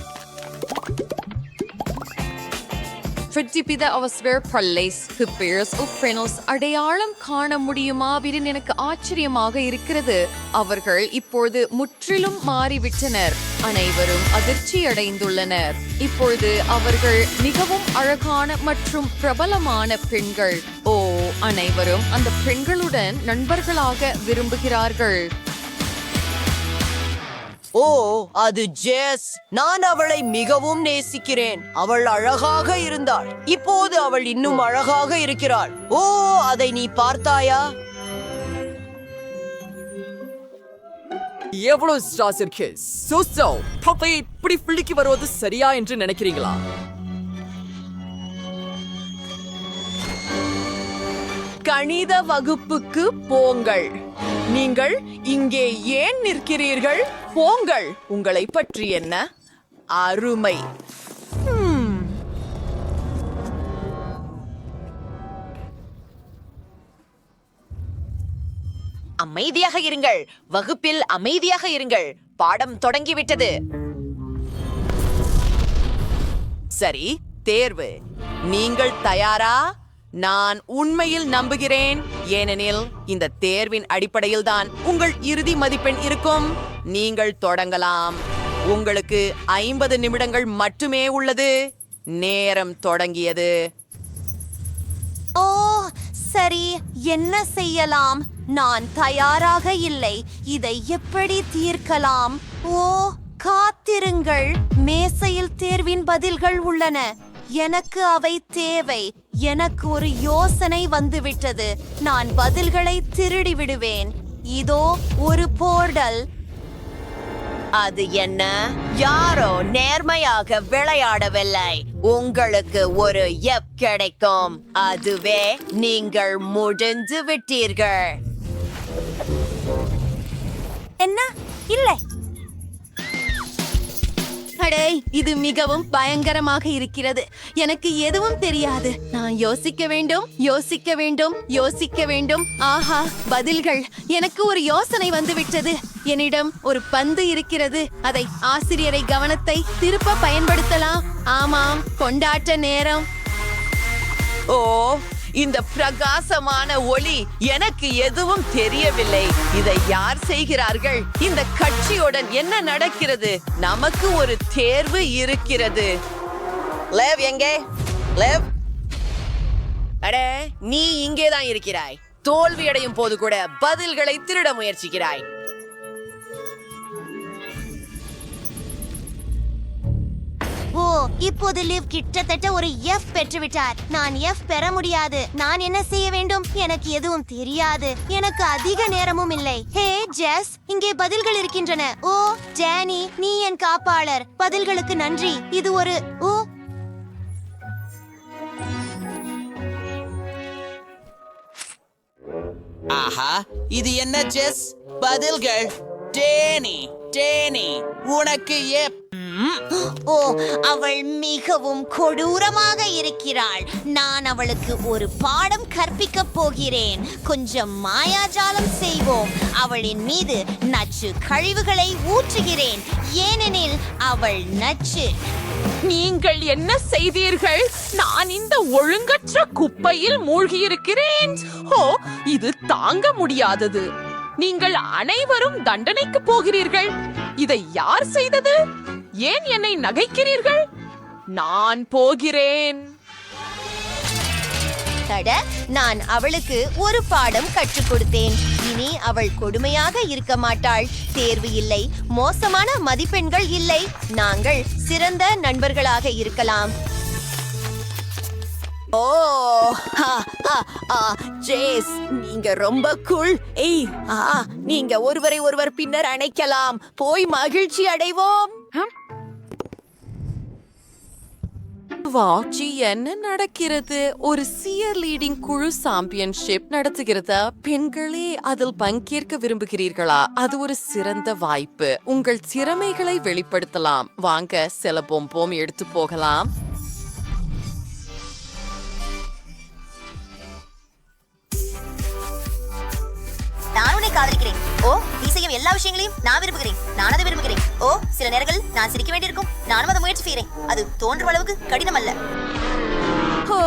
அடையாளம் காண முடியுமா? எனக்கு ஆச்சரியமாக இருக்கிறது. அவர்கள் இப்பொழுது முற்றிலும் மாறிவிட்டனர். அனைவரும் அதிர்ச்சி அடைந்துள்ளனர். இப்பொழுது அவர்கள் மிகவும் அழகான மற்றும் பிரபலமான பெண்கள். ஓ, அனைவரும் அந்த பெண்களுடன் நண்பர்களாக விரும்புகிறார்கள். ஓ, அது ஜெஸ். நான் அவளை மிகவும் நேசிக்கிறேன். அவள் அழகாக இருந்தாள். இப்போது அவள் இன்னும் அழகாக இருக்கிறாள். ஓ, அதை நீ பார்த்தாயா? எவ்வளவு ஸ்ட்ராஸ் இருக்கு. சோசோ, பாப்பையை இப்படி பிள்ளைக்கு வருவது சரியா என்று நினைக்கிறீங்களா? கணித வகுப்புக்கு போங்கள். நீங்கள் இங்கே ஏன் நிற்கிறீர்கள்? போங்கள். உங்களை பற்றி என்ன? அருமை. அமைதியாக இருங்கள். வகுப்பில் அமைதியாக இருங்கள். பாடம் தொடங்கிவிட்டது. சரி, தேர்வு. நீங்கள் தயாரா? நான் உண்மையில் நம்புகிறேன், ஏனெனில் இந்த தேர்வின் அடிப்படையில் தான் உங்கள் இறுதி மதிப்பெண் இருக்கும். நீங்கள் தொடங்கலாம். உங்களுக்கு 50 நிமிடங்கள் மட்டுமே உள்ளது. நேரம் தொடங்கியது. ஓ சரி, என்ன செய்யலாம்? நான் தயாராக இல்லை. இதை எப்படி தீர்க்கலாம்? ஓ காத்திருங்கள், மேசையில் தேர்வின் பதில்கள் உள்ளன. எனக்கு அவை தேவை. எனக்கு ஒரு யோசனை வந்துவிட்டது. நான் பதில்களை திருடி விடுவேன். இதோ ஒரு போர்டல். அது என்ன? யாரோ நேர்மையாக விளையாடவில்லை. உங்களுக்கு ஒரு எப் கிடைக்கும். அதுவே நீங்கள் முடிந்து விட்டீர்கள். என்ன? இல்லை. அடே, இது மிகவும் பயங்கரமாக இருக்கிறது. எனக்கு எதுவும் தெரியாது. நான் யோசிக்க வேண்டும், யோசிக்க வேண்டும், யோசிக்க வேண்டும். ஆஹா, பதில்கள். எனக்கு ஒரு யோசனை வந்துவிட்டது. என்னிடம் ஒரு பந்து இருக்கிறது. அதை ஆசிரியரை கவனத்தை திருப்ப பயன்படுத்தலாம். ஆமாம், கொண்டாட்ட நேரம். ஓ, இந்த பிரகாசமான ஒளி, எனக்கு எதுவும் தெரியவில்லை. இதை யார் செய்கிறார்கள்? இந்த கட்சியுடன் என்ன நடக்கிறது? நமக்கு ஒரு தேர்வு இருக்கிறது. லேவ் எங்கே? லேவ், அடே, நீ இங்கேதான் இருக்கிறாய். தோல்வி அடையும் போது கூட பதில்களை திருட முயற்சிக்கிறாய். ஓ, இப்போது லிவ் கிட்டத்தட்ட ஒரு எஃப் பெற்றுவிட்டார். நான் எஃப் பெற முடியாது. நான் என்ன செய்ய வேண்டும்? எனக்கு எதுவும் தெரியாது. எனக்கு அதிக நேரமும் இல்லை. ஹே ஜெஸ், இங்கே பதில்கள் இருக்கின்றன. ஓ ஜானி, நீ என் காப்பாளர். பதில்களுக்கு நன்றி. இது ஒரு ஆஹா, இது என்ன ஜெஸ்? பதில்கள். டேனி, டேனி, உனக்கு ஓ, அவள் மிகவும் கொடூரமாக இருக்கிறாள். நான் அவளுக்கு ஒரு பாடம் கற்பிக்கப் போகிறேன். கொஞ்சம் மாயாஜாலம் செய்வோம். அவளின் மீது நச்சு கழிவுகளை ஊற்றுகிறேன், ஏனெனில் அவள் நச்சு. நீங்கள் என்ன செய்தீர்கள்? நான் இந்த ஒழுங்கற்ற குப்பையில் மூழ்கியிருக்கிறேன். ஓ, இது தாங்க முடியாதது. நீங்கள் அனைவரும் தண்டனைக்கு போகிறீர்கள். இதை யார் செய்தது? ஏன் என்னை நகைக்கிறீர்கள்? நான் போகிறேன். தட, நான் அவளுக்கு ஒரு பாடம் கற்றுக் கொடுத்தேன். இனி அவள் கொடுமையாக இருக்க மாட்டாள். தேர்வு இல்லை, மோசமான மதிப்பெண்கள் இல்லை. நாங்கள் சிறந்த நண்பர்களாக இருக்கலாம். ஓ, ஜேஸ், நீங்க ரொம்ப கூல். ஏய், நீங்க ஒருவரை ஒருவர் பின்னர் அணைக்கலாம். போய் மகிழ்ச்சி அடைவோம். வாட்சி, என்ன நடக்கிறது? ஒரு சியர் லீடிங் குழு சாம்பியன்ஷிப் நடத்துகிறதா? பெண்களே அதில் பங்கேற்க விரும்புகிறீர்களா? அது ஒரு சிறந்த வாய்ப்பு. உங்கள் திறமைகளை வெளிப்படுத்தலாம். வாங்க, சில பொம்போம் எடுத்து போகலாம். நான் உன்னை காதலிக்கிறேன். ஓ, நீ செய்யும் எல்லா விஷயங்களையும் நான் விரும்புகிறேன். நான் அதை விரும்புகிறேன். ஓ, சில நேரங்களில் நான் சிரிக்க வேண்டியிருக்கும். நானும் அதை முயற்சி செய்கிறேன். அது தோன்றும் அளவுக்கு கடினம் அல்ல. ஓ,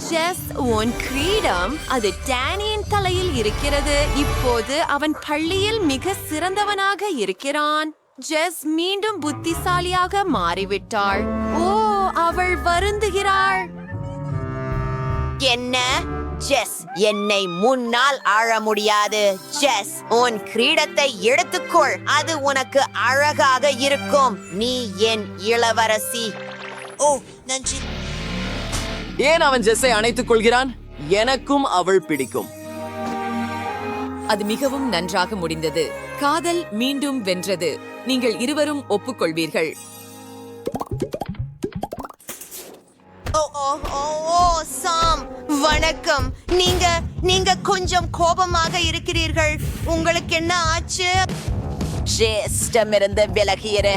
ஜெஸ், உன் கிரீடம் அது டேனியின் தலையில் இருக்கிறது. இப்போது அவன் பள்ளியில் மிக சிறந்தவனாக இருக்கிறான். ஜெஸ் மீண்டும் புத்திசாலியாக மாறிவிட்டாள். ஓ, அவள் வருந்துகிறாள். என்ன? ஜெஸ், என்னை முன்னால் ஆழ முடியாது. ஜெஸ், உன் கிரீடத்தை எடுத்துக்கொள். அது உனக்கு அழகாக இருக்கும். நீ என் இளவரசி. ஓ, நன்றி. ஏன் அவன் ஜெஸ்ஸை அணைத்துக் கொள்கிறான்? எனக்கும் அவள் பிடிக்கும். அது மிகவும் நன்றாக முடிந்தது. காதல் மீண்டும் வென்றது. நீங்கள் இருவரும் ஒப்புக்கொள்வீர்கள். ஓ ஓ ஓ ஓ சாம், வணக்கம். நீங்க கொஞ்சம் கோபமாக இருக்கிறீர்கள். உங்களுக்கு என்ன ஆச்சு? ஜேஸ்டமிருந்து விலகியரு.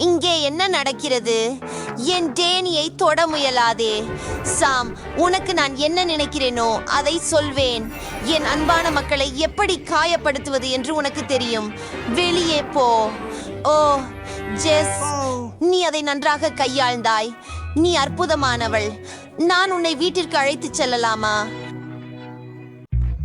இங்கே என்ன நடக்கிறது? என் டேனியை தொட முயலாதே. சாம், உனக்கு நான் என்ன நினைக்கிறேனோ அதை சொல்வேன். என் அன்பான மக்களை எப்படி காயப்படுத்துவது என்று உனக்கு தெரியும். வெளியே போ. ஓ ஜெஸ், நீ அதை நன்றாக கையாள்ந்தாய். நீ அற்புதமானவள். நான் உன்னை வீட்டிற்கு அழைத்துச் செல்லலாமா?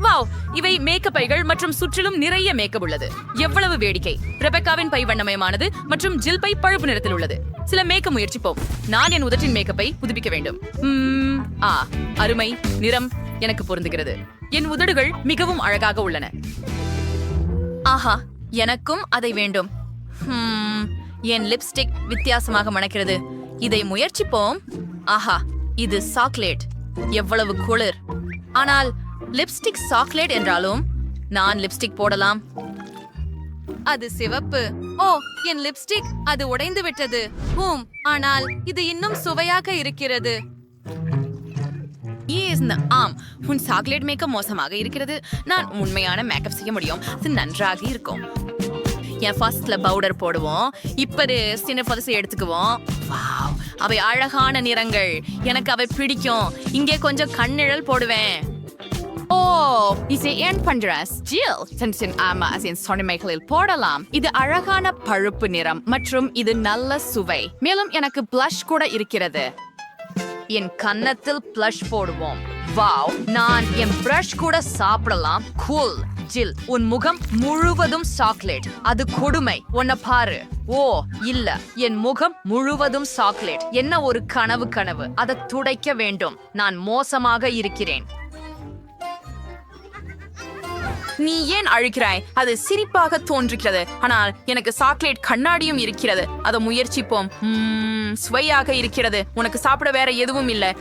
வாவ், இவை மேக்கப் பைகள் மற்றும் சுற்றிலும் நிறைய மேக்கப் உள்ளது. எவ்வளவு வேடிக்கை! ரெபெக்காவின் பை வண்ணமயமானது மற்றும் ஜில் பை பழுப்பு நிறத்தில் உள்ளது. சில மேக்கப் முயற்சிப்போம். நான் என் உதட்டின் மேக்கப்பை புதுப்பிக்க வேண்டும். அருமை. நிறம் எனக்கு பொருந்துகிறது. என் உதடுகள் மிகவும் அழகாக உள்ளன. ஆஹா, எனக்கும் அதை வேண்டும். என் லிப்ஸ்டிக் வித்தியாசமாக மணக்கிறது. இதை முயற்சிப்போம். ஆஹா, இது சாக்லேட். எவ்வளவு குளிர்! ஆனால் லிப்ஸ்டிக் சாக்லேட் என்றாலும் நான் லிப்ஸ்டிக் போடலாம். அது சிவப்பு. ஓ, என் லிப்ஸ்டிக் அது உடைந்து விட்டது. ஆனால் இது இன்னும் சுவையாக இருக்கிறது. ஆம், உன் சாக்லேட் மேக்கப் மோசமாக இருக்கிறது. நான் உண்மையான மேக்கப் செய்ய முடியும். அது நன்றாக இருக்கும். என் ஃபர்ஸ்ட்ல பவுடர் போடுவோம். இப்பது சின்ன பதசை எடுத்துக்குவோம். வாவ், அவை அழகான நிறங்கள். எனக்கு அவை பிடிக்கும். இங்கே கொஞ்சம் கண்ணிழல் போடுவேன். ஓ, இதை ஏன் பண்றாஸ்? ஜில் சொன்னமைகளில் போடலாம். இது அழகான பழுப்பு நிறம் மற்றும் இது நல்ல சுவை. மேலும் எனக்கு blush கூட இருக்கிறது. என் கன்னத்தில் blush போடுவோம். வாவ், நான் என் பிரஷ் கூட சாப்பிடலாம். கூல். ஜில், உன் முகம் முழுவதும் சாக்லேட். அது கொடுமை. உன்னை பாரு. ஓ இல்ல, என் முகம் முழுவதும் சாக்லேட். என்ன ஒரு கனவு. அதை துடைக்க வேண்டும். நான் மோசமாக இருக்கிறேன். நீ ஏன் அழுகிறாய்? அது சிரிப்பாக தோன்றுகிறது. ஆனால் எனக்கு சாக்லேட் கண்ணாடியும் இருக்கிறது. அதை முயற்சிப்போம். சுவையாக இருக்கிறது. உனக்கு சாப்பிட வேற எதுவும் இல்லை.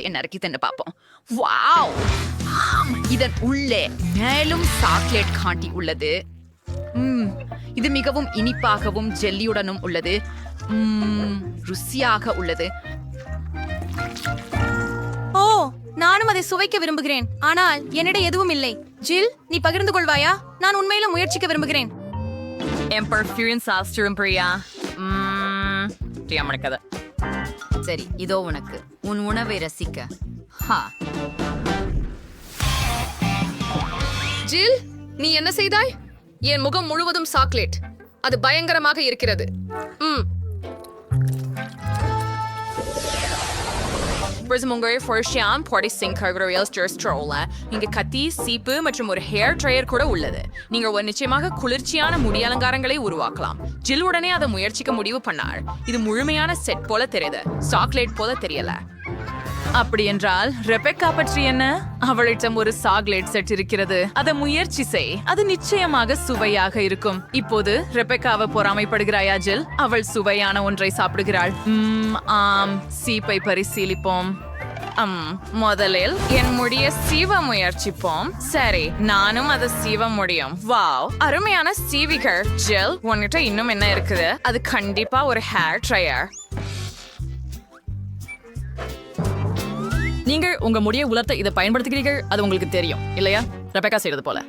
என்ன இருக்குதுன்னு பார்ப்போம். வாவ், இதன் உள்ளே மேலும் சாக்லேட் காண்டி உள்ளது. இது மிகவும் இனிப்பாகவும் ஜெல்லியுடனும் உள்ளது. ருசியாக உள்ளது. ஓ, நானும் அதை சுவைக்க விரும்புகிறேன் ஆனால் என்னிடம் எதுவும் இல்லை. ஜில், நீ பகிர்ந்து கொள்வாயா? நான் உண்மையில முயற்சிக்க விரும்புகிறேன். சரி, இதோ உனக்கு உன் உணவை ரசிக்க. ஹா. ஜில், நீ என்ன செய்தாய்? என் முகம் முழுவதும் சாக்லேட். அது பயங்கரமாக இருக்கிறது. இங்க கத்தி, சீப்பு மற்றும் ஒரு ஹேர் ட்ரையர் கூட உள்ளது. நீங்க ஒரு நிச்சயமாக குளிர்ச்சியான முடி அலங்காரங்களை உருவாக்கலாம். ஜில் உடனே அதை முயற்சிக்க முடிவு பண்ணார். இது முழுமையான செட் போல தெரியுது, சாக்லேட் போல தெரியல. அப்படி என்றால் ரெபெக்கா பற்றி என்ன? அவளிடம் ஒரு சாக்லேட் செட் இருக்கிறது. அதை முயற்சி செய், அது நிச்சயமாக சுவையாக இருக்கும். இப்போது ரெபெக்காவை பொறாமைப்படுகிறாயா ஜில்? அவள் சுவையான ஒன்றை சாப்பிடுகிறாள். ஆம், சீப்பை பரிசீலிப்போம். முதலில் என் முடிய சீவ முயற்சிப்போம். சரி, நானும் அதை சீவ முடியும். வாவ், அருமையான சீவிகள். ஜில், உன்கிட்ட இன்னும் என்ன இருக்குது? அது கண்டிப்பா ஒரு ஹேர் ட்ரையர். நீங்கள் உங்க முடியை உலர்த்த இதை பயன்படுத்துகிறீர்கள், அது உங்களுக்கு தெரியும் இல்லையா? ரெபெக்கா செய்யறது போல.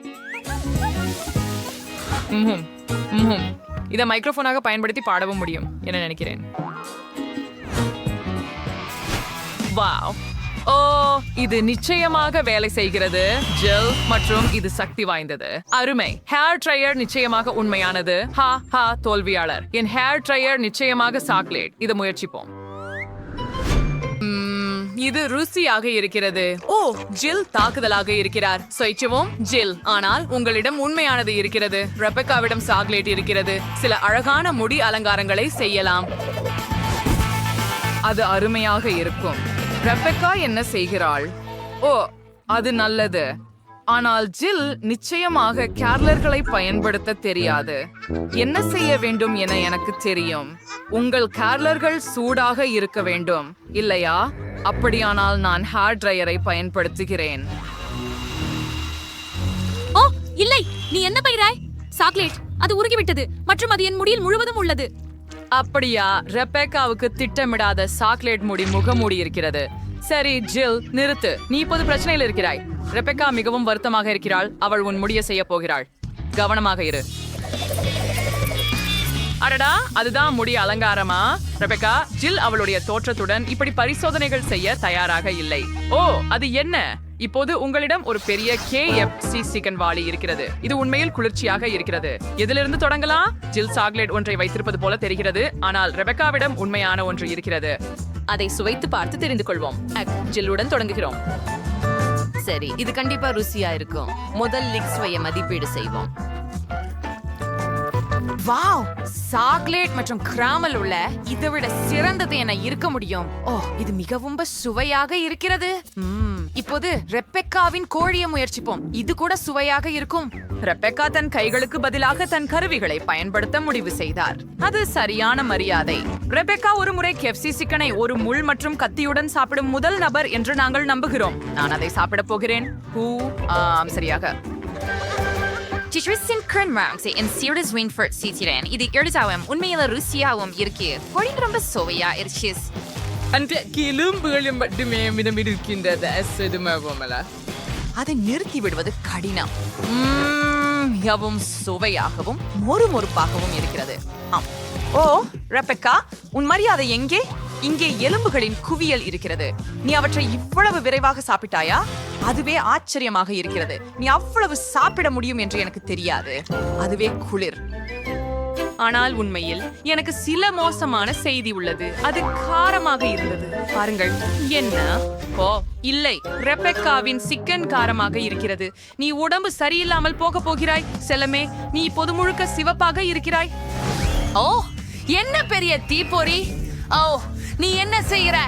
இதை மைக்ரோஃபோனாக பயன்படுத்தி பாடவும் முடியும் என நினைக்கிறேன். வாவ், ஓ, இது நிச்சயமாக வேலை செய்கிறது ஜெல், மற்றும் இது சக்தி வாய்ந்தது. அருமை. ஹேர் ட்ரையர் நிச்சயமாக உண்மையானது. ஹா ஹா, தோல்வியாளர். என் ஹேர் ட்ரையர் நிச்சயமாக சாக்லேட். இதை முயற்சிப்போம். இது ருசியாக இருக்கிறது. ஓ, ஜில் தாக்குதலாக இருக்கிறார். சொய்ச்சுவோம் ஜில். ஆனால் உங்களிடம் உண்மையானது இருக்கிறது. ரெபெக்காவிடம் சாக்லேட் இருக்கிறது. சில அழகான முடி அலங்காரங்களை செய்யலாம். அது அருமையாக இருக்கும். ரெபெக்கா என்ன செய்கிறாள்? ஓ, அது நல்லது. ஆனால் ஜில் நிச்சயமாக கேர்லர்களை பயன்படுத்த தெரியாது. என்ன செய்ய வேண்டும் என எனக்கு தெரியும். உங்கள் கேர்லர்கள் சூடாக இருக்க வேண்டும் இல்லையா? அப்படியானால் நான் ஹேர் ட்ரையரை பயன்படுத்துகிறேன். ஓ, இல்லை, நீ என்ன பைராய்? சாக்லேட், அது உருகிவிட்டது மற்றும் அது என் முடியில் முழுவதும் உள்ளது. அப்படியா? ரெபெக்காவுக்கு திட்டமிடாத சாக்லேட் முடி முகமூடி இருக்கிறது. சரி ஜில், நிறுத்து. நீ இப்போது பிரச்சனையில் இருக்கிறாய். ரெபெக்கா மிகவும் வருத்தமாக இருக்கிறாள். அவள் உன் முடிய செய்ய போகிறாள். கவனமாக இரு. அடடா, அதுதான் முடி அலங்காரமா? ரெபெக்கா, ஜில் அவளுடைய தோற்றத்துடன் இப்படி பரிசோதனைகள் செய்ய தயாராக இல்லை. ஓ, அது என்ன? இப்போது உங்களிடம் ஒரு பெரிய KFC சிக்கன் வாளி இருக்கிறது. இது உண்மையில் குளிர்ச்சியாக இருக்கிறது. எதிலிருந்து தொடங்கலாம்? ஜில் சாக்லேட் ஒன்றை வைத்திருப்பது போல தெரிகிறது, ஆனால் ரெபெக்காவிடம் உண்மையான ஒன்று இருக்கிறது. அதை சுவைத்து பார்த்து தெரிந்து கொள்வோம். ஜில்லுடன் தொடங்குகிறோம். சரி, இது கண்டிப்பா ருசியா இருக்கும். முதல் லிக் சுவையை மதிப்பீடு செய்வோம். வாவ், சாக்லேட் மற்றும் கிராமல் உள்ள இதை விட சிறந்தது என இருக்க முடியும். ஓ, இது மிகவும் சுவையாக இருக்கிறது. இப்போது ரெபெக்காவின் கோழியை முயற்சிப்போம். இது கூட சுவையாக இருக்கும். ரெபெக்கா தன் கைகளுக்கு பதிலாக தன் கருவிகளை பயன்படுத்த முடிவு செய்தார். அது சரியான மரியாதை. ரெபெக்கா ஒரு முறை KFC சிக்கனை ஒரு முள் மற்றும் கத்தியுடன் சாப்பிடும் முதல் நபர் என்று நாங்கள் நம்புகிறோம். நான் அதை சாப்பிட போகிறேன். சரியாக. இது எழுதாவும் உண்மையில ருசியாவும் இருக்கு. கோழி ரொம்ப சுவையா இருக்கு. அந்த கிளும்புகளும் மட்டுமே மிதம் இருக்கின்றது. அதை நிறுத்தி விடுவது கடினம். மிகவும் சுவையாகவும் மொறுமொறுப்பாகவும் இருக்கிறது. ஆம். ஓ, ரெபெக்கா, உன் மரியாதை எங்கே? இங்கே எலும்புகளின் குவியல் இருக்கிறது. நீ அவற்றை இவ்வளவு விரைவாக சாப்பிட்டாயா? அதுவே ஆச்சரியமாக இருக்கிறது. நீ அவ்வளவு சாப்பிட முடியும் என்று எனக்கு தெரியாது. அதுவே குளிர். ஆனால் உண்மையில் எனக்கு சில மோசமான செய்தி உள்ளது. அது காரமாக இருந்தது. பாருங்கள். என்ன? ஓ, இல்லை, ரெபெக்காவின் சிக்கன் காரமாக இருக்கிறது. நீ உடம்பு சரியில்லாமல் போக போகிறாய் செல்லமே. நீ இப்போது முழுக்க சிவப்பாக இருக்கிறாய். ஓ, என்ன பெரிய தீப்பொறி! ஓ, நீ என்ன செய்யற?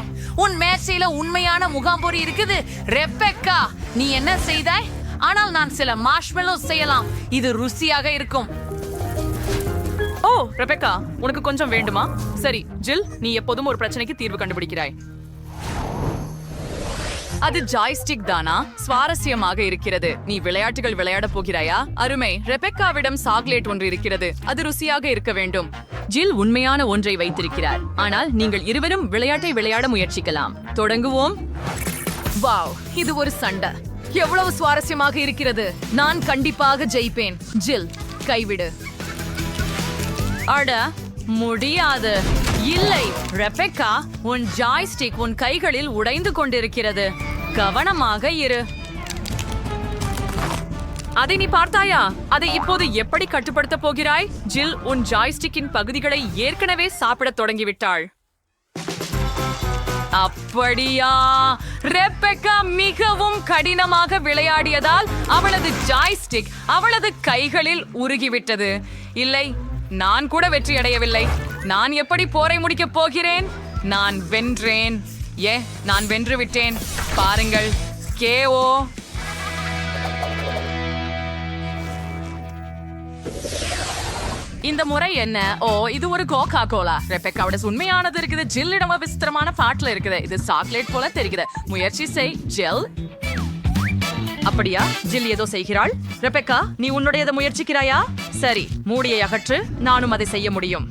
உன் மேசையில உண்மையான முகாம்பொறி இருக்குது. ரெபெக்கா, நீ என்ன செய்தாய்? ஆனால் நான் சில மார்ஷ்மெல்லோ செய்யலாம். இது ருசியாக இருக்கும். ஓ, ரெபெக்கா, உனக்கு கொஞ்சம் வேண்டுமா? சரி ஜில், நீ எப்போதும் ஒரு பிரச்சனைக்கு தீர்வு கண்டுபிடிக்கிறாய். அது ஜாய்ஸ்டிக் தானா? சுவாரஸ்யமாக இருக்கிறது. நீ விளையாட்டுகள் விளையாட போகிறாயா? அருமை. ரெபெக்காவிடம் சாக்லேட் ஒன்று இருக்கிறது. அது ருசியாக இருக்க வேண்டும். ஜில் உண்மையான ஒன்றை வைத்திருக்கிறார். ஆனால் நீங்கள் இருவரும் விளையாட்டை விளையாட முயற்சிக்கலாம். தொடங்குவோம். வாவ், இது ஒரு சண்டை. எவ்வளவு சுவாரஸ்யமாக இருக்கிறது. நான் கண்டிப்பாக ஜெயிப்பேன். ஜில், கைவிடு. அட முடியாது. இல்லை ரெபெக்கா, உன் ஜாய்ஸ்டிக் உன் கைகளில் உடைந்து கொண்டிருக்கிறது. கவனமாக இரு. அதை நீ பார்த்தாயா? அதை இப்போது எப்படி கட்டுப்படுத்த போகிறாய்? ஜில் உன் ஜாய்ஸ்டிக்கின் பகுதிகளை ஏற்கனவே சாப்பிடத் தொடங்கிவிட்டாள். அப்படியா? ரெபெக்கா மிகவும் கடினமாக விளையாடியதால் அவளது ஜாய்ஸ்டிக் அவளது கைகளில் உருகிவிட்டது. இல்லை, நான் கூட வெற்றி அடையவில்லை. நான் எப்படி போரை முடிக்கப் போகிறேன்? நான் வென்றேன். நான் வென்று விட்டேன். பாருங்கள், கேஓ. இந்த முறை என்ன? ஓ, இது ஒரு கோகா கோலா. ரெபெக்காவோட உண்மையானது இருக்குது. ஜில்லிடம் விசித்திரமான பாட்டுல இருக்குது. இது சாக்லேட் போல தெரியுது. முயற்சி செய் ஜில். அப்படியா? ஜில் ஏதோ செய்கிறாள். ரெபெக்கா, நீ உன்னுடையதை முயற்சிக்கிறாயா? சரி, மூடியை அகற்று. நானும் அதை செய்ய முடியும்.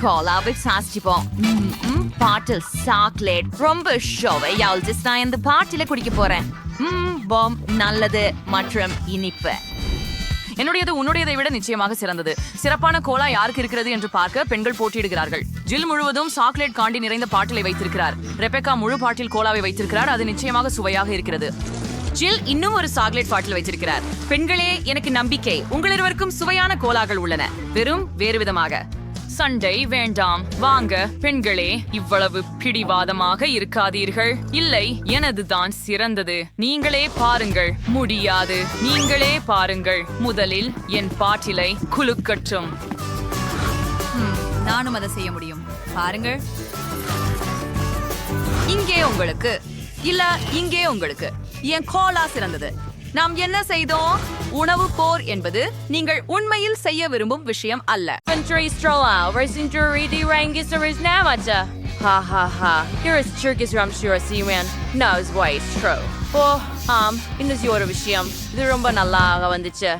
கோலாவை சாஸ்டிப்போம். பாட்டில் சாக்லேட் ரொம்ப ஷோவையால் நான் இந்த பாட்டில குடிக்க போறேன். பாம் நல்லது மற்றும் இனிப்பு. என்னுடையது உன்னுடையதை விட நிச்சயமாக சிறந்தது. சிறப்பான கோலா யாருக்கு இருக்கிறது என்று பார்க்க பெண்கள் போட்டியிடுகிறார்கள். ஜில் முழுவதும் சாக்லேட் காண்டி நிறைந்த பாட்டிலை வைத்திருக்கிறார். ரெபெக்கா முழு பாட்டில் கோலாவை வைத்திருக்கிறார். அது நிச்சயமாக சுவையாக இருக்கிறது. ஜில் இன்னும் ஒரு சாக்லேட் பாட்டில் வைத்திருக்கிறார். பெண்களே, எனக்கு நம்பிக்கை. உங்கள் இருவருக்கும் சுவையான கோலாக்கள் உள்ளன, வெறும் வேறு விதமாக. சண்டை வேண்டாம். வாங்க பெண்களே, இவ்வளவு பிடிவாதமாக இருக்காதீர்கள். இல்லை, எனதுதான் சிறந்தது. நீங்களே பாருங்கள். முடியாது, நீங்களே பாருங்கள். முதலில் என் பாட்டிலை குலுக்கட்டும். நானும் அதை செய்ய முடியும். பாருங்கள். இங்கே உங்களுக்கு இல்ல, இங்கே உங்களுக்கு. என் கோலா சிறந்தது. நாம் என்ன செய்தோம்? உணவு போர் என்பது நீங்கள் உண்மையில் செய்ய விரும்பும் விஷயம் அல்ல. இந்த ஒரு விஷயம் இது ரொம்ப நல்லா வந்துச்சு.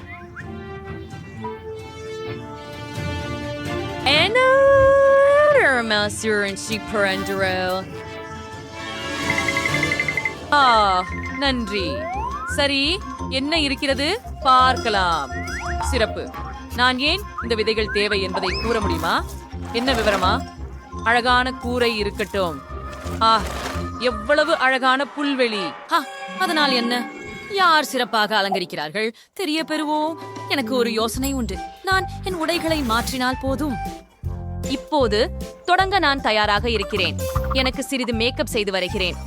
நன்றி. சரி, என்ன இருக்கிறது பார்க்கலாம். சிறப்பு. நான் ஏன் இந்த விதைகள் தேவை என்பதை கூற முடியுமா? என்ன விவரமா? அழகான கூரை இருக்கட்டும். எவ்வளவு அழகான புல்வெளி. அதனால் என்ன? யார் சிறப்பாக அலங்கரிக்கிறார்கள் தெரிய பெறுவோம். எனக்கு ஒரு யோசனை உண்டு. நான் என் உடைகளை மாற்றினால் போதும். இப்போது தொடங்க நான் தயாராக இருக்கிறேன். எனக்கு சிறிது மேக்கப் செய்து வருகிறேன்.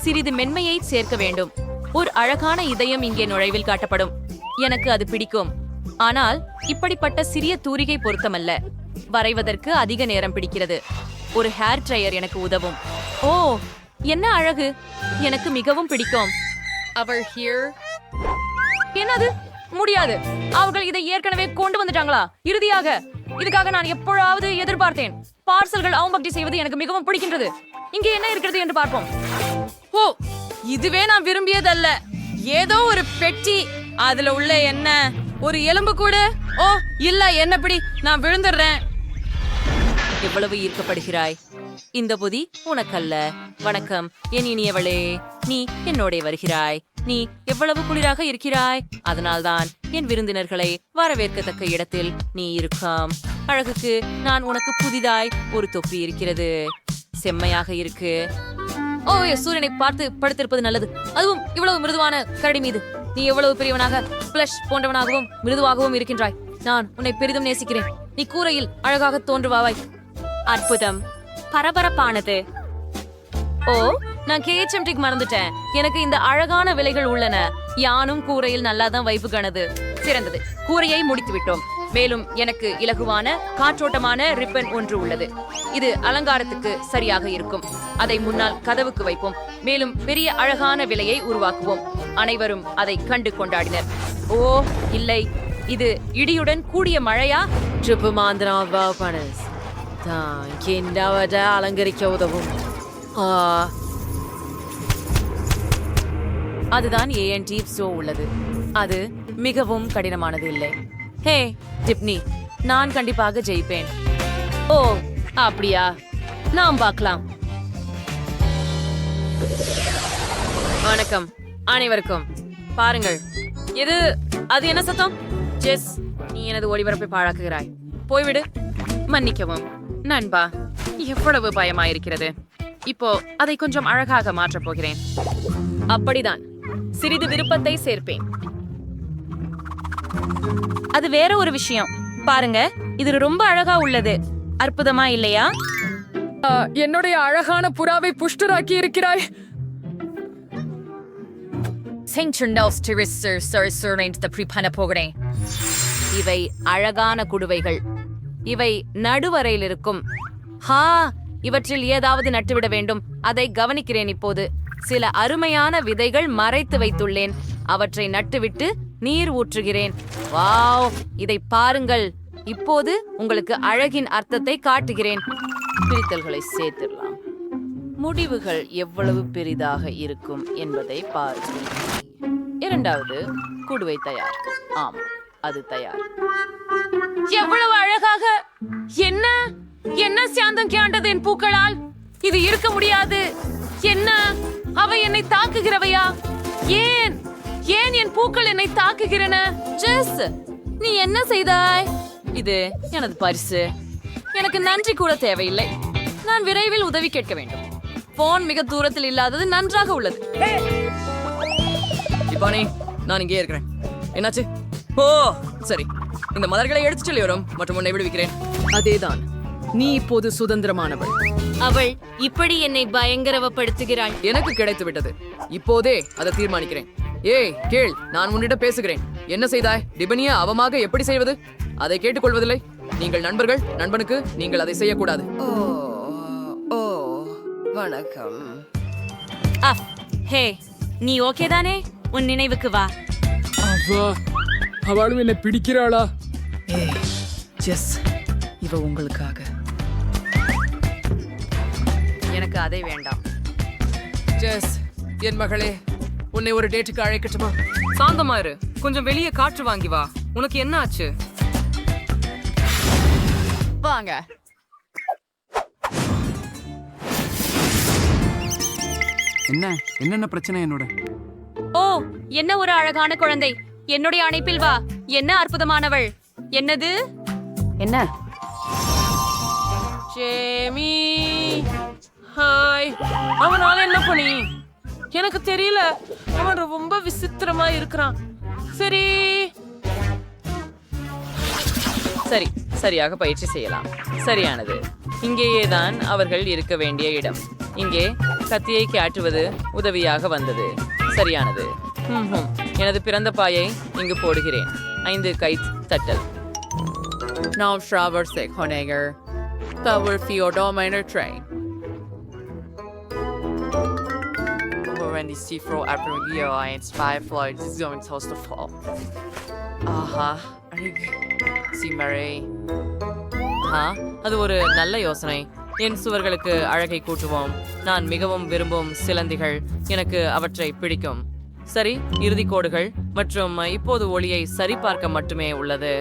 சிறிது மென்மையை சேர்க்க வேண்டும். ஒரு அழகான இதயம் இங்கே நுழைவில் காட்டப்படும். எனக்கு அது பிடிக்கும். ஆனால் இப்படிப்பட்ட சிறிய தூரிகை பொருத்தமல்ல. வரைவதற்கு அதிக நேரம் பிடிக்கிறது. ஒரு ஹேர் ட்ரையர் எனக்கு உதவும். ஓ, என்ன அழகு! எனக்கு மிகவும் பிடிக்கும். அவள் ஹியர். என்னது? முடியாது. அவர்கள் இதை ஏற்கனவே கொண்டு வந்துட்டாங்களா? இறுதியாக இதுக்காக நான் எப்பொழுதாவது எதிர்பார்த்தேன். பார்சல்கள் அவம்பக்தி செய்வது எனக்கு மிகவும் பிடிக்கின்றது. இங்கே என்ன இருக்கிறது என்று பார்ப்போம். ஓ, இதுவே நான் விரும்பியதல்ல. ஏதோ ஒரு பெட்டி. அதுல உள்ள என்ன? ஒரு எலும்பு கூட? ஓ இல்ல, என்னப்படி நான் விழுந்துடுறேன். எவ்வளவு ஈர்க்கப்படுகிறாய். இந்த பொதி உனக்கல்ல. வணக்கம் என் இனியவளே, நீ என்னோட வருகிறாய். நீ எவ்வளவு குளிராக இருக்கிறாய். அதனால்தான் என் விருந்தினர்களை வரவேற்கத்தக்க இடத்தில் நீ இருக்காம். அழகுக்கு நான் உனக்கு புதிதாய் ஒரு தொப்பி இருக்கிறது. செம்மையாக இருக்கு. ஓ, சூரியனை பார்த்து படுத்திருப்பது நல்லது. அதுவும் இவ்வளவு மிருதுவான கரடி மீது. நீ எவ்வளவு பெரியவனாக, பிளஷ் போன்றவனாகவும் மிருதுவாகவும் இருக்கின்றாய். நான் உன்னை பெரிதும் நேசிக்கிறேன். நீ கூரையில் அழகாக தோன்றுவாய். அற்புதம். பரபரப்பானது. ஓ, நான் கேச்சம்டிக் மறந்துட்டேன். எனக்கு இந்த அழகான விலைகள் உள்ளன. யானும் கூரையில் நல்லாதான் வைப்பு கணது. சிறந்தது. கூரையை முடித்து விட்டோம். மேலும் எனக்கு இலகுவான காற்றோட்டமான ரிப்பன் ஒன்று உள்ளது. இது அலங்காரத்துக்கு சரியாக இருக்கும். அதை முன்னால் கதவுக்கு வைப்போம். மேலும் பெரிய அழகான விலையை உருவாக்குவோம். அனைவரும் அதை கண்டு கொண்டாடினர். ஓ இல்லை, இது இடியுடன் கூடிய மழையா? அலங்கரிக்க உதவும். அதுதான் ஏஎன்டி ஷோ உள்ளது. அது மிகவும் கடினமானது இல்லை. ஹே டிப்னி, நான் கண்டிப்பாக ஜெயிப்பேன். ஓ அப்படியா? நாம் பார்க்கலாம். வணக்கம் அனைவருக்கும். பாருங்கள், அது என்ன சத்தம்? ஜெஸ், நீ எனது ஒளிபரப்பை பாழாக்குகிறாய். போய்விடு. மன்னிக்கவும் நண்பா, எவ்வளவு பயமாயிருக்கிறது. இப்போ அதை கொஞ்சம் அழகாக மாற்றப் போகிறேன். அப்படிதான், சிறிது விருப்பத்தை சேர்ப்பேன். அது வேற ஒரு விஷயம். பாருங்க, இது ரொம்ப அழகா உள்ளது. அற்புதமா இல்லையா? என்னுடைய அழகான புறாவை புஷ்டராக்கி இருக்கிறாய். இவை அழகான குடுவைகள். இவை நடுவரையில் இருக்கும். இவற்றில் ஏதாவது நட்டுவிட வேண்டும். அதை கவனிக்கிறேன். இப்போது சில அருமையான விதைகள் மறைத்து வைத்துள்ளேன். அவற்றை நட்டுவிட்டு நீர் ஊற்றுகிறேன். வாவ், இதை பாருங்கள். இப்போது உங்களுக்கு அழகின் அர்த்தத்தை காட்டுகிறேன். பிரித்தல்களை சேர்த்திடலாம். முடிவுகள் எவ்வளவு பெரிதாக இருக்கும் என்பதை பாருங்கள். இரண்டாவது குடுவை தயார். ஆம், அது தயார். எவ்வளவு அழகாக! என்ன சாந்தம் கேண்டது என் பூக்களால்! இது இருக்க முடியாது. என்ன, அவை என்னை தாக்குகிறவையா? ஏன் என் பூக்கள் என்னை தாக்குகிறன? ஜெஸ், நீ என்ன செய்தாய்? இது எனது பரிசு. எனக்கு நன்றி கூட தேவையில்லை. நான் விரைவில் உதவி கேட்க வேண்டும். போன் மிக தூரத்தில் இல்லாதது நன்றாக உள்ளது. டிபானி, நான் இங்கே இருக்கிறேன். என்னாச்சு? ஓ சரி, இந்த மலர்களை எடுத்து சொல்லி வரும் மற்றும் உன்னை விடுவிக்கிறேன். அதேதான், நீ இப்போது சுதந்திரமானவள். அவள் இப்படி என்னை பயங்கரவப்படுத்துகிறாள். எனக்கு கிடைத்து விட்டது. இப்போதே அதை தீர்மானிக்கிறேன். ஏய் கேள், நான் உன்னிடம் பேசுகிறேன். என்ன செய்தாய்? டிபனியா அவமாக எப்படி செய்வது? அதை கேட்டுக்கொள்வதில்லை. நீங்கள் நண்பர்கள். நண்பனுக்கு நீங்கள் அதை செய்யக்கூடாது. வணக்கம். ஹே, நீ ஓகே தானே? உன் நினைவுக்கு வா. அவளும் என்னை பிடிக்கிறாளா? ஜெஸ், இவ உங்களுக்காக. எனக்கு அதை வேண்டாம். ஜெஸ், என் மகளே, உன்னை ஒரு டேட்டுக்கு அழைக்கட்டுமா? சாந்தமா இரு. கொஞ்சம் வெளியே காற்று வாங்கி வா. உனக்கு என்ன ஆச்சு? வாங்க. என்னென்ன பிரச்சனை என்னோட? ஓ, என்ன ஒரு அழகான குழந்தை! என்னுடைய அணைப்பில் வா. என்ன அற்புதமானவள்! என்னது? என்ன? Jamie, hi. அவனால என்ன பண்ணி? எனக்கு தெரியல. அவன் ரொம்ப விசித்திரமா இருக்கிறான். சரி, சரியாக பயிற்சி செய்யலாம். சரியானது. இங்கேயே தான் அவர்கள் இருக்க வேண்டிய இடம். இங்கே கத்தியை காட்டுவது உதவியாக வந்தது. சரியானது. எனது பிறந்த பாயை இங்கு போடுகிறேன். 5 கை தட்டல். Now Schraber Sekhonegger. Tower Fyodor Minor Train. When the Seafro Aprilio and Spy Floyd is going toast to fall. Aha. See Mary. அது ஒரு நல்ல யோசனை. என் சுவர்களுக்கு அழகை கூட்டுவோம். நான் மிகவும் விரும்பும் சிலந்திகள். எனக்கு அவற்றை பிடிக்கும். சரி, இறுதி கோடுகள் மற்றும் இப்போது ஒளியை சரிபார்க்க மட்டுமே உள்ளது.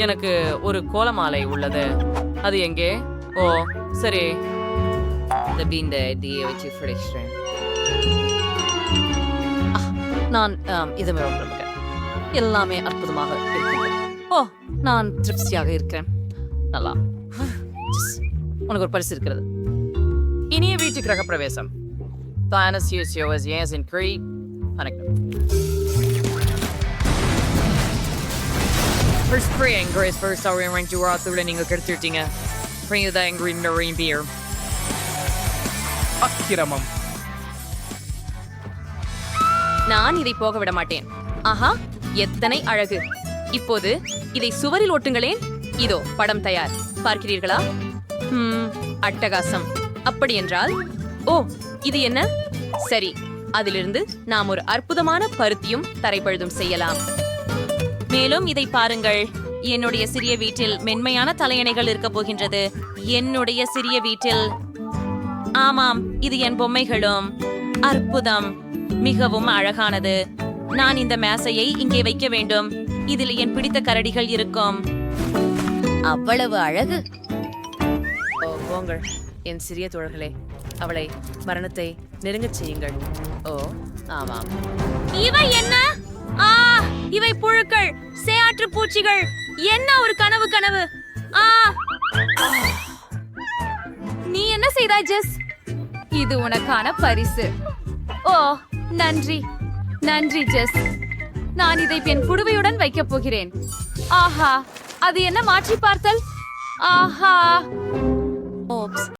எனக்கு ஒரு கோலமாலை உள்ளது. அது எங்கே? ஓ சரி, நான் இது எல்லாமே அற்புதமாக இருக்கிறது. ஓ, நான் திருப்தியாக இருக்கிறேன். நல்லா. உனக்கு ஒரு பரிசு இருக்கிறது. இனிய வீட்டு கிரக பிரவேசம். அக்கிரமம். நான் இதை போக விட மாட்டேன். ஆஹா, எத்தனை அழகு! இப்போது இதை சுவரில் ஒட்டுங்களேன். இதோ படம் தயார். பார்க்கிறீர்களா? அட்டகாசம். அப்படி என்றால், ஓ, இது என்ன? சரி, அதிலிருந்து நாம் ஒரு அற்புதமான பருத்தியும் தரைப்பழுதும் செய்யலாம். மேலும் இதை பாருங்கள். என்னுடைய சிறிய வீட்டில் மென்மையான தலையணைகள் இருக்க போகின்றது. என்னுடைய சிறிய வீட்டில். ஆமாம், இது என் பொம்மைகளும். அற்புதம், மிகவும் அழகானது. நான் இந்த மேசையை இங்கே வைக்க வேண்டும். இதில் என் பிடித்த கரடிகள் இருக்கும். அவ்வளவு அழகு. போங்கள் என் சிறிய தோழர்களே, அவளை மரணத்தை நெருங்கச் செய்யுங்கள். ஓ ஆமாம். இவை என்ன? ஆ, இவை புழுக்கள், சேயாற்று பூச்சிகள். என்ன ஒரு கனவு. ஆ, நீ என்ன செய்தாய் ஜெஸ்? இது உனக்கான பரிசு. ஓ, நன்றி ஜெஸ். நான் இதை என் புடுவையுடன் வைக்கப் போகிறேன். ஆஹா, அது என்ன மாற்றி பார்த்தல்? ஆஹா. ஓப்ஸ்.